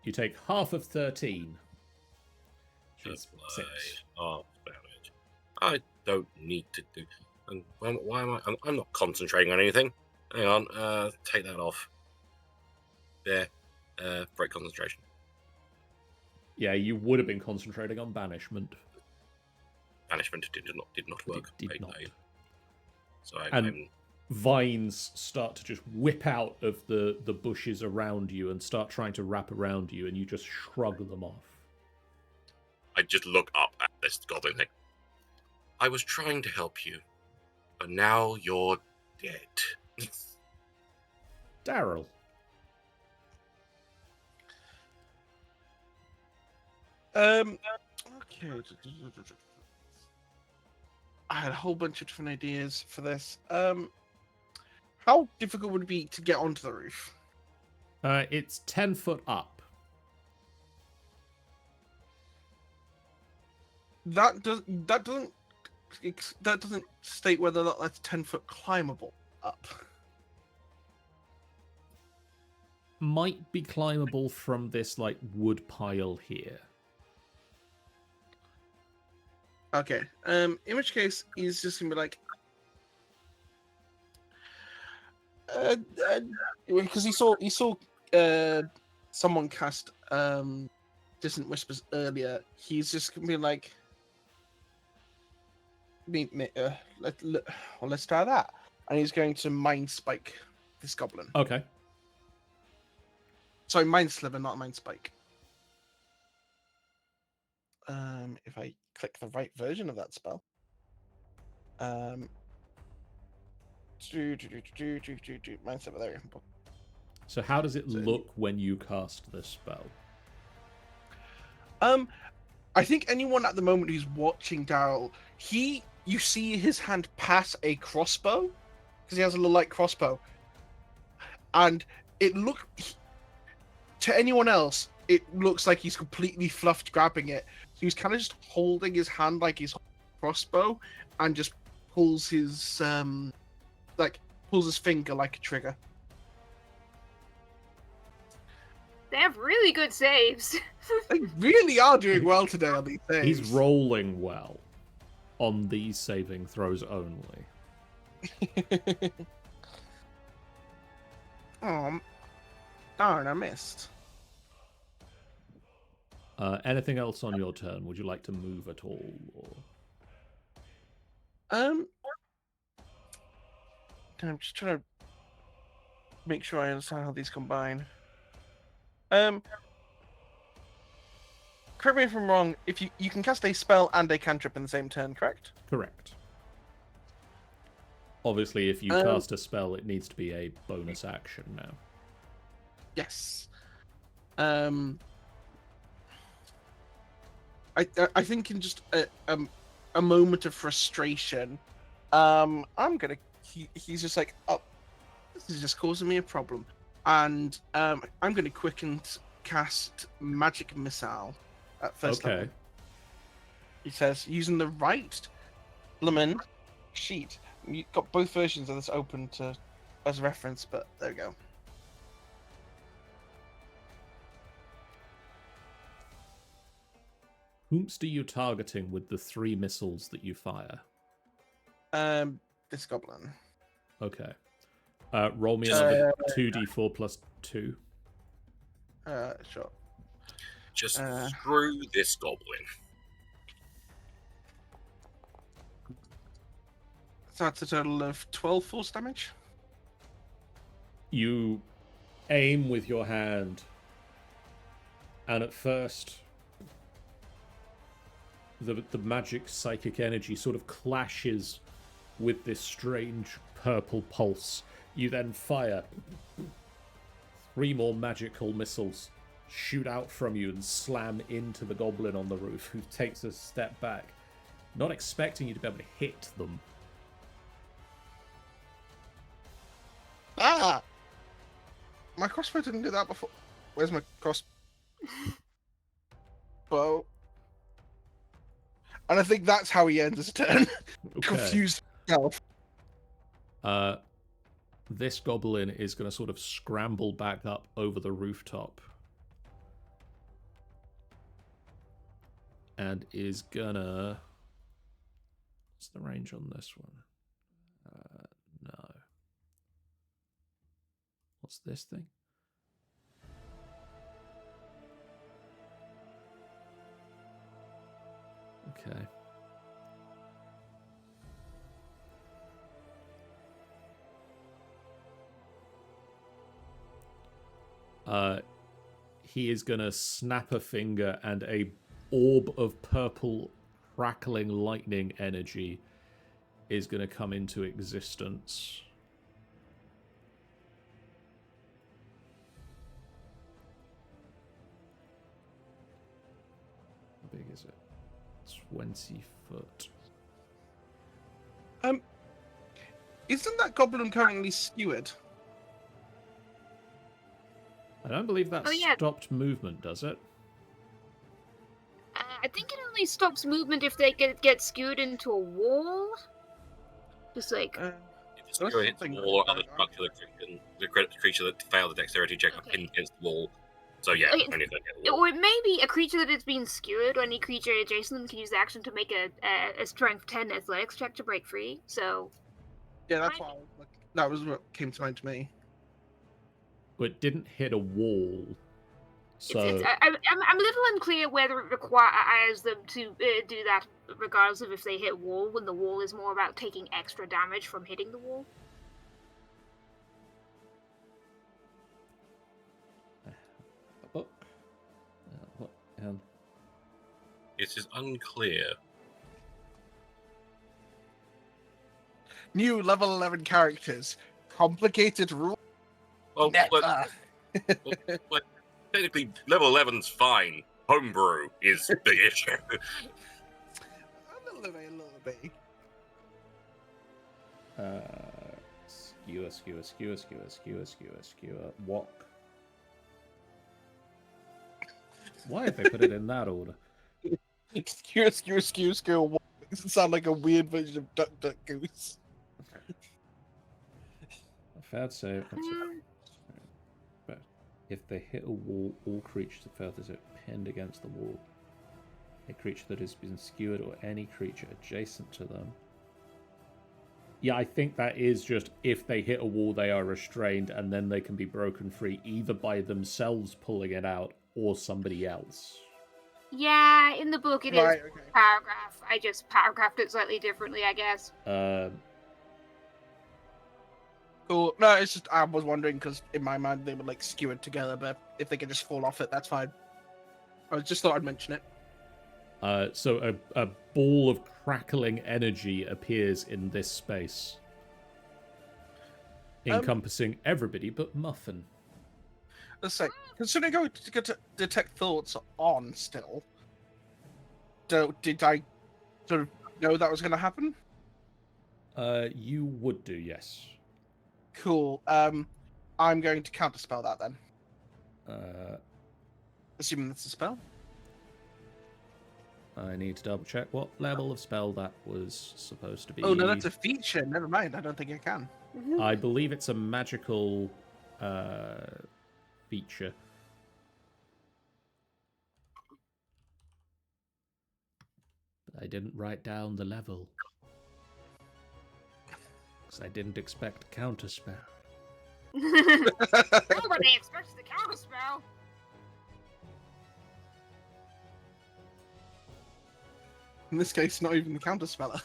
You take half of 13. Which is 6. Oh, damage. I don't need to do. And why am I? I'm not concentrating on anything. Hang on. Take that off. There. Break concentration. Yeah, you would have been concentrating on banishment. Banishment did not work. Did not. So I'm vines start to just whip out of the bushes around you and start trying to wrap around you, and you just shrug them off. I just look up at this goblin thing. I was trying to help you, but now you're dead. Daryl. Okay. I had a whole bunch of different ideas for this. How difficult would it be to get onto the roof? It's 10 foot up. That doesn't state whether or not that's 10-foot climbable up. Might be climbable from this like wood pile here. Okay. In which case, he's just gonna be like, because he saw someone cast Distant Whispers earlier. He's just gonna be like, let's try that, and he's going to mind spike this goblin. Okay. Sorry, mind sliver, not mind spike. If I click the right version of that spell. Mind sliver, there we go. So how does it look when you cast this spell? I think anyone at the moment who's watching Daryl, you see his hand pass a crossbow, because he has a little light crossbow, and to anyone else, it looks like he's completely fluffed grabbing it. So he's kind of just holding his hand like his crossbow, and just pulls his finger like a trigger. They have really good saves. They really are doing well today on these things. He's rolling well on these saving throws only. Oh, darn, I missed. Anything else on your turn? Would you like to move at all? Or... I'm just trying to make sure I understand how these combine. Correct me if I'm wrong. If you can cast a spell and a cantrip in the same turn, correct? Correct. Obviously, if you cast a spell, it needs to be a bonus action now. Yes. I think in just a moment of frustration, he's just like, oh, this is just causing me a problem, and I'm gonna quicken cast magic missile at first. Okay. Level. He says using the right lemon sheet. You got both versions of this open as reference, but there we go. Whomst are you targeting with the 3 missiles that you fire? This goblin. Okay. Roll me another 2d4 plus 2. Sure. Just through this goblin. So that's a total of 12 force damage. You aim with your hand, and at first, the magic psychic energy sort of clashes with this strange purple pulse. You then fire, 3 more magical missiles shoot out from you and slam into the goblin on the roof, who takes a step back, not expecting you to be able to hit them. Ah! My crossbow didn't do that before. Where's my crossbow? And I think that's how he ends his turn. Okay. Confused himself. This goblin is going to sort of scramble back up over the rooftop. And is gonna... What's the range on this one? No. What's this thing? Okay. He is gonna snap a finger and a orb of purple crackling lightning energy is gonna come into existence. How big is it? 20 foot. Isn't that goblin currently skewered? I don't believe that stopped movement, does it? I think it only stops movement if they get skewed into a wall. Just like... If the skewer hits the wall or other structure, the creature that failed the dexterity check are pinned against the wall. So yeah, only if they get the wall. Or it may be a creature that is being skewered, or any creature adjacent to them can use the action to make a strength 10 athletics check to break free, so... Yeah, that's why that was what came to mind to me. But it didn't hit a wall. So I'm a little unclear whether it requires them to do that regardless of if they hit a wall, when the wall is more about taking extra damage from hitting the wall. a book. What? It is unclear. New level 11 characters. Complicated rules. Well, like, technically, level 11's fine. Homebrew is the issue. A little bit. Skewer. Walk. Why have they put it in that order? Skewer. Walk. Doesn't sound like a weird version of Duck Duck Goose. Fair to say, but if they hit a wall, all creatures that fail to hit pinned against the wall. A creature that has been skewered or any creature adjacent to them. Yeah, I think that is just if they hit a wall, they are restrained, and then they can be broken free either by themselves pulling it out or somebody else. Yeah, in the book it is Okay. paragraph. I just paragraphed it slightly differently, I guess. Cool. No, it's just I was wondering because in my mind they were like skewered together, but if they could just fall off it, that's fine. I just thought I'd mention it. So a ball of crackling energy appears in this space, encompassing everybody but Muffin. Let's say, considering I get to detect thoughts on still, did I sort of know that was going to happen? You would do, yes. Cool. I'm going to counterspell that then. Assuming that's a spell. I need to double check what level of spell that was supposed to be. Oh no, that's a feature. Never mind. I don't think I can. I believe it's a magical feature. But I didn't write down the level. Because I didn't expect counterspell. Nobody expects the counterspell. In this case, not even the counterspeller.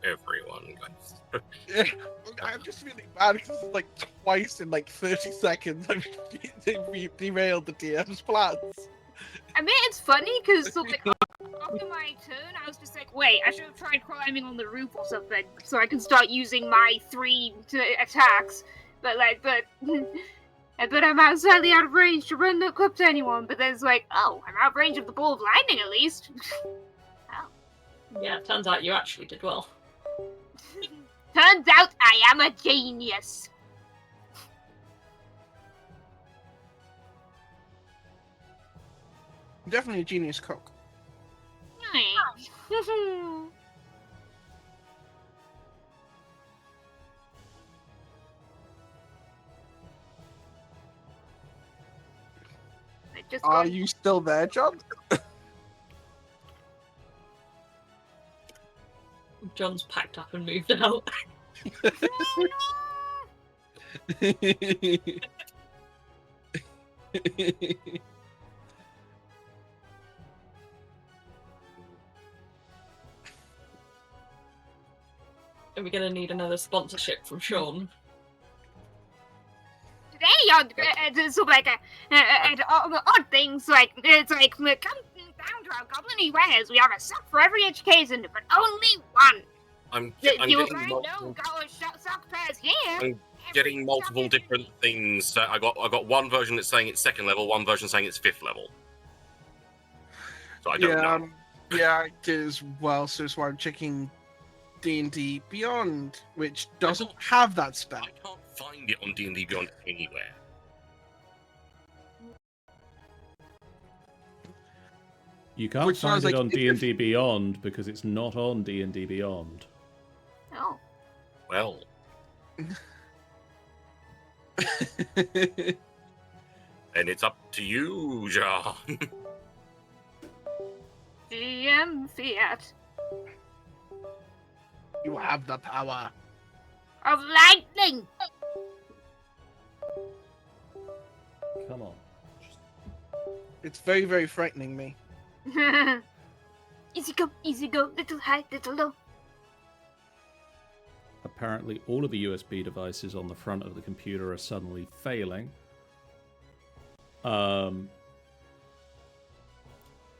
Everyone, guys. Yeah, I'm just feeling bad because it's like twice in like 30 seconds I've derailed the DM's plans. I mean, it's funny because so, like, after my turn, I was just like, wait, I should have tried climbing on the roof or something so I can start using my 3 attacks. But but I'm slightly out of range to run up to anyone. But then it's like, oh, I'm out of range of the ball of lightning at least. Yeah, it turns out you actually did well. Turns out I am a genius. I'm definitely a genius cook. Are you still there, John? John's packed up and moved out. Are we gonna need another sponsorship from Sean? Today on so like odd things like it's like come down to our goblin wares. We have a sock for every education, but only one. I'm You'll getting find multiple, no sock pairs here. I'm getting multiple different things. So I got one version that's saying it's 2nd level, one version saying it's 5th level. So I don't know. Yeah, it is. Well, so that's why I'm checking D&D Beyond, which doesn't have that spell. I can't find it on D&D Beyond anywhere. You can't Which find sounds it like on D&D Beyond because it's not on D&D Beyond. Oh. Well, and it's up to you, John. DM Fiat You have the power. of lightning. Come on. It's very, very frightening me. Easy go, little high, little low. Apparently all of the USB devices on the front of the computer are suddenly failing. I'm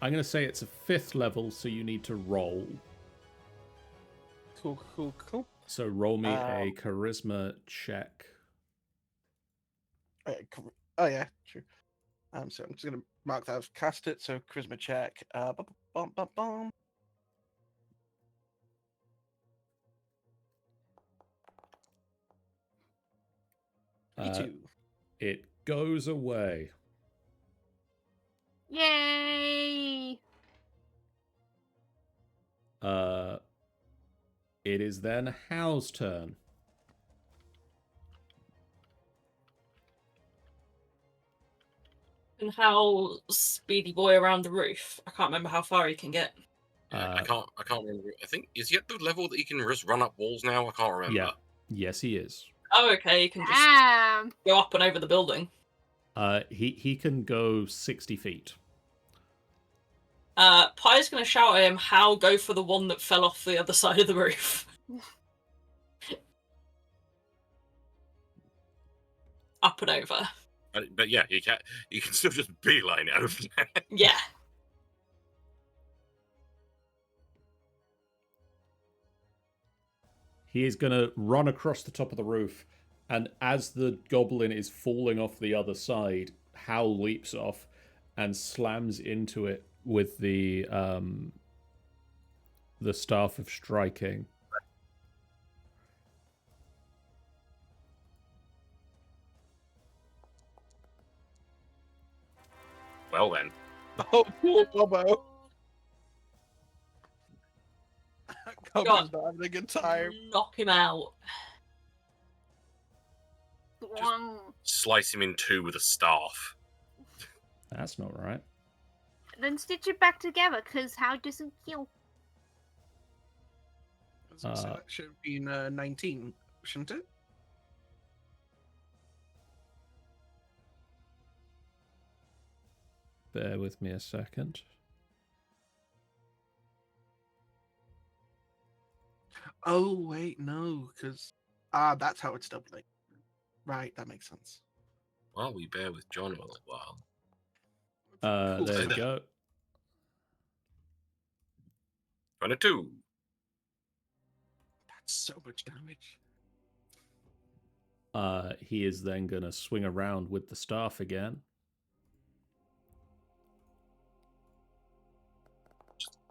going to say it's a 5th level, so you need to roll. Cool. So roll me a charisma check. Oh yeah, true. So I'm just gonna mark that I've cast it. So charisma check. Bum. It goes away. Yay! It is then Hal's turn. And how speedy boy around the roof? I can't remember how far he can get. I can't remember. I think is he at the level that he can just run up walls now? I can't remember. Yeah. Yes, he is. Oh, okay. He can just go up and over the building. He can go 60 feet. Pie's going to shout at him, "How go for the one that fell off the other side of the roof." Up and over. But yeah, you can still just beeline it over there. Yeah. He is going to run across the top of the roof, and as the goblin is falling off the other side, Hal leaps off and slams into it with the staff of striking. Well then. Oh, poor Bobo. Goblin's not having a good time. Knock him out. Slice him in two with a staff. That's not right. Then stitch it back together, because how doesn't kill? So that should have been 19, shouldn't it? Bear with me a second. Oh, wait, no, because... that's how it's doubling. Right, that makes sense. Well, we bear with John a little while. Cool. There we go. 22. That's so much damage. He is then going to swing around with the staff again.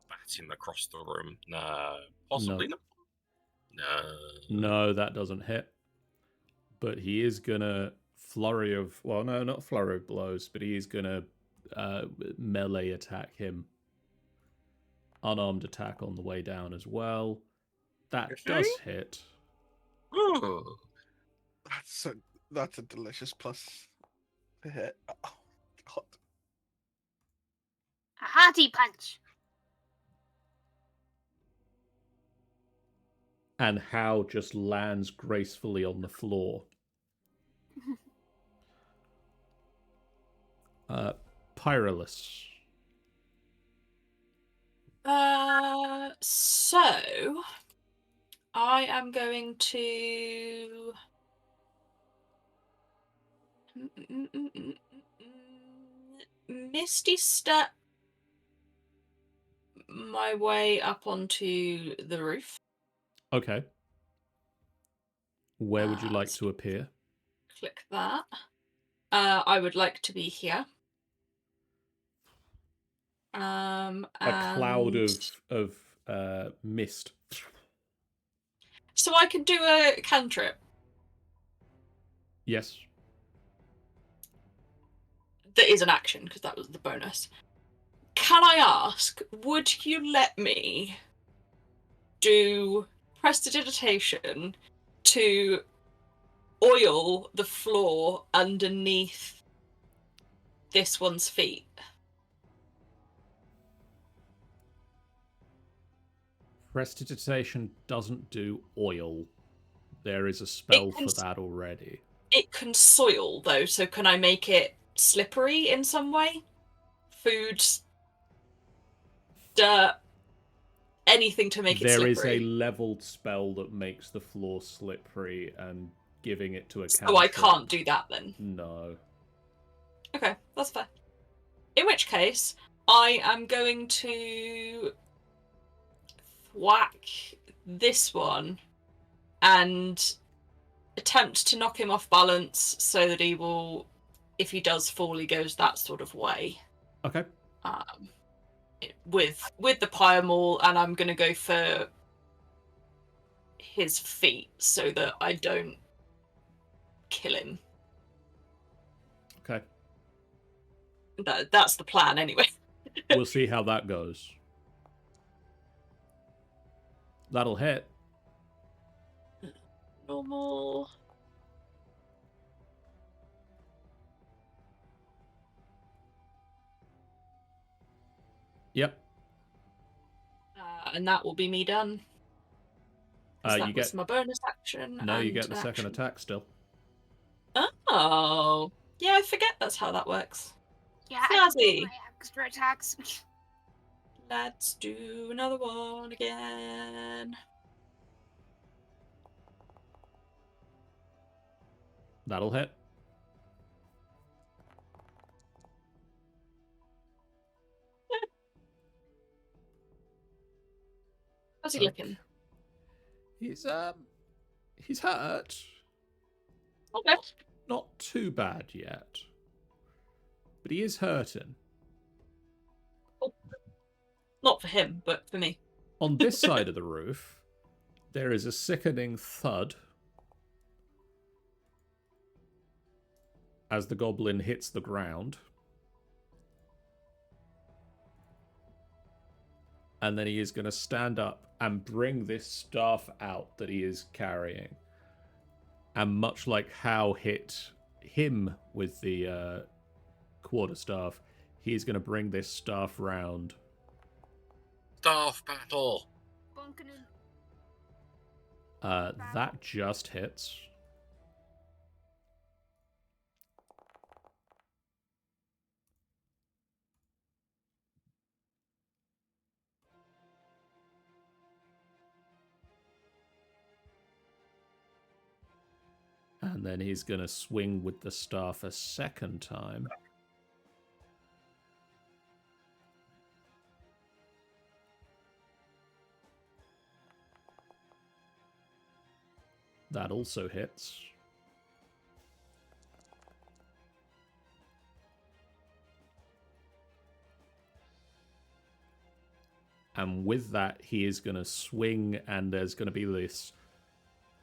Bat him across the room. No. Possibly not. No. No, that doesn't hit. But he is going to flurry of... Well, no, not flurry of blows, but he is going to melee attack him. Unarmed attack on the way down as well. That does hit. Ooh. That's a delicious plus to hit. Oh, God. A hearty punch. And Hal just lands gracefully on the floor. Pyrolus. So I am going to Misty Step my way up onto the roof. Okay. Where would you like to appear? Click that. I would like to be here. A cloud of mist. So I can do a cantrip. Yes. That is an action, because that was the bonus. Can I ask, would you let me do prestidigitation to oil the floor underneath this one's feet? Prestidigitation doesn't do oil. There is a spell for that already. It can soil, though, so can I make it slippery in some way? Food, dirt, anything to make it slippery. There is a leveled spell that makes the floor slippery, and giving it to a cantrip. So I can't do that then? No. Okay, that's fair. In which case, I am going to whack this one and attempt to knock him off balance so that he will, if he does fall, he goes that sort of way. Okay. With the pyre maul, and I'm going to go for his feet so that I don't kill him. Okay. That's the plan anyway. We'll see how that goes. That'll hit. Normal. Yep. And that will be me done. That was my bonus action. No, you get the second attack still. Oh. Yeah, I forget that's how that works. Yeah, I Snazzy. do my extra attacks. Let's do another one again. That'll hit. How's he looking? He's hurt. Okay. Not too bad yet. But he is hurting. Oh. Not for him, but for me. On this side of the roof, there is a sickening thud as the goblin hits the ground. And then he is going to stand up and bring this staff out that he is carrying. And much like Hal hit him with the quarterstaff, he is going to bring this staff round. Staff battle. That just hits. And then he's going to swing with the staff a second time. That also hits. And with that, he is going to swing, and there's going to be this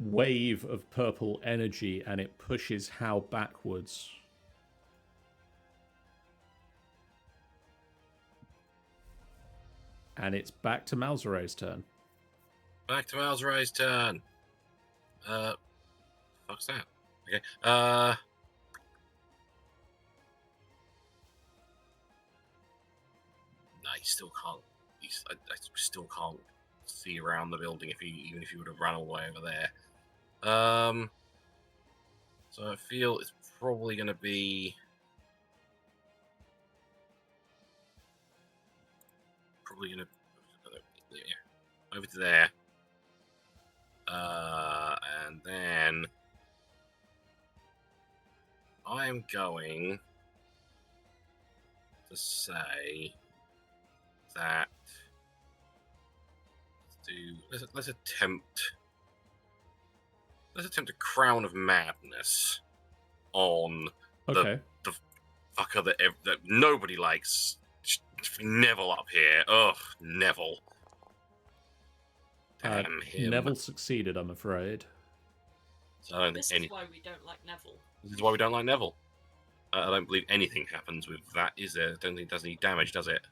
wave of purple energy, and it pushes Hal backwards. And it's back to Malzeray's turn. Back to Malzeray's turn. Fuck's that? Okay. No, he still can't. I still can't see around the building even if he would have run all the way over there. So I feel it's probably going to be over to there. And then I'm going to say that let's attempt a crown of madness on Okay. the fucker that nobody likes. Neville up here. Ugh, Neville. Damn him. Neville succeeded, I'm afraid. So I don't This think is why we don't like Neville. This is why we don't like Neville. I don't believe anything happens with that, is there? I don't think it does any damage, does it?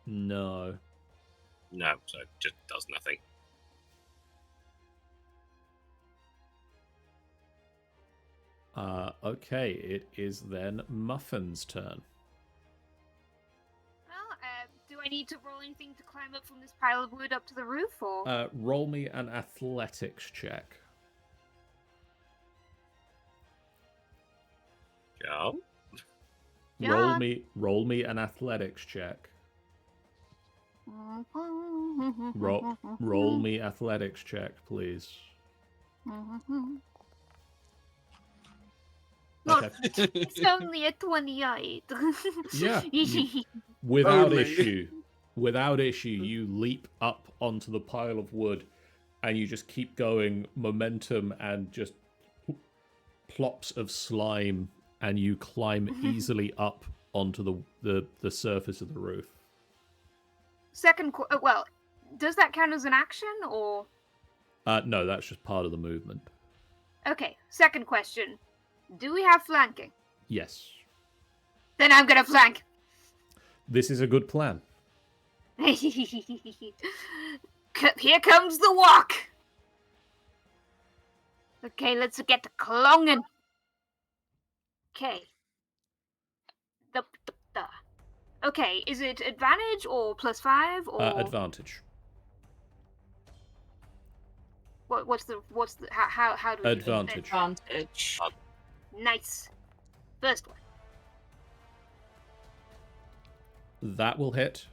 No. No, so it just does nothing. Okay, it is then Muffin's turn. Well, do I need to roll anything to climb up from this pile of wood up to the roof, or? Roll me an athletics check. Yeah. Roll me an athletics check. Roll me athletics check, please. Look, Okay. it's only a 28. Yeah. Without Only. issue, you leap up onto the pile of wood, and you just keep going, momentum and just plops of slime, and you climb easily up onto the surface of the roof. Well, does that count as an action, or? No, that's just part of the movement. Okay, second question. Do we have flanking? Yes. Then I'm gonna flank. This is a good plan. Here comes the walk. Okay, let's get to Klongen. Okay. Okay, is it advantage or +5 or Advantage. what's the how do we do it? Advantage. Advantage. Nice. First one. That will hit.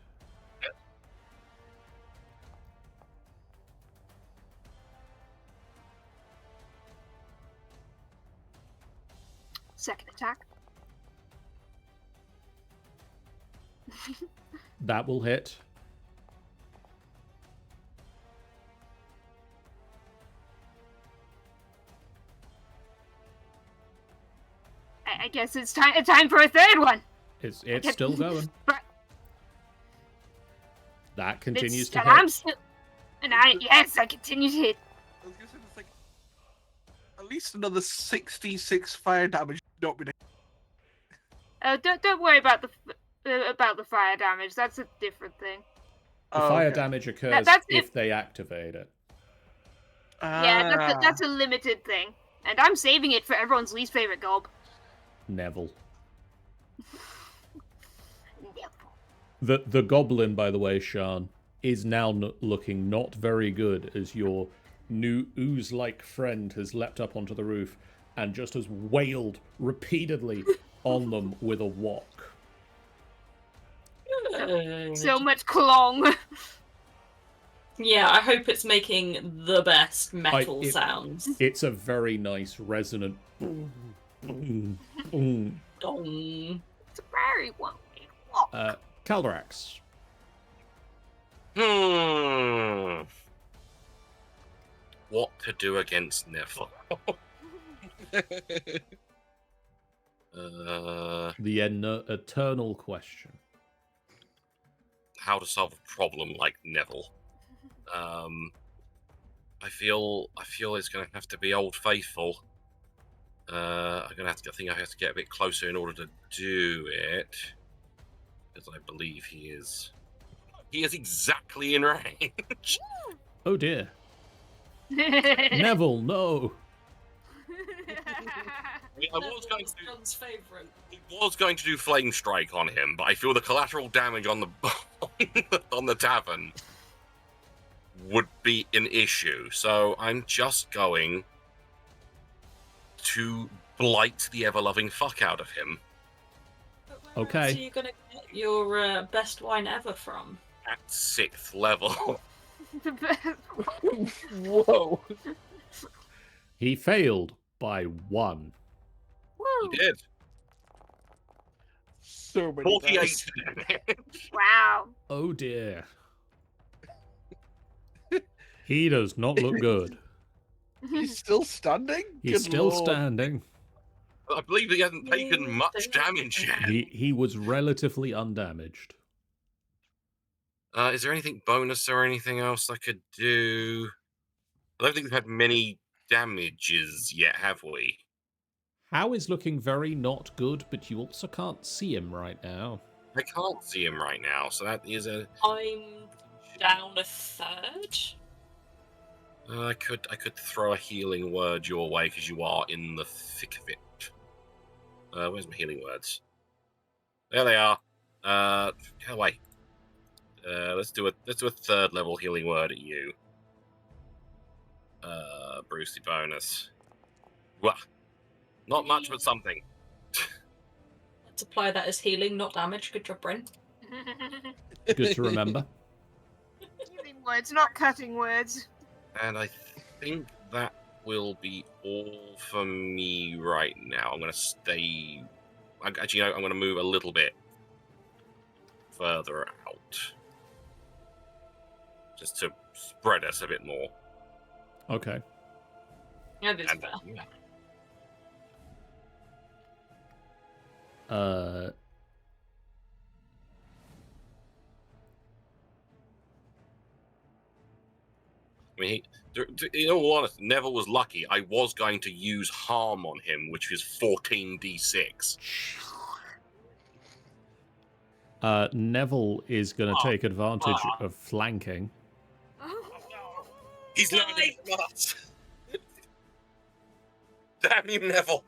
Second attack. That will hit. I guess it's time for a third one. It's still going. But That continues to I'm hit. still, and I continue to hit. I was gonna say it's like at least another 66 fire damage. Not been. Don't worry about the fire damage. That's a different thing. The fire damage occurs if they activate it. Yeah, that's a limited thing, and I'm saving it for everyone's least favorite gob. Neville. Neville. The goblin, by the way, Sean, is now looking not very good as your new ooze-like friend has leapt up onto the roof and just has wailed repeatedly on them with a wok. So much clong. Yeah, I hope it's making the best metal sounds. It's a very nice resonant. Dong. It's a very one. Caldrax. What to do against Neville? The eternal question. How to solve a problem like Neville? I feel it's going to have to be Old Faithful. I think I have to get a bit closer in order to do it, because I believe he is exactly in range. Oh dear. Neville, no. I was going to do Flame Strike on him, but I feel the collateral damage on the on the tavern would be an issue. So I'm just going to blight the ever-loving fuck out of him. Okay. So you're gonna get your best wine ever from? At 6th level. The best. Whoa. He failed by 1. He did. So many 48 dice. damage. Wow. Oh dear. He does not look good. He's still standing? He's Good still Lord. standing. I believe he hasn't taken much damage yet. He was relatively undamaged. Is there anything bonus or anything else I could do? I don't think we've had many damages yet, have we? How is looking very not good, but you also can't see him right now. I can't see him right now, so that is a... I'm down a third. I could throw a healing word your way because you are in the thick of it. Where's my healing words? There they are. Get away. Let's do a 3rd level healing word at you. Brucey bonus. Wah. Not much, but something. Let's apply that as healing, not damage. Good job, Bryn. Good to remember. Using words, not cutting words. And I think that will be all for me right now. I'm going to stay... Actually, I'm going to move a little bit further out. Just to spread us a bit more. Okay. Yeah, this is And, better. yeah. I mean, in all honesty, Neville was lucky. I was going to use harm on him, which is 14d6. Neville is going to take advantage of flanking. He's learning from us. Damn you, Neville.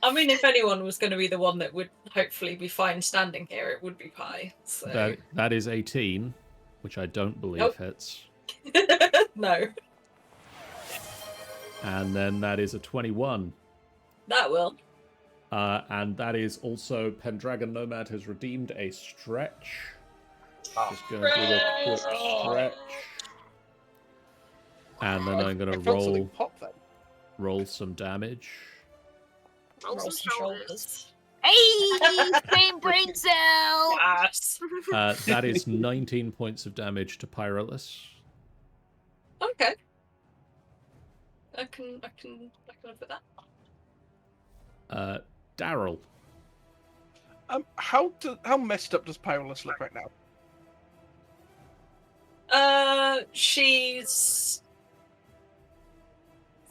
I mean, if anyone was going to be the one that would hopefully be fine standing here, it would be Pi. So. That is 18, which I don't believe Nope. hits. No. And then that is a 21. That will. And that is also Pendragon Nomad has redeemed a stretch. Just going to do a quick stretch. And then I'm going to felt something pop then. roll some damage. Roll some shoulders. Hey, same brain cell. Yes. That is 19 points of damage to Pyrolus. Okay. I can live with that. Daryl. How messed up does Pyrolus look right now? She's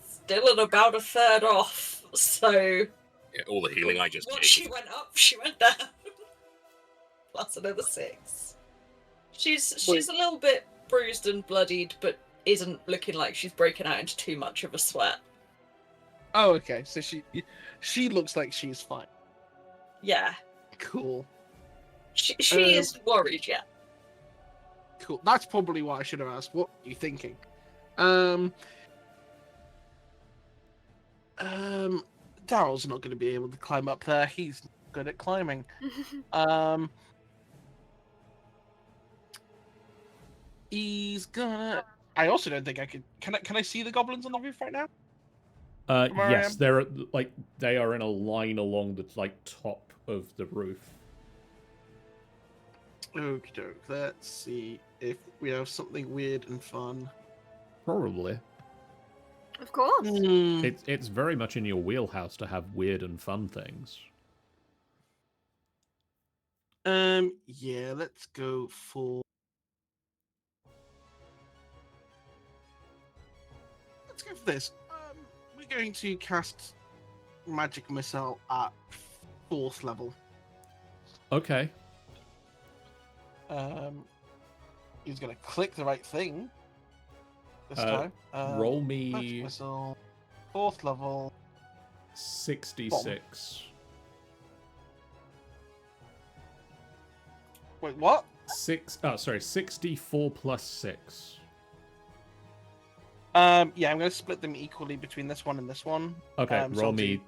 still at about a third off, so Yeah, all the healing I just once gave. she went up, she went down. Plus another 6. She's a little bit bruised and bloodied, but isn't looking like she's breaking out into too much of a sweat. Oh, okay. So she looks like she's fine. Yeah. Cool. She is worried, yeah. cool. That's probably what I should have asked. What are you thinking? Daryl's not going to be able to climb up there. He's not good at climbing. He's gonna. I also don't think I could. Can I see the goblins on the roof right now? Where I Yes, am? they're they are in a line along the top of the roof. Okie doke. Let's see if we have something weird and fun. Probably. Of course. It's very much in your wheelhouse to have weird and fun things. Yeah, let's go for. Let's go for this. We're going to cast magic missile at 4th level. Okay. He's gonna click the right thing this time. Roll Magic me missile, 4th level. 66. Wait, what? 64 plus 6. Yeah, I'm gonna split them equally between this one and this one. Okay, so roll I'll me do-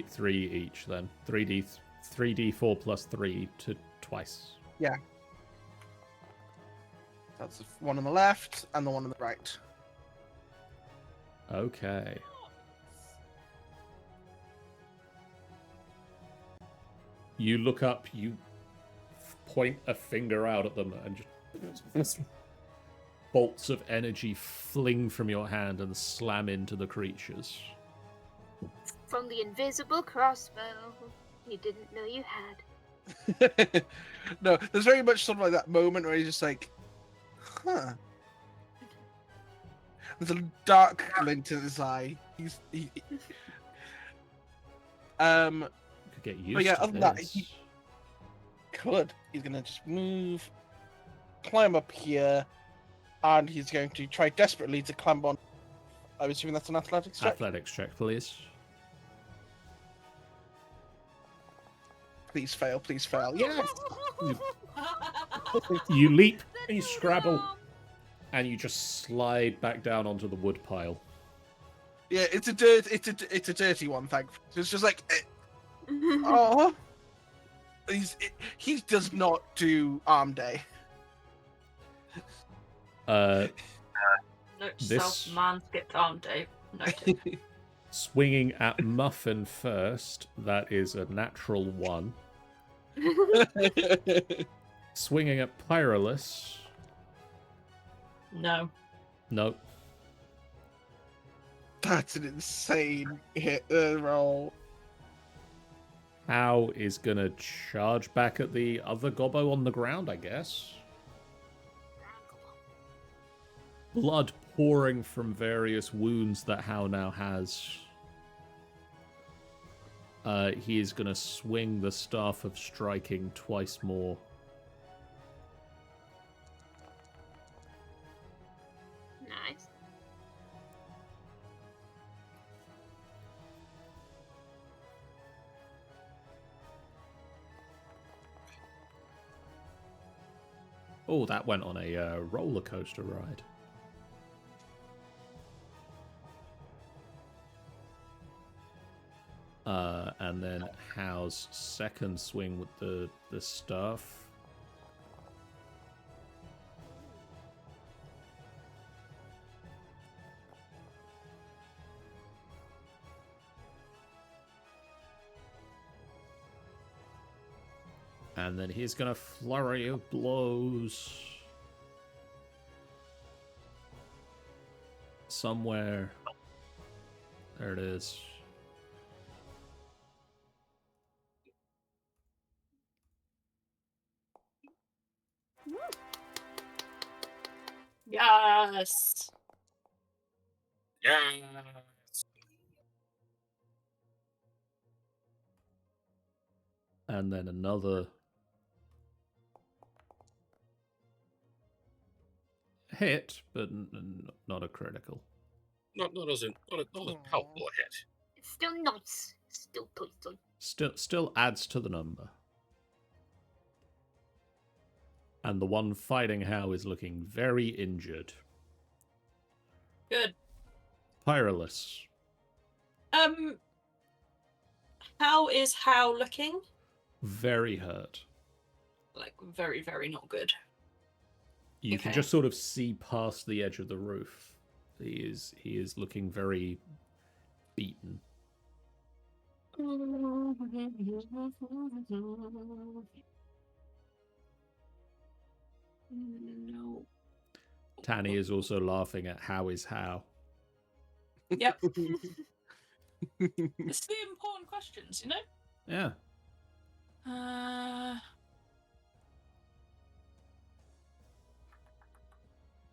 3 each then. 3d4 plus 3 to twice. Yeah. That's the one on the left and the one on the right. Okay. You look up, you point a finger out at them, and just bolts of energy fling from your hand and slam into the creatures. From the invisible crossbow you didn't know you had. No, there's very much sort of like that moment where he's just like, huh. There's a dark glint in his eye. He Could get used yeah, to other than that, this. he could. He's gonna just move, climb up here, and he's going to try desperately to climb on. I'm assuming that's an athletics check. Athletics check, please. Please fail, please fail. Yes! You leap, you scrabble, and you just slide back down onto the wood pile. Yeah, it's a dirty one, thankfully. It's just like, oh, he does not do arm day. Note This- self, man skipped arm day. Noted. Swinging at Muffin first, that is a natural 1. Swinging at Pyrolus, No. nope. That's an insane hit roll. How is gonna charge back at the other gobbo on the ground, I guess. Blood pouring from various wounds that How now has. He is gonna swing the Staff of Striking twice more. Nice. Oh, that went on a roller coaster ride. And then How's second swing with the staff. And then he's gonna flurry of blows. Somewhere. There it is. Yes. Yes. And then another hit, but not a critical. Not as palpable a hit. It's still nuts. Still poison. Still adds to the number. And the one fighting How is looking very injured. Good. Pyrolus. How is How looking? Very hurt. Like, very, very not good. You can Okay. just sort of see past the edge of the roof. He is looking very beaten. No. Tanny is also laughing at How is How. Yep. It's the important questions, you know? Yeah.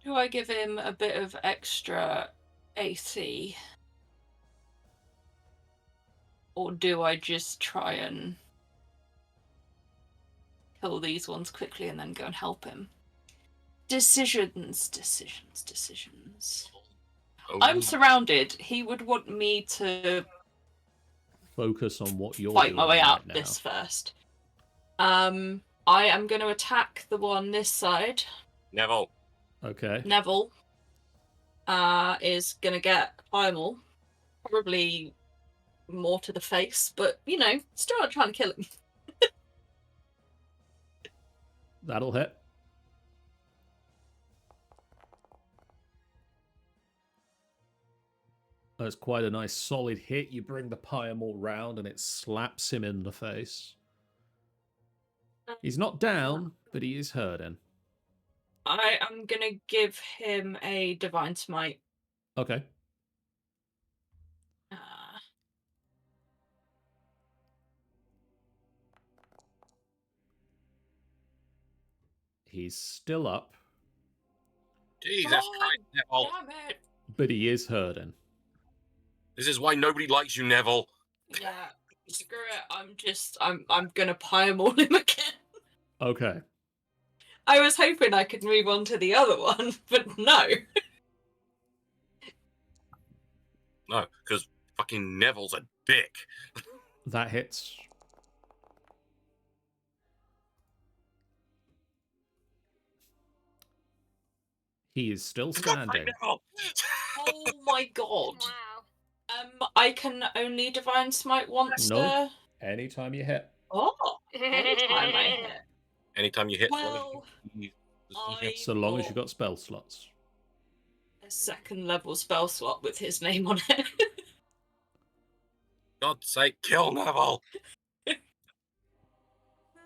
Do I give him a bit of extra AC? Or do I just try and kill these ones quickly and then go and help him? Decisions. Oh, I'm surrounded. He would want me to Focus on what you're fight doing my way right out now. this first. I am going to attack the one this side. Neville. Okay. Neville is going to get Primal. Probably more to the face, but, you know, still not trying to kill him. That'll hit. That's quite a nice solid hit. You bring the Pyramore round and it slaps him in the face. He's not down, but he is hurting. I am going to give him a Divine Smite. Okay. He's still up, Jesus Christ, Neville. Damn it! but he is hurting. This is why nobody likes you, Neville. Yeah, screw it. I'm gonna Pyramore him again. Okay. I was hoping I could move on to the other one, but no. No, because fucking Neville's a dick. That hits. He is still standing. Neville. Oh my god. Wow. I can only Divine Smite once. Nope. Anytime you hit. Oh, anytime I hit. Anytime you hit, Well, So long as you got spell slots. a second level spell slot with his name on it. God's sake, kill Neville.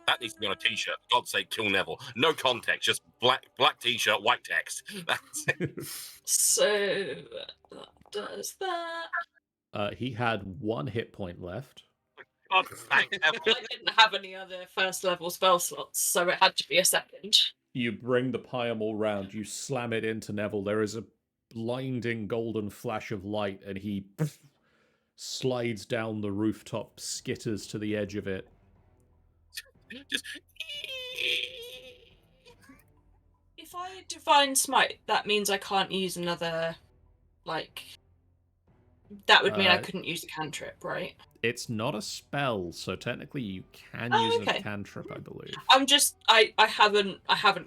That needs to be on a t-shirt. For God's sake, kill Neville. No context, just black t-shirt, white text. That's it. So that does that. He had 1 hit point left. God's sake, Neville. I didn't have any other first level spell slots, so it had to be a second. You bring the Pyramore round, you slam it into Neville. There is a blinding golden flash of light, and he slides down the rooftop, skitters to the edge of it. Just... If I Divine Smite, that means I can't use another, like... That would mean I couldn't use a cantrip, right? It's not a spell, so technically you can Oh, use okay. a cantrip, I believe. I'm just... I haven't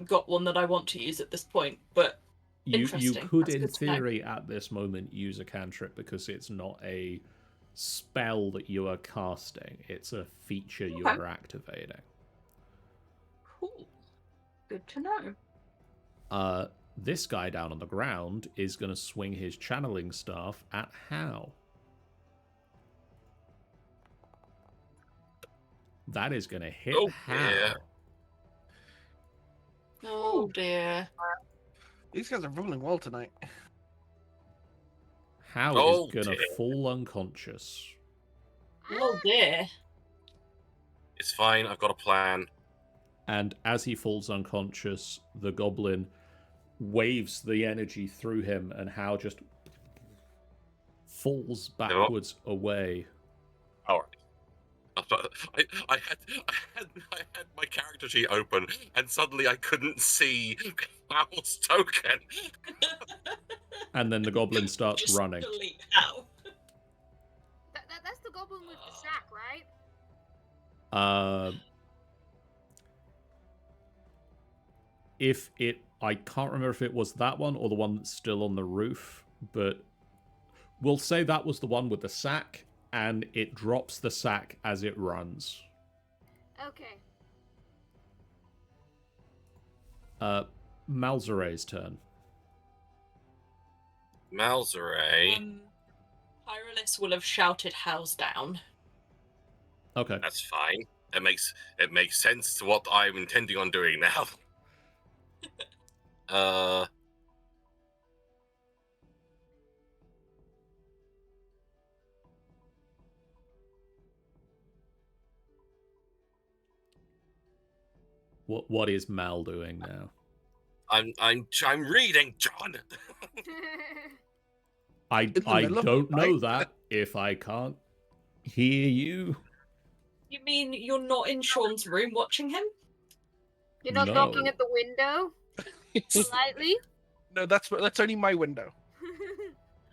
got one that I want to use at this point, but... You Interesting. could, That's in good to know. theory, at this moment, use a cantrip because it's not a spell that you are casting. It's a feature you Okay. are activating. Cool. Good to know. This guy down on the ground is going to swing his channeling staff at How. That is going to hit Oh, How. dear. Oh dear. These guys are rolling well tonight. How Oh, is going to dear. fall unconscious. Oh dear. It's fine, I've got a plan. And as he falls unconscious, the goblin waves the energy through him, and How just falls backwards away. All right. I had my character sheet open, and suddenly I couldn't see Howl's token. And then the goblin starts Just running. delete How. That's the goblin with the sack, right? if it... I can't remember if it was that one or the one that's still on the roof, but we'll say that was the one with the sack, and it drops the sack as it runs. Okay. Malzare's turn. Malzare. Pyrolis will have shouted "House down." Okay. That's fine. It makes sense to what I'm intending on doing now. What is Mal doing now? I'm reading, John. I middle of don't the know night? that if I can't hear you. You mean you're not in Sean's room watching him? You're not No. knocking at the window politely? No, that's only my window.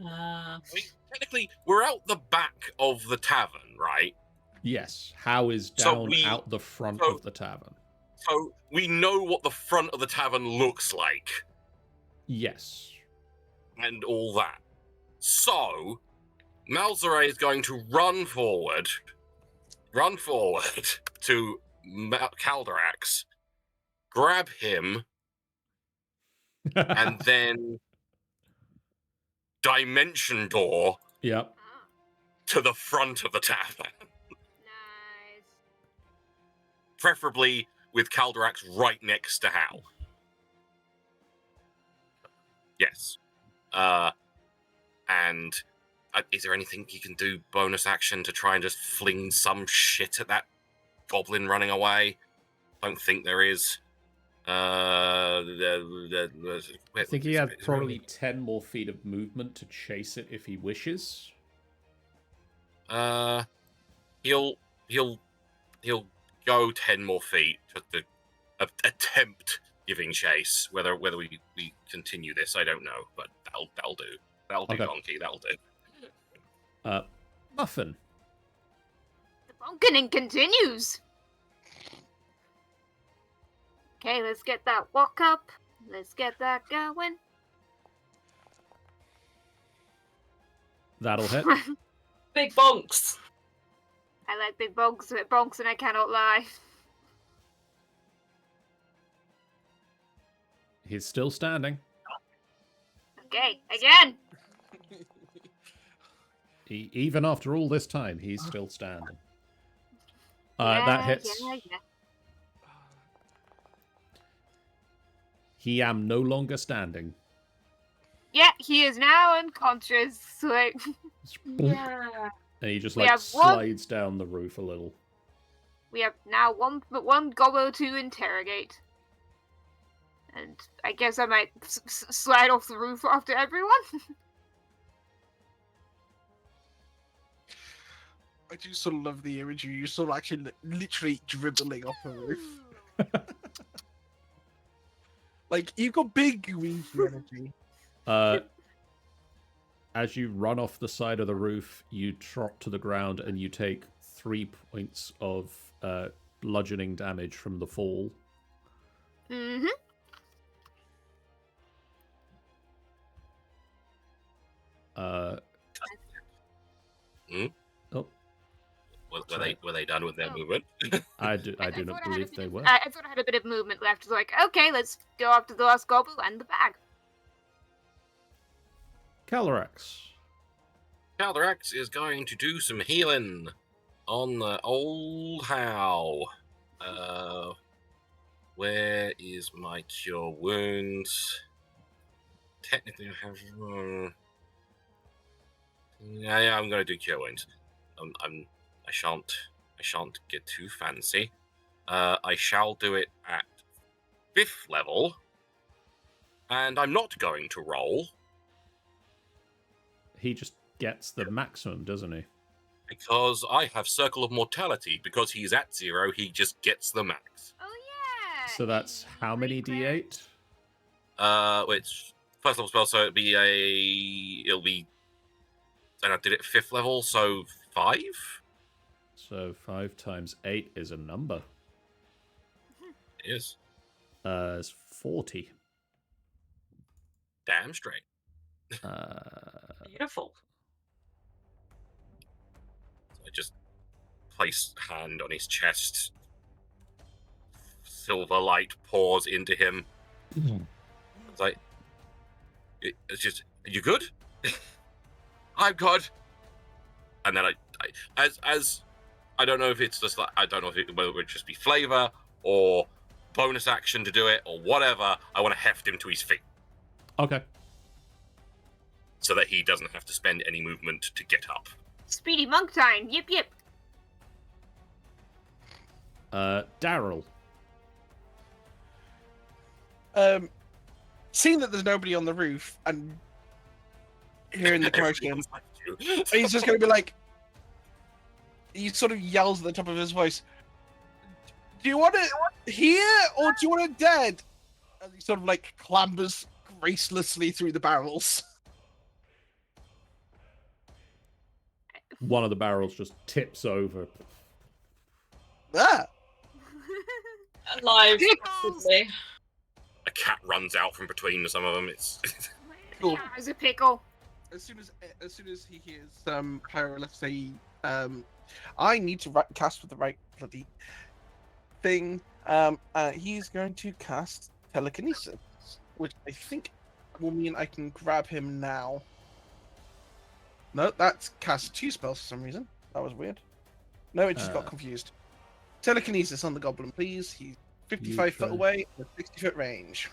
I mean, technically, we're out the back of the tavern, right? Yes. How is So down we- out the front so- of the tavern? So we know what the front of the tavern looks like Yes. and all that. So Malzare is going to run forward to Calderax, grab him, and then dimension door Yep. Ah, to the front of the tavern. nice. Preferably with Calderax right next to Hal. Yes. And is there anything you can do bonus action to try and just fling some shit at that goblin running away? Don't think there is. I think he had probably 10 more feet of movement to chase it if he wishes. He'll go 10 more feet to attempt giving chase. Whether we continue this, I don't know, but that'll do. That'll do, Okay. Donkey. That'll do. Muffin. The bunkening continues. Okay, let's get that walk up. Let's get that going. That'll hit. Big bonks. I like big bonks, and I cannot lie. He's still standing. Okay, again. Even after all this time, he's still standing. Yeah, That hits. Yeah. He am no longer standing. Yeah, he is now unconscious. Like, Yeah. And he just We like have one- slides down the roof a little. we have now one gobbo to interrogate. And I guess I might slide off the roof after everyone. I do sort of love the imagery. You sort of actually literally dribbling off the roof. Like, you've got big gooey energy. As you run off the side of the roof, you trot to the ground and you take 3 points of bludgeoning damage from the fall. Mm-hmm. Oh, Were they done with their Oh. movement? I do I not thought I had a believe bit they of- were. I thought I had a bit of movement left. So like, okay, let's go after the last gobbo and the bag. Calorax. Calderax is going to do some healing on the old How. Where is my cure wounds? Technically, I have. Yeah, I'm going to do cure wounds. I shan't get too fancy. I shall do it at 5th level, and I'm not going to roll He just gets the maximum, doesn't he? because I have Circle of Mortality. Because he's at 0, he just gets the max. Oh yeah. So that's how many D8? Which first level spell, so it'll be. And I did it 5th level, so 5. So 5 times 8 is a number. It is. It's 40. Damn straight. Beautiful. I just place hand on his chest. Silver light pours into him. It's like, it's just, are you good? I'm good. And then as I don't know if it's just like, I don't know whether it would just be flavor or bonus action to do it or whatever. I want to heft him to his feet Okay. so that he doesn't have to spend any movement to get up. Speedy monk time. Yip yip. Daryl. Seeing that there's nobody on the roof and hearing the commotion, he's just going to be like, he sort of yells at the top of his voice, do you want it here or do you want it dead? And he sort of like clambers gracelessly through the barrels. One of the barrels just tips over. Ah! Alive. Pickles! Probably. A cat runs out from between some of them. It's Cool. Yeah, as a pickle. As soon as he hears Pyro, let's say, I need to cast with the right bloody thing. He's going to cast telekinesis, which I think will mean I can grab him now. No, that's cast 2 spells for some reason. That was weird. No, it just got confused. Telekinesis on the goblin, please. He's 55 foot away with 60 foot range.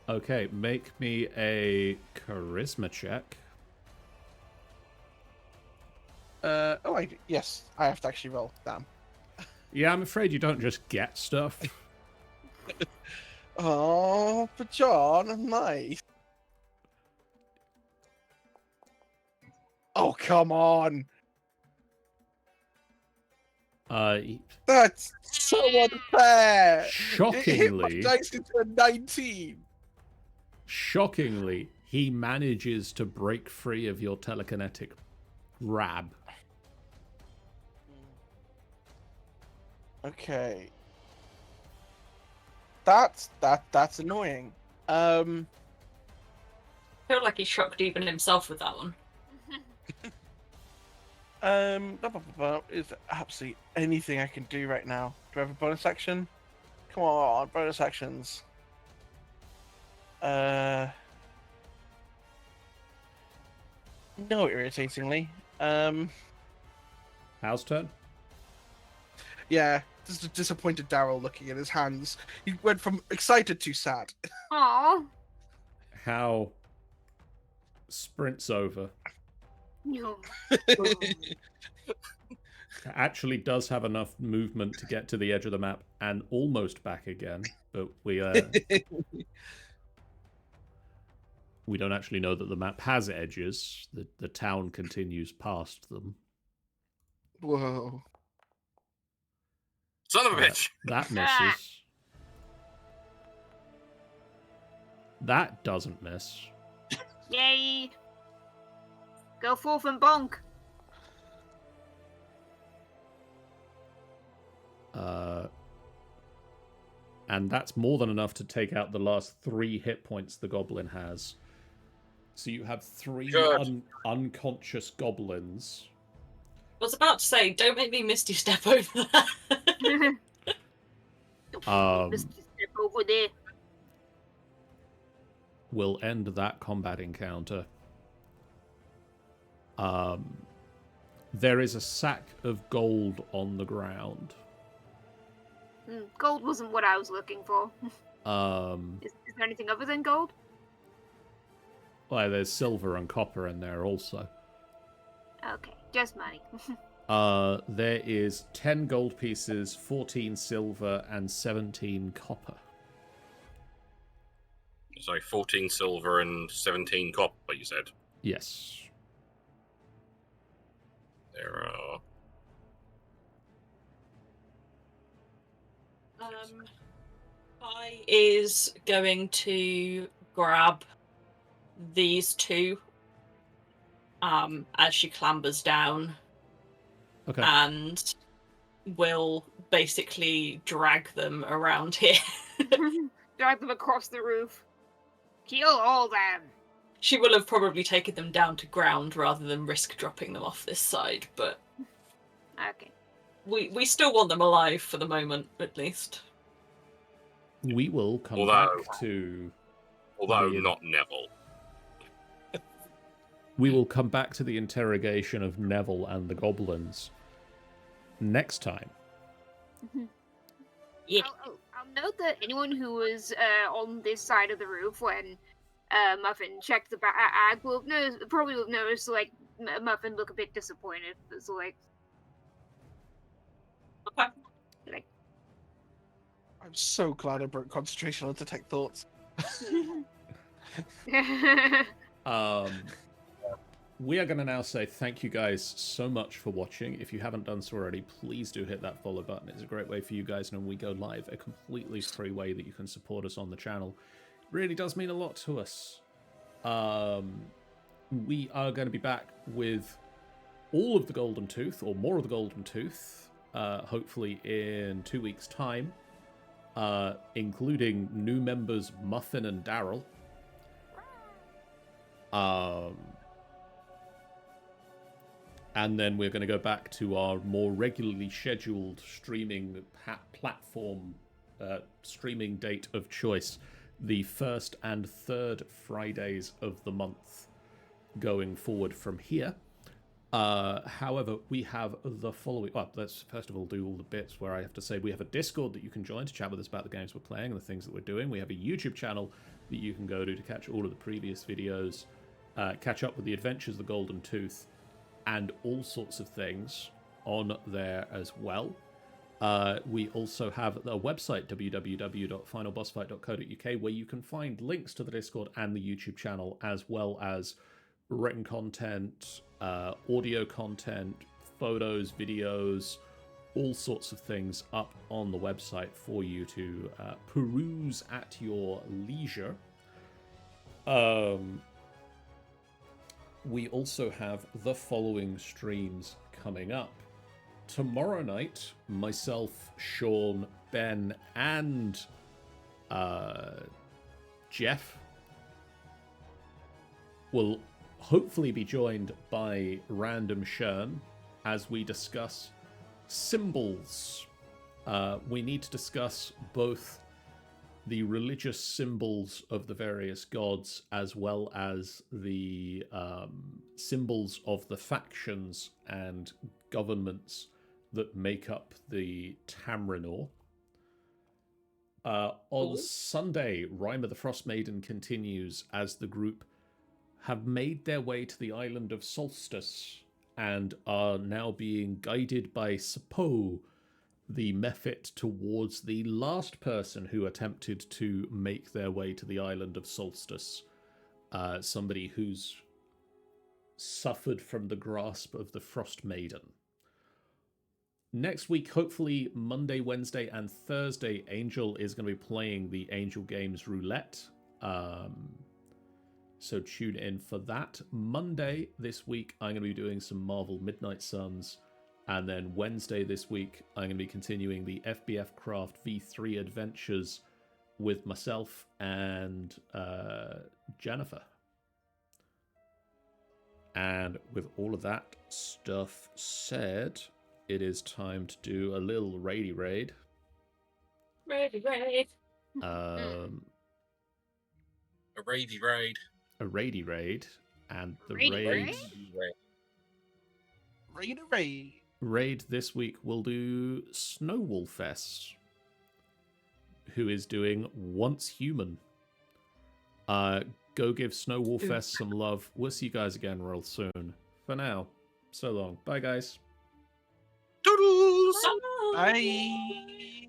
Okay, make me a charisma check. Yes, I have to actually roll. Damn. Yeah, I'm afraid you don't just get stuff. Oh, but John, nice. Oh, come on. That's so unfair. It hit my Shockingly, dice into a 19. shockingly, he manages to break free of your telekinetic grab. Okay. That's annoying. I feel like he shocked even himself with that one. Is there absolutely anything I can do right now? Do I have a bonus action? Come on, bonus actions. No, irritatingly. How's turn? Yeah, just a disappointed Daryl looking at his hands. He went from excited to sad. Aww. How sprints over. No. Actually does have enough movement to get to the edge of the map and almost back again, but we don't actually know that the map has edges. The town continues past them. Whoa. son of a bitch. That misses. That doesn't miss. Yay. Go forth and bonk. And that's more than enough to take out the last 3 hit points the goblin has. So you have 3 unconscious goblins. I was about to say, don't make me misty step over that. Mr. Step over there. Will end that combat encounter. There is a sack of gold on the ground. Gold wasn't what I was looking for. Is there anything other than gold? Well, there's silver and copper in there also. Okay, just money. There is 10 gold pieces, 14 silver, and 17 copper. Sorry, 14 silver and 17 copper, you said? Yes. There are... I is going to grab these 2 as she clambers down. Okay. And will basically drag them around here. Drag them across the roof. Kill all them. She will have probably taken them down to ground rather than risk dropping them off this side, but Okay. we still want them alive for the moment, at least. We will come Although- back to... Although the- not Neville. We will come back to the interrogation of Neville and the goblins next time. Yeah. I'll note that anyone who was on this side of the roof when Muffin checked the bag will probably will notice like Muffin look a bit disappointed. It's like, Okay. like I'm so glad I broke concentration on detect thoughts. We are going to now say thank you guys so much for watching. If you haven't done so already, please do hit that follow button. It's a great way for you guys, and when we go live, a completely free way that you can support us on the channel. It really does mean a lot to us. We are going to be back with all of the Golden Tooth, or more of the Golden Tooth, hopefully in 2 weeks' time, including new members Muffin and Daryl. And then we're going to go back to our more regularly scheduled streaming platform, streaming date of choice, the first and third Fridays of the month going forward from here. However, we have the following... Well, let's first of all do all the bits where I have to say we have a Discord that you can join to chat with us about the games we're playing and the things that we're doing. We have a YouTube channel that you can go to catch all of the previous videos, catch up with the adventures of the Golden Tooth, and all sorts of things on there as well. We also have a website, www.finalbossfight.co.uk, where you can find links to the Discord and the YouTube channel, as well as written content, audio content, photos, videos, all sorts of things up on the website for you to peruse at your leisure. We also have the following streams coming up. Tomorrow night, myself, Sean, Ben, and Jeff will hopefully be joined by Random Shern as we discuss symbols. We need to discuss both the religious symbols of the various gods, as well as the symbols of the factions and governments that make up the Tamrinor. On Sunday, Rhymer the Frost Maiden continues as the group have made their way to the island of Solstice and are now being guided by Sapo, the Mephit, towards the last person who attempted to make their way to the island of Solstice. Somebody who's suffered from the grasp of the Frost Maiden. Next week, hopefully Monday, Wednesday, and Thursday, Angel is going to be playing the Angel Games Roulette. So tune in for that. Monday this week, I'm going to be doing some Marvel Midnight Suns. And then Wednesday this week, I'm going to be continuing the FBF Craft V3 adventures with myself and Jennifer. And with all of that stuff said, it is time to do a little raidy raid. Raidy raid. A raidy raid. A raidy raid. And the Raidy raid? Raid this week will do Snowwolfess, who is doing Once Human. Go give Snowwolfess some love. We'll see you guys again real soon. For now, so long. Bye, guys. Doodles! Bye. Bye!